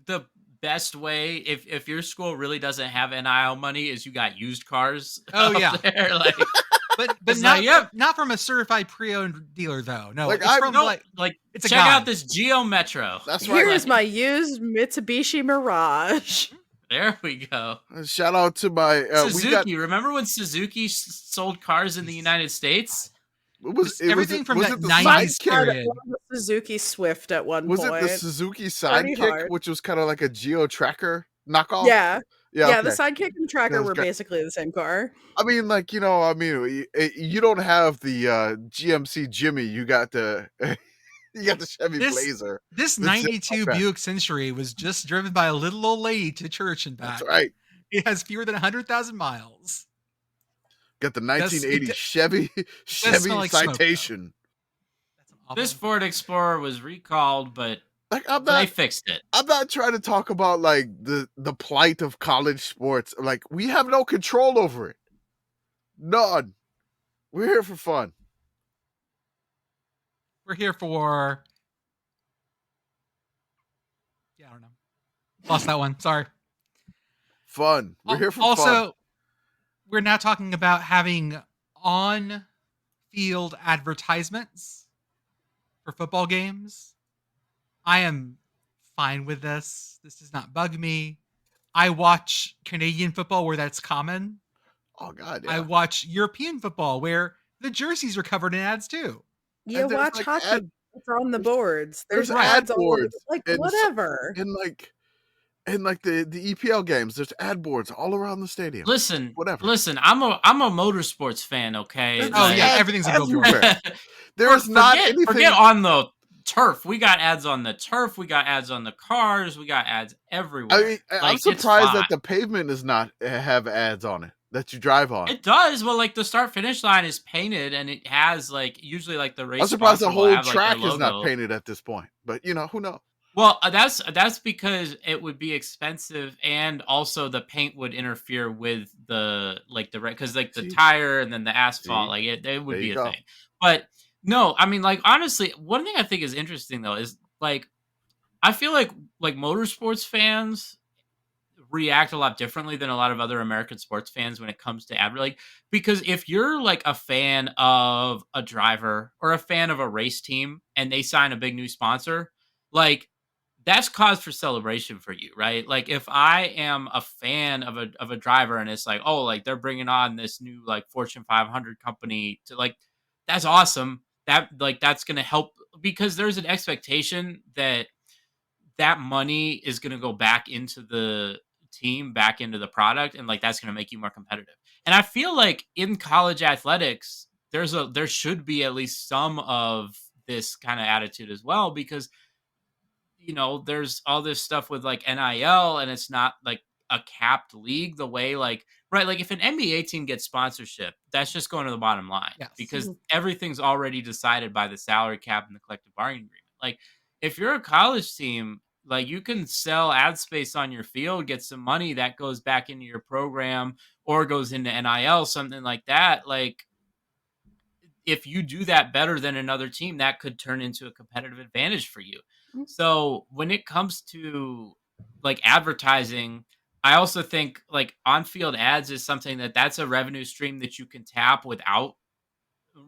the best way if your school really doesn't have NIL money is you got used cars. Oh, up yeah. there. Like but It's not like, yep. not from a certified pre-owned dealer though. No, Like, it's I- from No, like like it's a check guy. out this Geo Metro. That's right. Here's my used Mitsubishi Mirage. There we go. Shout out to my Suzuki. Remember when Suzuki sold cars in the United States? Everything from that the 90s Sidekick? Had period. a Suzuki Swift at one Was point. it the Suzuki Pretty Sidekick, hard. which was kind of like a Geo Tracker knockoff? Yeah. yeah. Yeah, okay. the Sidekick and Tracker That's were great. basically the same car. I mean, like, you don't have the GMC Jimmy. You got the you got the Chevy Blazer. This That's it. 92 Okay. Buick Century was just driven by a little old lady to church and back. That's right. It has fewer than 100,000 miles. Got the does- 1980 it Chevy smell like smoke, though. Citation. That's an awful- This Ford Explorer was recalled, but Like, I'm they not fixed it. trying to talk about like the plight of college sports. Like, we have no control over it. None. We're here for fun. We're here for. Yeah, I don't know. Lost that one. Sorry. Fun. We're here for also, fun. we're now talking about having on-field advertisements for football games. I am fine with this. This does not bug me. I watch Canadian football where that's common. Oh God. I Yeah. watch European football where the jerseys are covered in ads too. You And there's, watch like, hockey. ad- It's on the boards. There's there's ad ads all over. boards Like, and so- whatever. and like the EPL games, there's ad boards all around the stadium. Listen, Whatever. Listen, I'm a motorsports fan. Okay. That's Oh Like, yeah, ads everything's a billboard. everywhere. There's not forget, anything. Forget on the turf. We got ads on the turf. We got ads on the cars. We got ads everywhere. I mean, I'm Like, it's surprised fine. that the pavement does not have ads on it that you drive on. It does. Well, like the start finish line is painted, and it has like usually like the race. I'm surprised the sponsor will whole have, like, their track is not logo. painted at this point. But who knows? Well, that's because it would be expensive, and also the paint would interfere with the because like the See? tire and then the asphalt, See? like it would There be you a go. thing. But no, I mean, like honestly, one thing I think is interesting though is like I feel like motorsports fans react a lot differently than a lot of other American sports fans when it comes to ad. Like, because if you're like a fan of a driver or a fan of a race team and they sign a big new sponsor, like that's cause for celebration for you, right? Like if I am a fan of a driver and it's like, oh, like they're bringing on this new like Fortune 500 company to like, that's awesome. That's going to help because there's an expectation that money is going to go back into the team, back into the product, and like that's going to make you more competitive. And I feel like in college athletics, there should be at least some of this kind of attitude as well, because there's all this stuff with like NIL, and it's not like a capped league the way like if an NBA team gets sponsorship, that's just going to the bottom line. Yes. Because everything's already decided by the salary cap and the collective bargaining agreement. Like if you're a college team, like you can sell ad space on your field, get some money that goes back into your program or goes into NIL, something like that. Like if you do that better than another team, that could turn into a competitive advantage for you. So when it comes to like advertising, I also think like on-field ads is something that's a revenue stream that you can tap without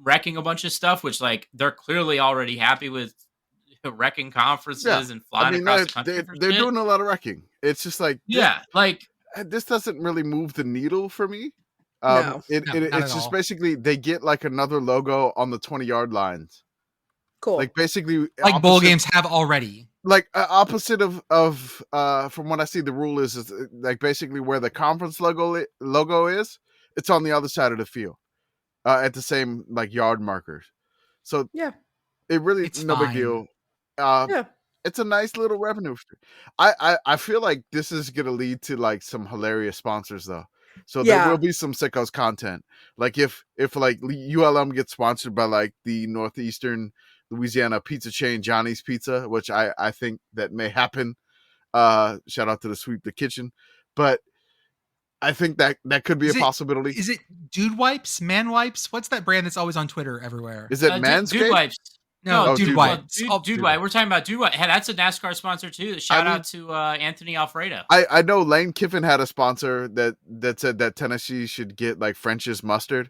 wrecking a bunch of stuff, which like they're clearly already happy with wrecking conferences and flying across the country. They're doing a lot of wrecking. It's just like this doesn't really move the needle for me. No. not It's at just all. basically they get like another logo on the 20-yard lines. Cool. Like basically Like bowl opposite- games have already. Like opposite of from what I see, the rule is like basically where the conference logo is, it's on the other side of the field, at the same like yard markers. So Yeah. it really It's no big fine. deal. Yeah. It's a nice little revenue stream. I feel like this is gonna lead to like some hilarious sponsors though. So there Yeah. will be some sickos content. Like if like ULM gets sponsored by like the Northeastern Louisiana pizza chain Johnny's Pizza, which I think that may happen. Shout out to the Sweep the Kitchen. But I think that could be Is a it- possibility. Is it Dude Wipes? Man Wipes? What's that brand that's always on Twitter everywhere? Is it Dude Manscaped? Wipes. No, Oh, Dude Dude Wipes. Dude, Oh, Dude White. We're talking about Dude White. Hey, that's a NASCAR sponsor too. Shout out to Anthony Alfredo. I know Lane Kiffin had a sponsor that said that Tennessee should get like French's mustard.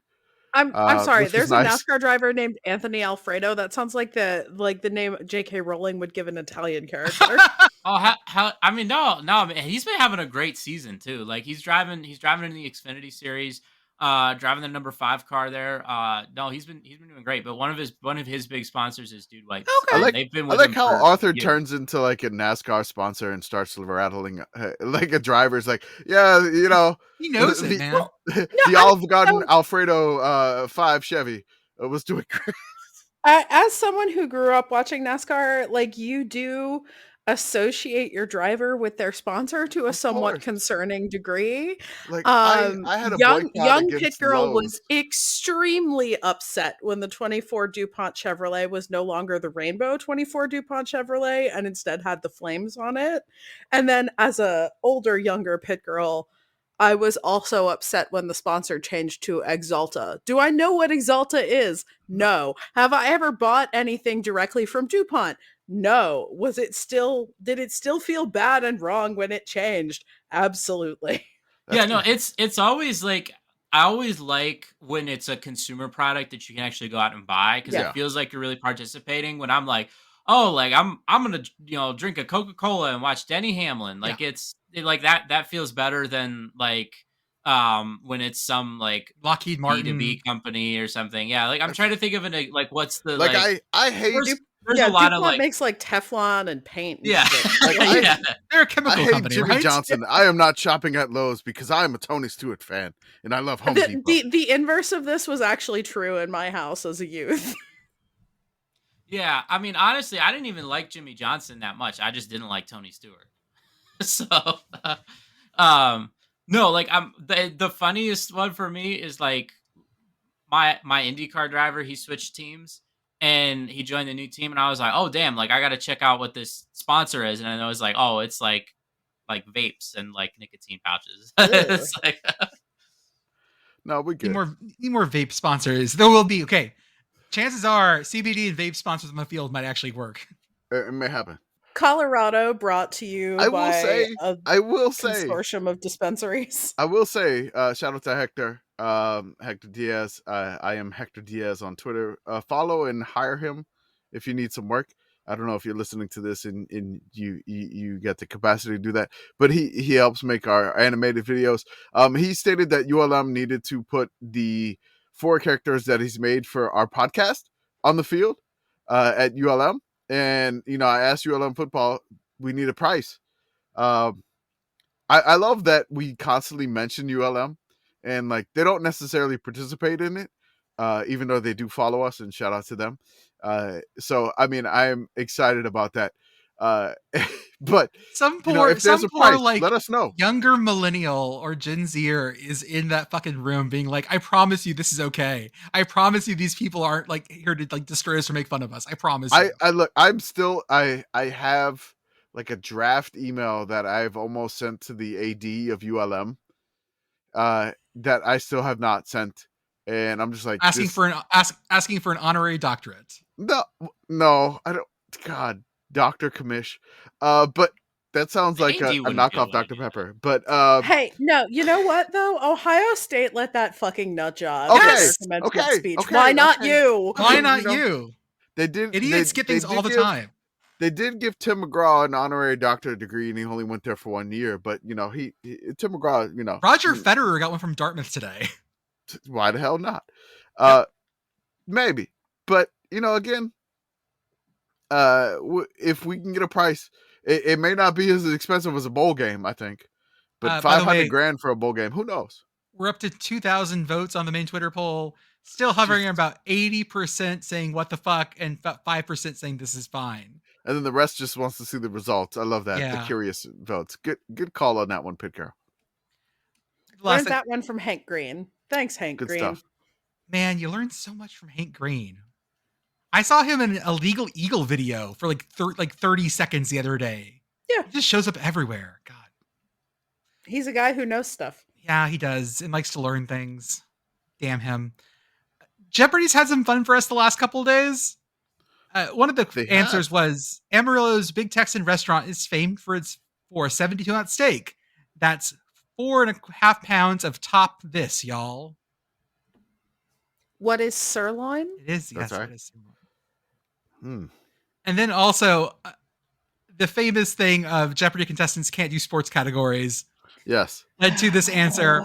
I'm sorry. which was There's nice. a NASCAR driver named Anthony Alfredo. That sounds like the name J.K. Rowling would give an Italian character. Oh, how? I mean, no, man, he's been having a great season too. Like he's driving in the Xfinity series, driving the number 5 car there. No, he's been doing great. But one of his big sponsors is Dude Wipes. Okay. I like They've been I with like him how for Arthur years. turns into like a NASCAR sponsor and starts rattling like a driver's like, yeah, you know, He knows it, the, man. the Olive Garden Alfredo 5 Chevy was doing great. As someone who grew up watching NASCAR, like you do associate your driver with their sponsor to a Of somewhat course. concerning degree. Like I had a boycott Young against Pit Girl Lowe's. was extremely upset when the 24 DuPont Chevrolet was no longer the Rainbow 24 DuPont Chevrolet and instead had the flames on it. And then as a younger Pit Girl, I was also upset when the sponsor changed to Exalta. Do I know what Exalta is? No. Have I ever bought anything directly from DuPont? No. Did it still feel bad and wrong when it changed? Absolutely. Yeah, no, it's always like I always like when it's a consumer product that you can actually go out and buy because Yeah. it feels like you're really participating. When I'm like, oh, like I'm gonna drink a Coca-Cola and watch Denny Hamlin. Like like that feels better than like when it's some like Lockheed Martin. B2B company or something. Yeah, like I'm trying to think of like what's the Like I hate there's a lot DuPont of like makes like Teflon and paint. And yeah. shit. Like, yeah. They're a I chemical hate company, Jimmy right? Johnson. I am not shopping at Lowe's because I'm a Tony Stewart fan and I love Home Depot. The inverse of this was actually true in my house as a youth. Yeah, I mean, honestly, I didn't even like Jimmy Johnson that much. I just didn't like Tony Stewart. So, no, like the funniest one for me is like my IndyCar driver. He switched teams and he joined a new team, and I was like, oh damn, like I got to check out what this sponsor is, and I was like, oh, it's like vapes and like nicotine pouches. It's like, No, we good. Need more vape sponsors. There will be chances are CBD and vape sponsors on the field might actually work. It may happen. Colorado brought to you I by will say consortium of dispensaries. I will say, shout out to Hector, Hector Diaz. I am Hector Diaz on Twitter. Follow and hire him if you need some work. I don't know if you're listening to this and you get the capacity to do that, but he helps make our animated videos. He stated that ULM needed to put the 4 characters that he's made for our podcast on the field at ULM. And, I asked ULM football, we need a price. I love that we constantly mention ULM and like they don't necessarily participate in it, even though they do follow us, and shout out to them. So, I mean, I'm excited about that. But Some if there's a price, let us know. Younger millennial or Gen Zer is in that fucking room being like, I promise you this is okay. I promise you these people aren't like here to like destroy us or make fun of us. I promise you. I have like a draft email that I've almost sent to the AD of ULM that I still have not sent. And I'm just like asking for an honorary doctorate. No, I don't. God, Dr. Kamish. But that sounds like a knockoff Dr. Pepper. But hey, no, you know what though? Ohio State let that fucking nut job. Okay. Why not you? Why not you? They did. Idiots get things all the time. They did give Tim McGraw an honorary doctorate degree, and he only went there for 1 year. But Tim McGraw, Roger Federer got one from Dartmouth today. Why the hell not? Maybe, but again, if we can get a price, it may not be as expensive as a bowl game, I think, but $500,000 for a bowl game, who knows? We're up to 2,000 votes on the main Twitter poll, still hovering about 80% saying what the fuck and about 5% saying this is fine. And then the rest just wants to see the results. I love that. Yeah. The curious votes. Good call on that one, Pit Girl. Learned that one from Hank Green. Thanks, Hank Green. Good stuff. Man, you learn so much from Hank Green. I saw him in an Illegal Eagle video for like 30 seconds the other day. Yeah. He just shows up everywhere. God. He's a guy who knows stuff. Yeah, he does and likes to learn things. Damn him. Jeopardy's had some fun for us the last couple of days. One of the answers was Amarillo's Big Texan restaurant is famed for a 72-ounce steak. That's 4.5 pounds of top this, y'all. What is sirloin? It is, That's yes, right. it is. Hmm. And then also the famous thing of Jeopardy contestants can't do sports categories Yes. led to this answer.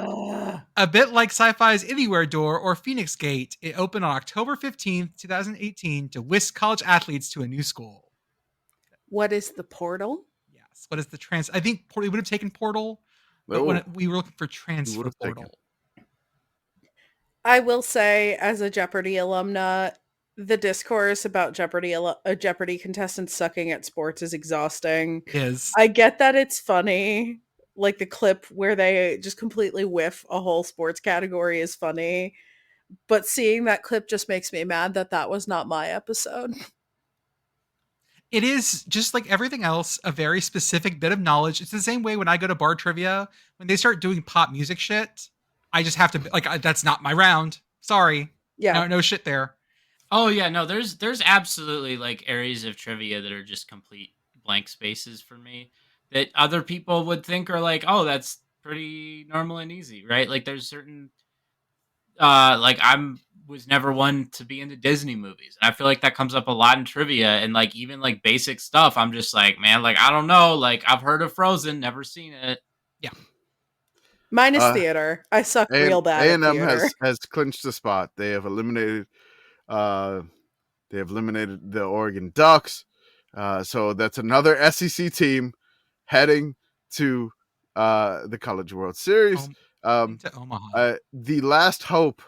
A bit like Sci-Fi's Anywhere Door or Phoenix Gate, it opened on October 15th, 2018 to whisk college athletes to a new school. What is the portal? Yes. What is the I think we would have taken Portal, but Oh, when we were looking for we Transfer would have taken. Portal. I will say, as a Jeopardy alumna, the discourse about Jeopardy contestants sucking at sports is exhausting. It is. I get that it's funny. Like the clip where they just completely whiff a whole sports category is funny. But seeing that clip just makes me mad that that was not my episode. It is just like everything else, a very specific bit of knowledge. It's the same way when I go to bar trivia, when they start doing pop music shit, I just have to that's not my round. Sorry. Yeah. No shit there. Oh yeah, no, there's absolutely like areas of trivia that are just complete blank spaces for me that other people would think are like, oh, that's pretty normal and easy, right? Like there's certain like I'm was never one to be into Disney movies. And I feel like that comes up a lot in trivia and like even like basic stuff. I'm just like, man, like I don't know, like I've heard of Frozen, never seen it. Mine is theater. I suck real bad at A&M theater. has clinched the spot. They have eliminated the Oregon Ducks. So that's another SEC team heading to the College World Series. To Omaha. The last hope,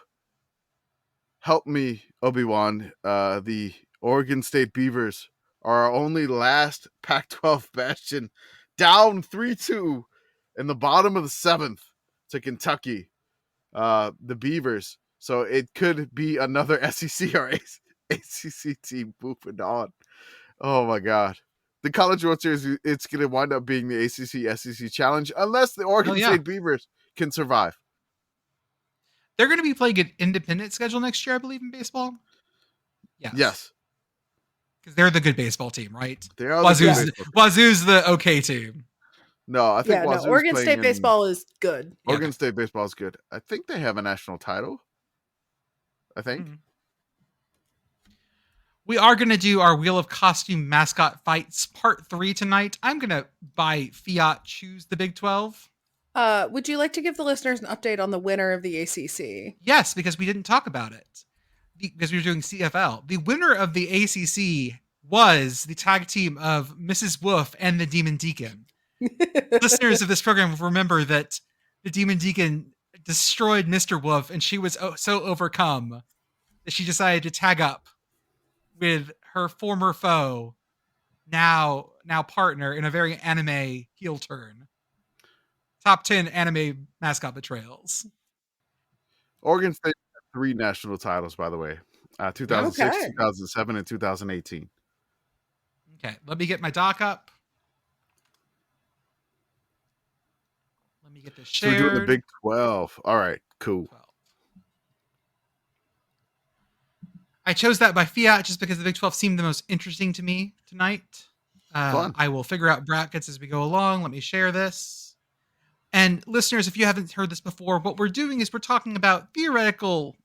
help me, Obi-Wan, the Oregon State Beavers are our only last Pac-12 bastion, down 3-2 in the bottom of the 7th to Kentucky, the Beavers. So it could be another SEC or ACC team moving on. Oh my God. The College World Series, it's going to wind up being the ACC SEC Challenge unless the Oregon State Beavers can survive. They're going to be playing an independent schedule next year, I believe, in baseball. Yes. Because they're the good baseball team, right? They are the good baseball team. Wazoo's the okay team. No, I think Wazoo's Oregon playing State baseball is good. Oregon State baseball is good. I think they have a national title. I think. Mm-hmm. We are going to do our Wheel of Costume mascot fights part 3 tonight. I'm going to, by fiat, choose the Big 12. Would you like to give the listeners an update on the winner of the ACC? Yes, because we didn't talk about it. Because we were doing CFL. The winner of the ACC was the tag team of Mrs. Wolf and the Demon Deacon. Listeners of this program will remember that the Demon Deacon destroyed Mr. Wolf, and she was so overcome that she decided to tag up with her former foe, now partner, in a very anime heel turn. Top 10 anime mascot betrayals. Oregon State had 3 national titles, by the way. 2006, 2007, and 2018. Okay, let me get my doc up. Let me get this shared. So we're doing the Big 12. All right, cool. 12. I chose that by fiat just because the Big 12 seemed the most interesting to me tonight. I will figure out brackets as we go along. Let me share this. And listeners, if you haven't heard this before, what we're doing is we're talking about theoretical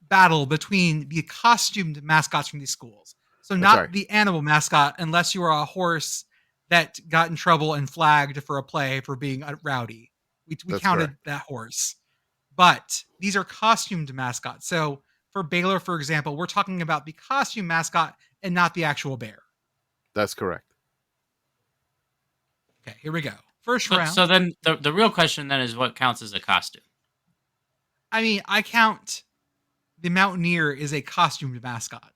battle between the costumed mascots from these schools. So not the animal mascot, unless you are a horse that got in trouble and flagged for a play for being rowdy. We counted that horse. But these are costumed mascots. So for Baylor, for example, we're talking about the costume mascot and not the actual bear. That's correct. Okay, here we go. First round. So then the real question then is what counts as a costume? I mean, I count the Mountaineer is a costumed mascot.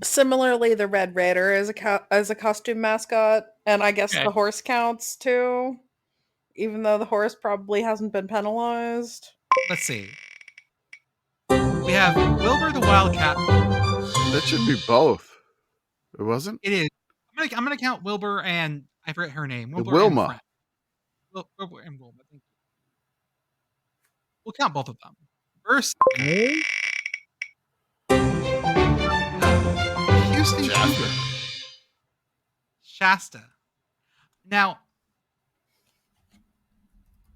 Similarly, the Red Raider is a costume mascot, and I guess the horse counts too, even though the horse probably hasn't been penalized. Let's see. We have Wilbur the Wildcat. That should be both. It wasn't? It is. I'm gonna count Wilbur and I forget her name. Wilma. Wilbur and Wilma. Thank you. We'll count both of them. First, Houston Shasta. Now,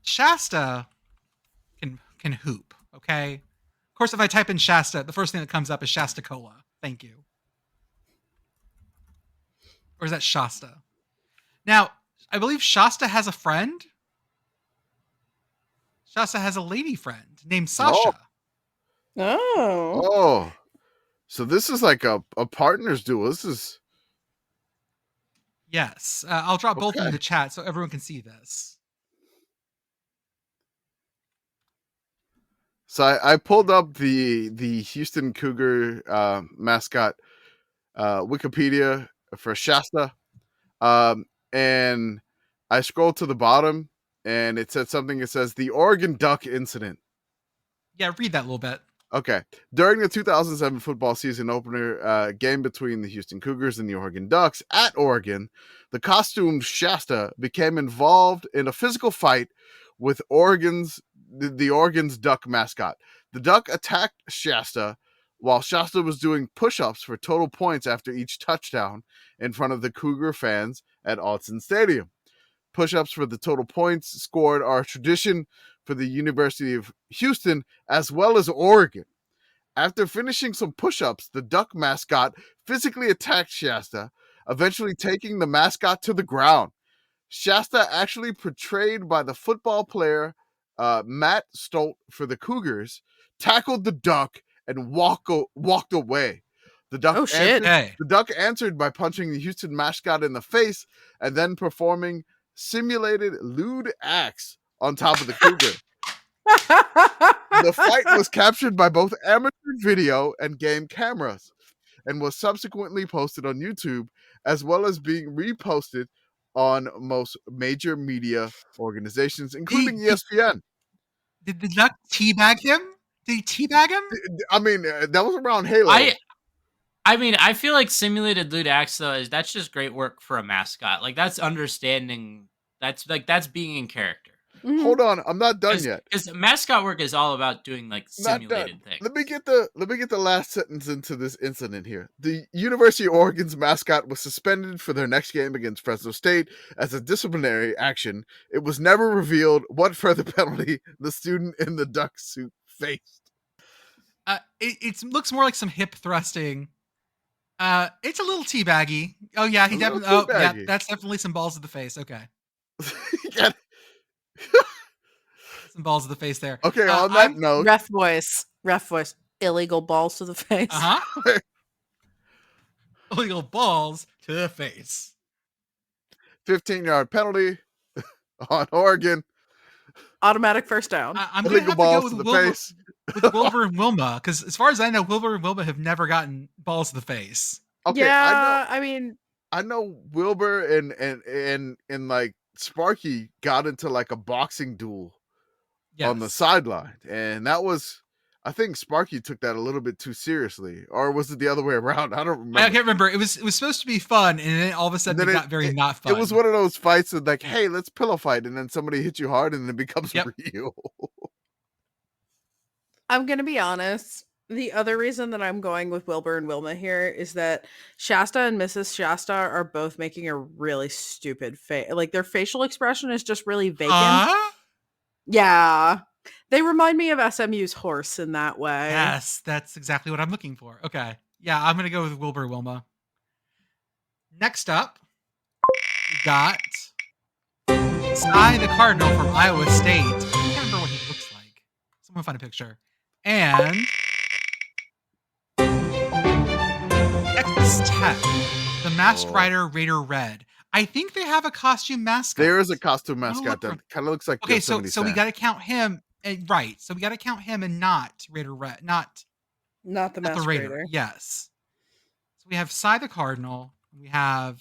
Shasta can hoop. Okay, course, if I type in Shasta, the first thing that comes up is Shasta Cola. Thank you. Or is that Shasta? Now, I believe Shasta has a friend. Shasta has a lady friend named Sasha. Oh. Oh, so this is like a partner's duel. This is Yes. I'll drop both in Okay. the chat so everyone can see this. so I pulled up the Houston Cougar mascot Wikipedia for Shasta, and I scrolled to the bottom, and it said something. It says the Oregon Duck incident. Yeah, read that a little bit. Okay. During the 2007 football season opener game between the Houston Cougars and the Oregon Ducks at Oregon, the costumed Shasta became involved in a physical fight with the Oregon's Duck mascot. The Duck attacked Shasta while Shasta was doing push-ups for total points after each touchdown in front of the Cougar fans at Autzen Stadium. Push-ups for the total points scored are a tradition for the University of Houston as well as Oregon. After finishing some push-ups, the Duck mascot physically attacked Shasta, eventually taking the mascot to the ground. Shasta, actually portrayed by the football player Matt Stolt for the Cougars, tackled the Duck and walked away. The Duck Oh, shit. Okay. The Duck answered by punching the Houston mascot in the face and then performing simulated lewd acts on top of the Cougar. The fight was captured by both amateur video and game cameras and was subsequently posted on YouTube, as well as being reposted on most major media organizations, including ESPN. Did the Duck teabag him? Did he teabag him? I mean, that was around Halo. I mean, I feel like simulated lewd acts though that's just great work for a mascot. Like that's understanding. That's being in character. Mhm. Hold on, I'm not done yet. Because mascot work is all about doing like Not simulated done. things. Let me get the last sentence into this incident here. The University of Oregon's mascot was suspended for their next game against Fresno State as a disciplinary action. It was never revealed what further penalty the student in the duck suit faced. It looks more like some hip thrusting. It's a little teabaggy. Oh yeah, he A little definitely. Oh yeah, teabaggy. that's definitely some balls to the face. Okay, Yeah. some balls to the face there. Okay, on that note, Ref voice. Illegal balls to the face. Uh huh. Illegal balls to the face. 15-yard penalty on Oregon. Automatic first down. I'm gonna Illegal have to go balls with to the Wilbur, face. with Wilbur and Wilma because, as far as I know, Wilbur and Wilma have never gotten balls to the face. Okay, yeah, I mean, I know Wilbur and like Sparky got into like a boxing duel on the Yes. sideline, and that was, I think Sparky took that a little bit too seriously, or was it the other way around? I don't remember. I can't remember. It was supposed to be fun, and then all of a sudden Then it got very not fun. It was one of those fights that like, hey, let's pillow fight, and then somebody hit you hard, and it becomes Yep. real. I'm going to be honest. The other reason that I'm going with Wilbur and Wilma here is that Shasta and Mrs. Shasta are both making a really stupid face. Like their facial expression is just really vacant. Yeah. They remind me of SMU's horse in that way. Yes, that's exactly what I'm looking for. Okay. Yeah, I'm gonna go with Wilbur and Wilma. Next up, we got Cy the Cardinal from Iowa State. I can't remember what he looks like. Someone find a picture. And Texas Tech, the Masked Oh. Rider Raider Red. I think they have a costume mascot. There is a costume Oh, mascot look that for- kind of looks like Okay, so Yosemite we Sam. got to count him. Right. So we got to count him and not Raider Red, not Not the Not the Masked Raider. Raider. Yes. So we have Cy the Cardinal. We have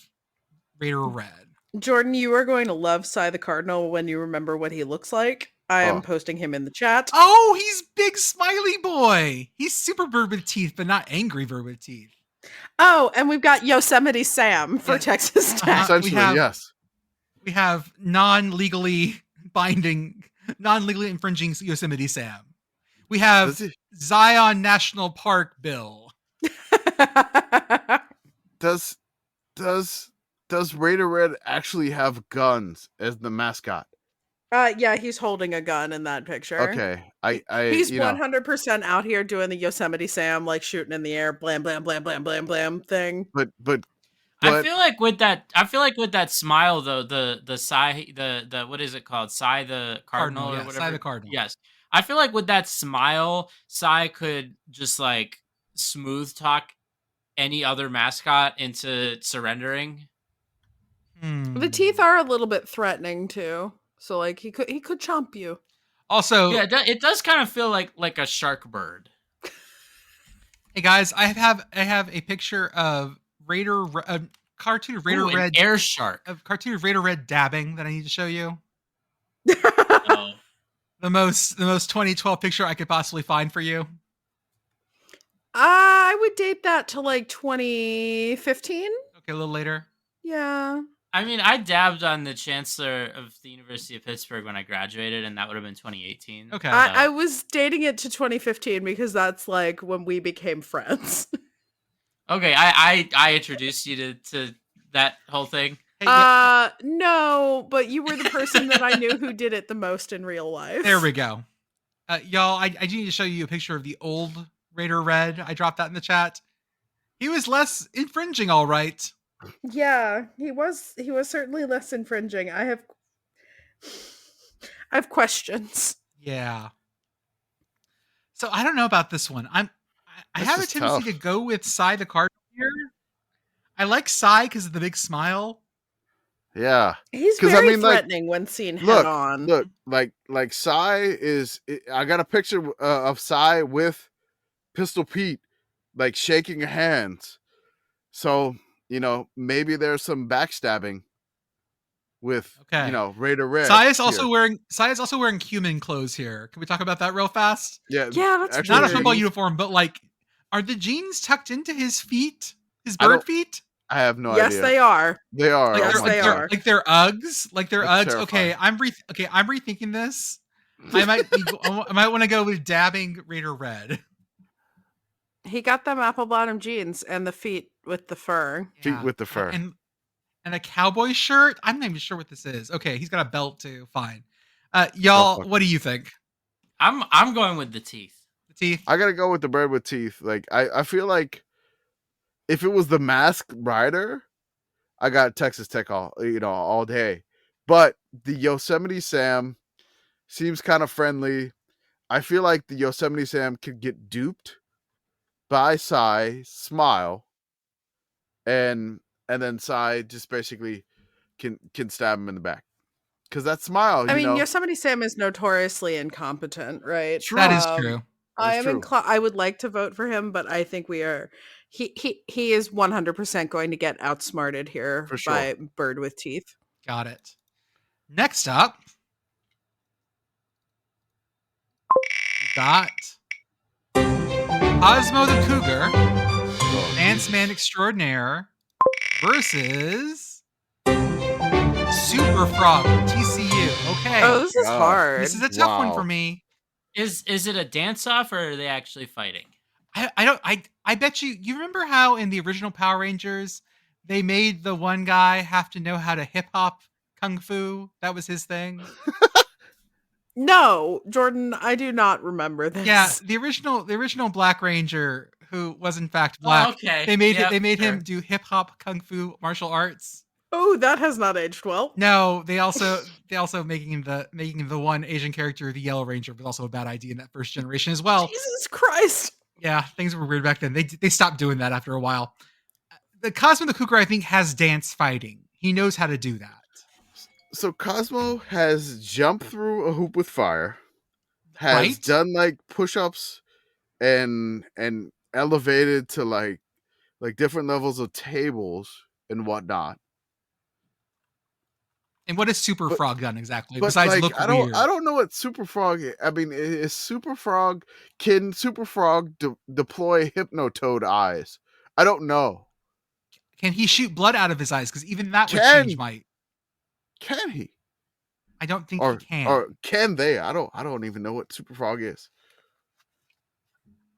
Raider Red. Jordan, you are going to love Cy the Cardinal when you remember what he looks like. I am Oh. posting him in the chat. Oh, he's big smiley boy. He's super bird with teeth, but not angry bird with teeth. Oh, and we've got Yosemite Sam for Yeah. Texas Tech. Uh-huh. Essentially, have- yes. We have non-legally infringing Yosemite Sam. We have Does he? Zion National Park Bill. Does Raider Red actually have guns as the mascot? Yeah, he's holding a gun in that picture. Okay, He's you know, 100% out here doing the Yosemite Sam, like shooting in the air, blam, blam, blam, blam, blam, blam thing. but I feel like with that smile though, the Psy the what is it called? Psy the Cardinal or yeah, whatever. Cy the Cardinal. Yes. I feel like with that smile, Psy could just like smooth talk any other mascot into surrendering. The teeth are a little bit threatening too. So like he could chomp you. Also, Yeah, it does kind of feel like a shark bird. hey guys, I have a picture of cartoon of Raider Ooh, an Red, air shark. of cartoon of Raider Red dabbing that I need to show you. Oh. The most 2012 picture I could possibly find for you. I would date that to like 2015. Okay, a little later. Yeah. I mean, I dabbed on the chancellor of the University of Pittsburgh when I graduated, and that would have been 2018. Okay. I was dating it to 2015 because that's like when we became friends. Okay, I introduced you to that whole thing. Hey, yeah, No, but you were the person that I knew who did it the most in real life. there we go. Y'all, I do need to show you a picture of the old Raider Red. I dropped that in the chat. He was less infringing, all right. Yeah, he was certainly less infringing. I have questions. Yeah. So I don't know about this one. I This have a is tendency tough. to go with Cy the Cardinal here. I like Cy because of the big smile. yeah. He's 'Cause, I very mean, like, threatening when seen head Look, on. look, like Psy is. I got a picture of Psy with Pistol Pete, like shaking hands. So maybe there's some backstabbing with Okay. Raider Red. Cy is also here. wearing human clothes here. Can we talk about that real fast? Yeah, Yeah, that's Not a weird. football uniform, but like, are the jeans tucked into his feet? His I bird don't- feet? I have no Yes, idea. they are. They are. Like Yes, they're, oh my they like, God. are. like they're Uggs. Like they're That's Uggs. Okay, terrifying. I'm rethinking this. I might want to go with dabbing Raider Red. He got them apple bottom jeans and the feet with the fur. Feet with the fur. And a cowboy shirt. I'm not even sure what this is. Okay, he's got a belt too. Fine. Y'all, fuck what do you think? I'm going with the teeth. The teeth. I gotta go with the bird with teeth. Like I feel like if it was the Masked Rider, I got Texas Tech all day. But the Yosemite Sam seems kind of friendly. I feel like the Yosemite Sam could get duped by Psy's smile, and then Psy just basically can stab him in the back because that smile. I mean, Yosemite Sam is notoriously incompetent, right? That is true. I That's am true. I would like to vote for him, but I think we are. He is 100% going to get outsmarted here For sure. by Bird with Teeth. Got it. Next up, we got Cosmo the Cougar, Dance Man Extraordinaire, versus Super Frog from TCU. Okay. Oh, this is God. hard. This is a tough one Wow. for me. Is it a dance off or are they actually fighting? I bet you remember how in the original Power Rangers they made the one guy have to know how to hip hop kung fu? That was his thing. No, Jordan, I do not remember this. Yeah, the original Black Ranger who was in fact black. Oh, okay. They made Yep, they made sure. him do hip hop kung fu martial arts. Oh, that has not aged well. No, they also making the one Asian character the Yellow Ranger was also a bad idea in that first generation as well. Jesus Christ. Yeah, things were weird back then. They stopped doing that after a while. The Cosmo the Cougar, I think, has dance fighting. He knows how to do that. So Cosmo has jumped through a hoop with fire, has Right? done like push-ups and elevated to like different levels of tables and whatnot. And what has Super But- Frog done exactly? But Besides like look I weird. don't know what Super Frog. I mean, is Super Frog can Super Frog deploy Hypnotoad eyes? I don't know. Can he shoot blood out of his eyes? Because even that would Can. change my. Can he? I don't think Or he can. or can they? I don't even know what Super Frog is.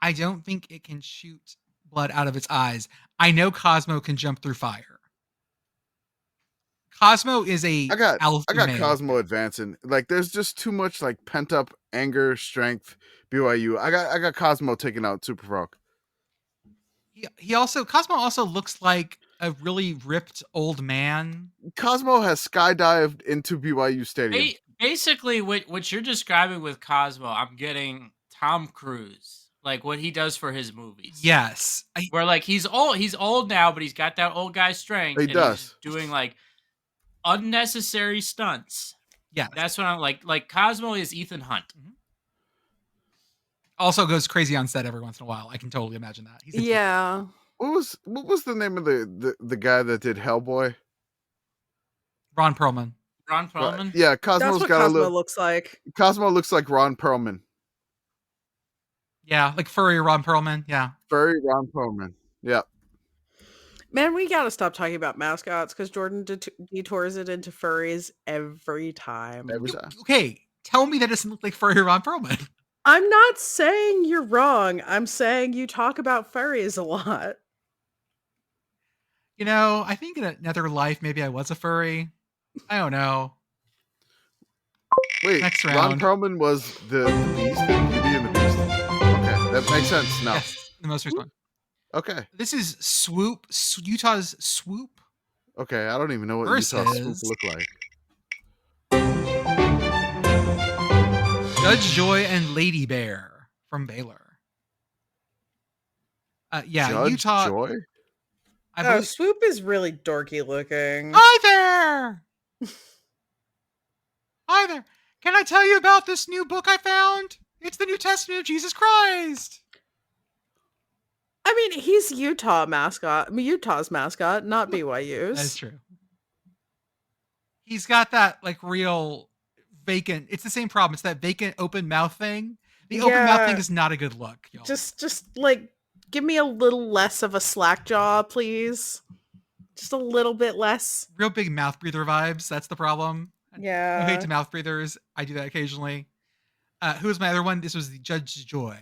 I don't think it can shoot blood out of its eyes. I know Cosmo can jump through fire. Cosmo is a I got alpha male. Cosmo advancing. Like there's just too much like pent up anger, strength. BYU. I got Cosmo taking out Super Frog. Cosmo also looks like a really ripped old man. Cosmo has skydived into BYU Stadium. Basically, what you're describing with Cosmo, I'm getting Tom Cruise, like what he does for his movies. Yes. Where like he's old now, but he's got that old guy strength. He does. He's doing like unnecessary stunts. Yeah. That's what I'm like. Like Cosmo is Ethan Hunt. Also goes crazy on set every once in a while. I can totally imagine that. Yeah. What was the name of the guy that did Hellboy? Ron Perlman. Ron Perlman. Yeah, That's Cosmo's what got Cosmo a little. looks like. Cosmo looks like Ron Perlman. Yeah, like furry Ron Perlman. Yeah. Furry Ron Perlman. Yeah. Man, we gotta stop talking about mascots because Jordan detours it into furries every time. Every time. Okay, tell me that doesn't look like furry Ron Perlman. I'm not saying you're wrong. I'm saying you talk about furries a lot. You know, I think in another life, maybe I was a furry. I don't know. Wait, Next Ron round. Perlman was the Beast, the Beauty and the Beast. Okay, that makes sense now. Yes, the most recent one. Okay, This is Swoop, Utah's Swoop. okay, I don't even know what Utah Swoop Versus- look like. Judge Joy and Lady Bear from Baylor. Yeah, Judge Utah. Joy. I Oh, believe, Swoop is really dorky looking. Hi there! Hi there! Can I tell you about this new book I found? It's the New Testament of Jesus Christ! I mean, he's Utah's mascot, not BYU's. That's true. He's got that, like, real vacant... It's the same problem. It's that vacant open mouth thing. The open mouth Yeah. thing is not a good look, y'all. Just like give me a little less of a slack jaw, please. Just a little bit less. Real big mouth breather vibes. That's the problem. I Yeah. hate to mouth breathers. I do that occasionally. Who was my other one? This was the Judge Joy.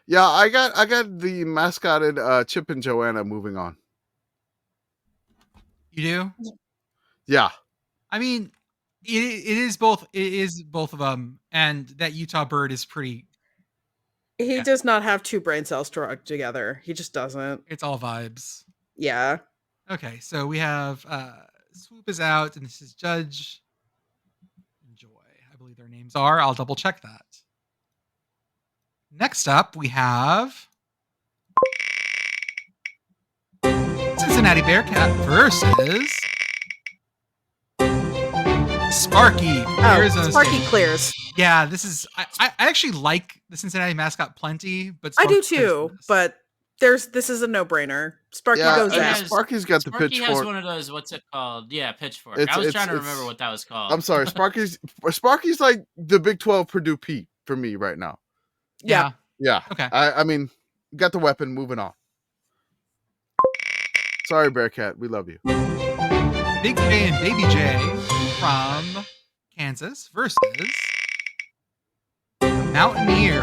Yeah, I got the mascotted Chip and Joanna moving on. You do? Yeah, I mean, it is both. It is both of them, and that Utah bird is pretty. He Yeah. does not have two brain cells struck together. He just doesn't. It's all vibes. Yeah. Okay, so we have Swoop is out, and this is Judge and Joy. I believe their names are. I'll double check that. Next up, we have Cincinnati Bearcat versus Sparky. Arizona Sparky State. clears. Yeah, this is. I actually like the Cincinnati mascot plenty, but I do Sparky clears too, this. but this is a no-brainer. Sparky yeah. goes and yeah. out. Sparky's got the Sparky has pitchfork. one of those. What's it called? Yeah, pitchfork. It's- I was it's- trying to it's- remember what that was called. I'm sorry, Sparky's like the Big 12 Purdue Pete for me right now. Yeah. Yeah. Okay. I mean, got the weapon. Moving on. Sorry, Bearcat. We love you. Big J and Baby J from Kansas versus Mountaineer.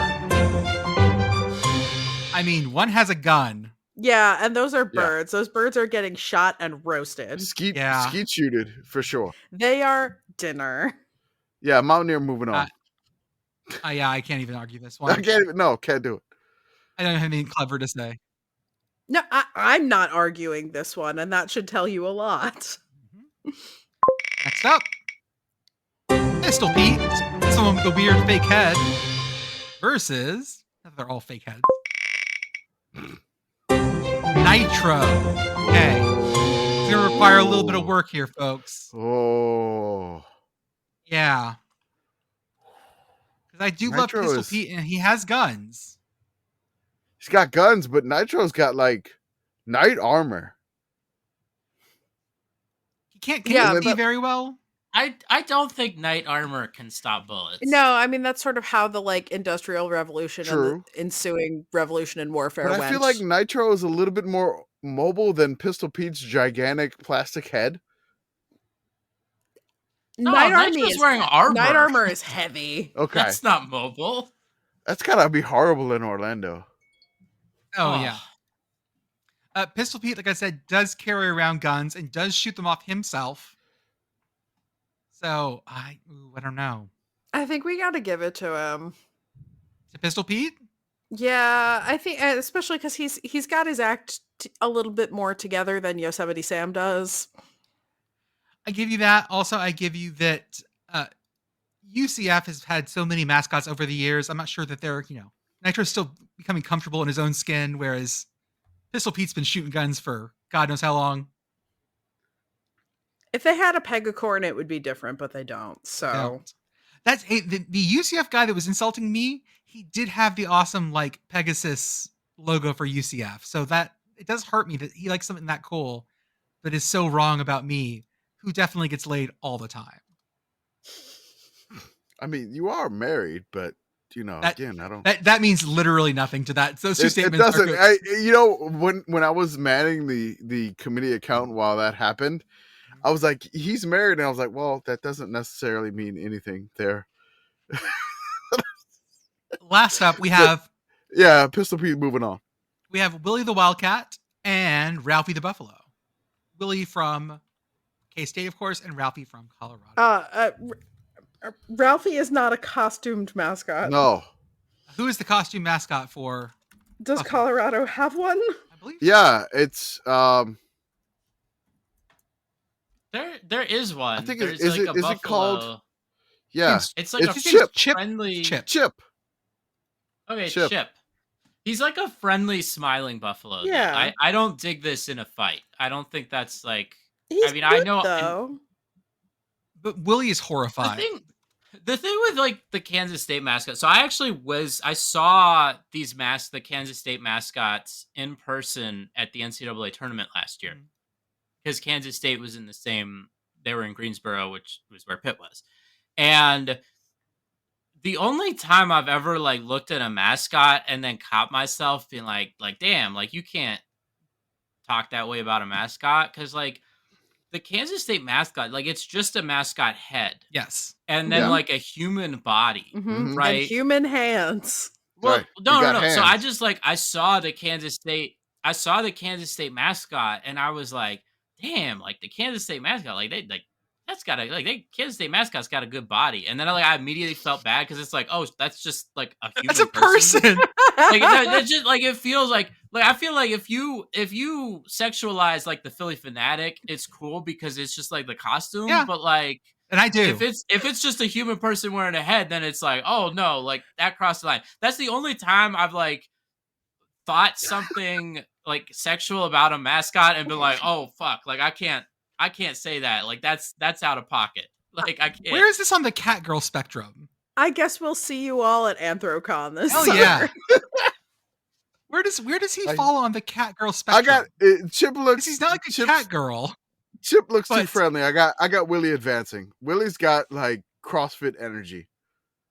I mean, one has a gun. Yeah, and those are Yeah. birds. Those birds are getting shot and roasted. Skeet Yeah. shooted for sure. They are dinner. Yeah, Mountaineer moving on. Yeah, I can't even argue this I one. can't do it. I don't have anything clever to say. No, I'm not arguing this one, and that should tell you a lot. Next up, Pistol Pete, someone with a weird fake head, versus they're all fake heads. Nitro. Okay, it's gonna require a little bit of work here, folks. Oh, Yeah, because I do love Nitro Pistol is- Pete, and he has guns. he's got guns, but Nitro's got like knight armor. He can't Yeah, see but- very well. I don't think knight armor can stop bullets. No, I mean that's sort of how the industrial revolution True. and the ensuing revolution and warfare But went. I feel like Nitro is a little bit more mobile than Pistol Pete's gigantic plastic head. No, Knight Nitro's is wearing armor. Knight armor is heavy. Okay, That's not mobile. that's gotta be horrible in Orlando. Oh Ugh. yeah. Pistol Pete, like I said, does carry around guns and does shoot them off himself. So I don't know. I think we got to give it to him. To Pistol Pete? Yeah, I think especially because he's got his act a little bit more together than Yosemite Sam does. I give you that. Also, I give you that UCF has had so many mascots over the years. I'm not sure that they're, Nitro's still becoming comfortable in his own skin, whereas Pistol Pete's been shooting guns for God knows how long. If they had a Pegacorn, it would be different, but they don't. So Don't. That's the UCF guy that was insulting me. He did have the awesome like Pegasus logo for UCF, so that it does hurt me that he likes something that cool, but is so wrong about me, who definitely gets laid all the time. I mean, you are married, but again, I don't. That means literally nothing to that. Those two It statements. doesn't. When I was manning the committee account while that happened, I was like, he's married, and I was like, well, that doesn't necessarily mean anything there. Last up, we have Pistol Pete. Moving on. We have Willie the Wildcat and Ralphie the Buffalo. Willie from K-State, of course, and Ralphie from Colorado. Ralphie is not a costumed mascot. No. Who is the costume mascot for? Does Buffalo? Colorado have one? I believe. Yeah, it's There is one. I think There's is like a it buffalo. called? Yeah, It's like It's a Chip. friendly Chip. Okay, Chip. Chip. He's like a friendly, smiling buffalo. though. Yeah. I don't dig this in a fight. I don't think that's like. He's mean, good, I know- though. But Willie is The horrified. thing with like the Kansas State mascot. So I saw the Kansas State mascots in person at the NCAA tournament last year, because Kansas State was in the same. They were in Greensboro, which was where Pitt was, and the only time I've ever like looked at a mascot and then caught myself being like damn, like you can't talk that way about a mascot, because like the Kansas State mascot, like it's just a mascot head Yes. and then Yeah. like a human body, Mhm. right? And human hands. Well, Right. no. You got So hands. I just like I saw the Kansas State mascot, and I was like, damn, like the Kansas State mascot, like Kansas State mascot's got a good body, and then I immediately felt bad because it's like, oh, that's just like a human. That's a person. Like that's just like it feels like I feel like if you sexualize like the Philly Fanatic, it's cool because it's just like the costume, Yeah. but like. And I do. If it's just a human person wearing a head, then it's like, oh no, like that crossed the line. That's the only time I've like thought something like sexual about a mascot and been like, oh fuck, like I can't say that. Like that's out of pocket. Like I can't. Where is this on the cat girl spectrum? I guess we'll see you all at Anthrocon this Hell summer. yeah. Where does he I- fall on the cat girl I spectrum? got Chip looks. 'Cause he's not like a Chip's- cat girl. Chip looks too but- friendly. I got Willie advancing. Willie's got like CrossFit energy.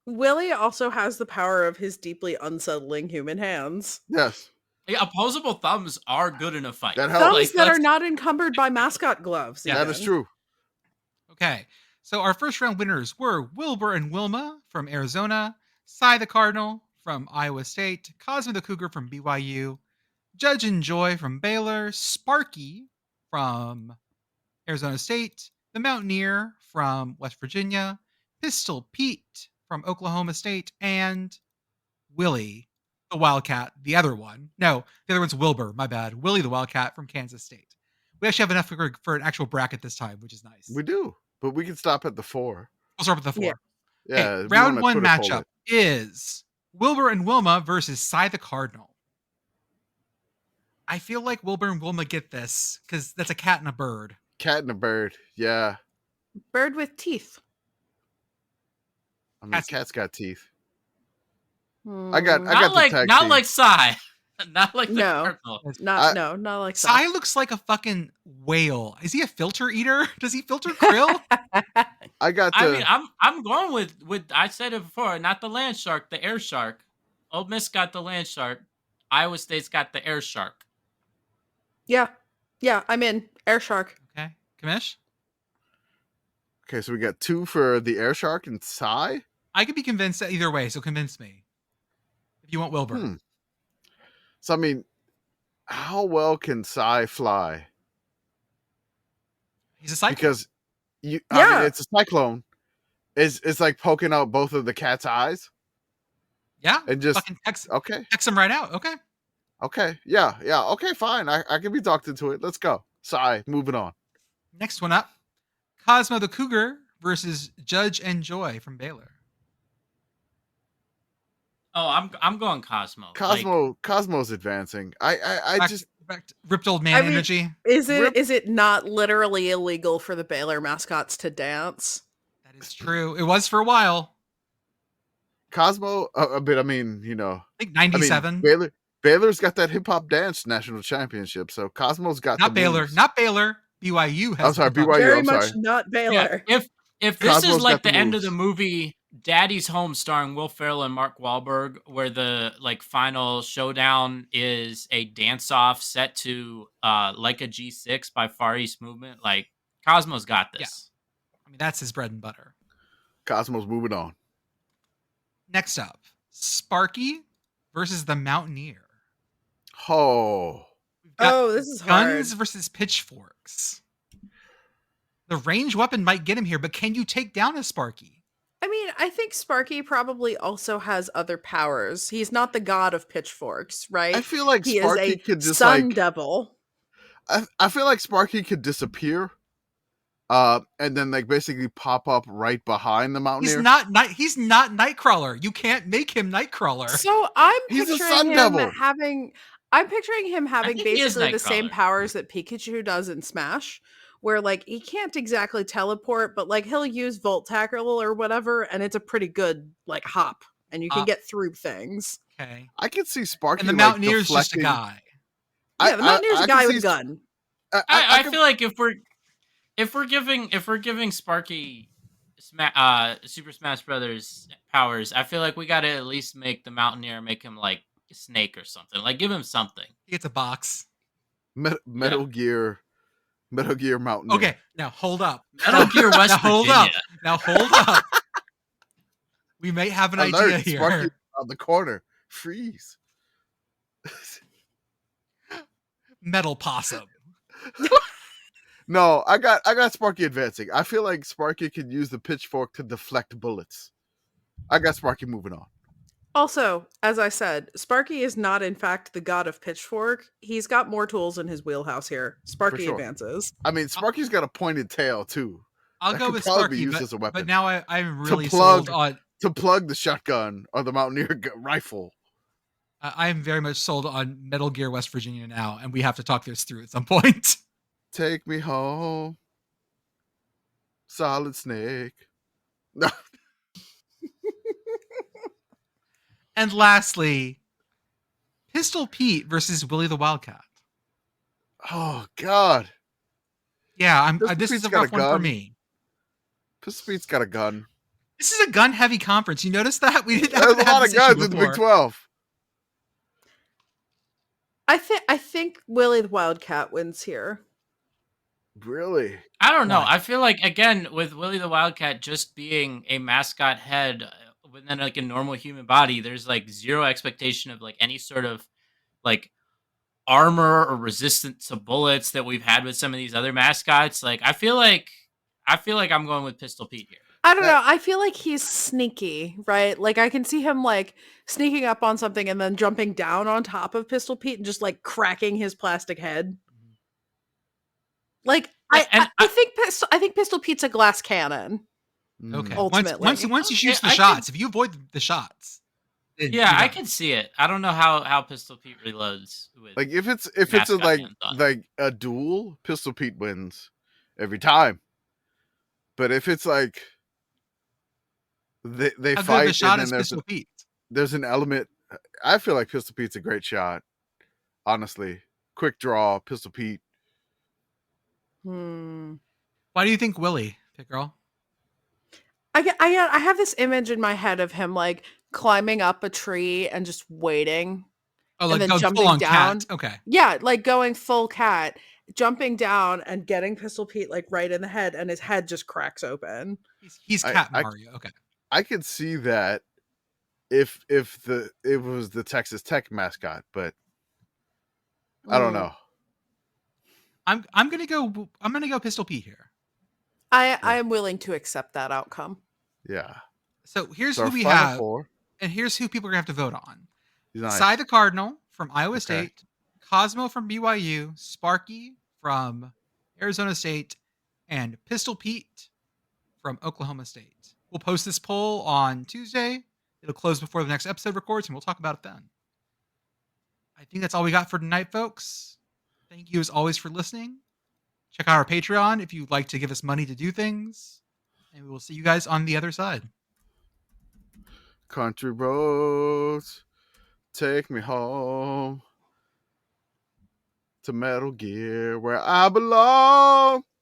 Willie also has the power of his deeply unsettling human hands. Yes. Yeah, opposable thumbs are good in a fight. That helps. Thumbs Like, that are let's- not encumbered by mascot gloves. Yeah. That is even. true. Okay. So our first round winners were Wilbur and Wilma from Arizona, Cy the Cardinal from Iowa State, Cosmo the Cougar from BYU, Judge and Joy from Baylor, Sparky from Arizona State, the Mountaineer from West Virginia, Pistol Pete from Oklahoma State, and Willie the Wildcat, the other one. No, the other one's Wilbur, my bad. Willie the Wildcat from Kansas State. We actually have enough for an actual bracket this time, which is nice. We do, but we can stop at the 4. We'll start with the 4. Yeah. Yeah. Okay, if you round wanna 1 Twitter poll matchup it. is Wilbur and Wilma versus Cy the Cardinal. I feel like Wilbur and Wilma get this because that's a cat and a bird. Cat and a bird. Yeah. Bird with teeth. I mean, Cat's- cat's got teeth. Hmm. I got not the like tag not team. like Psy. Not like the No. Cardinal. not like Cy looks like a fucking whale. Is he a filter eater? Does he filter krill? I got the. I mean, I'm going with I said it before, not the land shark, the air shark. Ole Miss got the land shark. Iowa State's got the air shark. Yeah. Yeah, I'm in. Air Shark. Okay. Kamish? Okay, so we got 2 for the air shark and Psy. I could be convinced either way, so convince me. If you want Wilbur. So I mean, how well can Psy fly? He's a cyclone. Because I mean, Yeah. it's a cyclone. It's like poking out both of the cat's eyes Yeah. and just Fucking text okay, him right out. Okay. yeah, okay, fine. I can be talked into it. Let's go. Psy, moving on. Next one up. Cosmo the Cougar versus Judge and Joy from Baylor. Oh, I'm going Cosmo. Like, Cosmo's advancing. I Back, just back to ripped old man I mean, energy. Is Rip- it not literally illegal for the Baylor mascots to dance? That is true. It was for a while. Cosmo a bit. I mean, I think I 97. mean, Baylor's got that hip hop dance national championship, so Cosmo's got Not the Baylor. moves. Not Baylor. BYU has. I'm sorry, hip hop. BYU. Very I'm much sorry. not yeah, Baylor. if this Cosmo's is like got the the end of the moves. movie Daddy's Home starring Will Ferrell and Mark Wahlberg, where the like final showdown is a dance off set to like a G6 by Far East Movement, like Cosmo's got this. I mean, that's his bread and butter. Cosmo's moving on. Next up, Sparky versus the Mountaineer. Oh, We've got Oh, this is hard. guns versus pitchforks. The range weapon might get him here, but can you take down a Sparky? I mean, I think Sparky probably also has other powers. He's not the god of pitchforks, right? I feel like He Sparky is a could just sun like. devil. I feel like Sparky could disappear, and then like basically pop up right behind the Mountaineer. He's not Nightcrawler. You can't make him Nightcrawler. So I'm He's a picturing sun him devil. having. I'm picturing him having think he is basically the same Nightcrawler. powers that Pikachu does in Smash, where like he can't exactly teleport, but like he'll use Volt Tackle or whatever, and it's a pretty good like hop, and you can Hop. get through things. Okay. I could see Sparky. And the like, Mountaineer's just a deflecting- guy. Yeah, the Mountaineer's I a can guy see with a gun. I could- feel like if we're giving Sparky Super Smash Brothers powers, I feel like we got to at least make the Mountaineer make him like a snake or something. Like give him something. He gets a box. Metal Gear Mountaineer. Okay, now hold up. Metal Gear West Now hold Virginia. up. Now hold up. We may have an Alert, idea here. Sparky on the corner. Freeze. Metal Possum. No, I got Sparky advancing. I feel like Sparky could use the pitchfork to deflect bullets. I got Sparky moving on. Also, as I said, Sparky is not in fact the god of pitchfork. He's got more tools in his wheelhouse here. Sparky sure. advances. I mean, Sparky's got a pointed tail too. I'll That go could with probably Sparky, be used but, as a weapon. but now I'm really plug- sold on. To plug the shotgun or the Mountaineer rifle. I am very much sold on Metal Gear West Virginia now, and we have to talk this through at some point. Take me home, Solid Snake. No, And lastly, Pistol Pete versus Willie the Wildcat. oh God, Yeah, Pistol this is Pete's a got a rough one for gun. me. Pistol Pete's got a gun. This is a gun-heavy conference. You notice that we didn't have, There's a have lot of this issue guns in the before. Big 12. I think Willie the Wildcat wins here. Really? I don't know. Why? I feel like again with Willie the Wildcat just being a mascot head within like a normal human body, there's like zero expectation of like any sort of like armor or resistance to bullets that we've had with some of these other mascots. Like I feel like I'm going with Pistol Pete here. I don't know. I feel like he's sneaky, right? Like I can see him like sneaking up on something and then jumping down on top of Pistol Pete and just like cracking his plastic head. Like And I think Pistol Pete's a glass cannon. Okay. Mm. Ultimately. Once he shoots the I could- shots, if you avoid the shots, then Yeah, you're I done. can see it. I don't know how Pistol Pete reloads with Like if it's a Mascot hands on. like a duel, Pistol Pete wins every time. But if it's like they How good of fight a shot and is then Pistol Pete? there's an element. I feel like Pistol Pete's a great shot. Honestly, quick draw, Pistol Pete. Hmm. Why do you think Willie, Pit Girl? I have this image in my head of him like climbing up a tree and just waiting. Oh, And like then go jumping full on down. cat. Okay. Yeah, like going full cat, jumping down and getting Pistol Pete like right in the head, and his head just cracks open. He's I- Cat I- Mario. Okay. I could see that if it was the Texas Tech mascot, but I don't Mm. know. I'm gonna go Pistol Pete here. I am willing to accept that outcome. Yeah. So here's It's our who we final have, four. and here's who people are gonna have to vote on. Nice. Cy the Cardinal from Iowa Okay. State, Cosmo from BYU, Sparky from Arizona State, and Pistol Pete from Oklahoma State. We'll post this poll on Tuesday. It'll close before the next episode records, and we'll talk about it then. I think that's all we got for tonight, folks. Thank you as always for listening. Check out our Patreon if you'd like to give us money to do things. And we will see you guys on the other side. Country roads, take me home to Metal Gear, where I belong.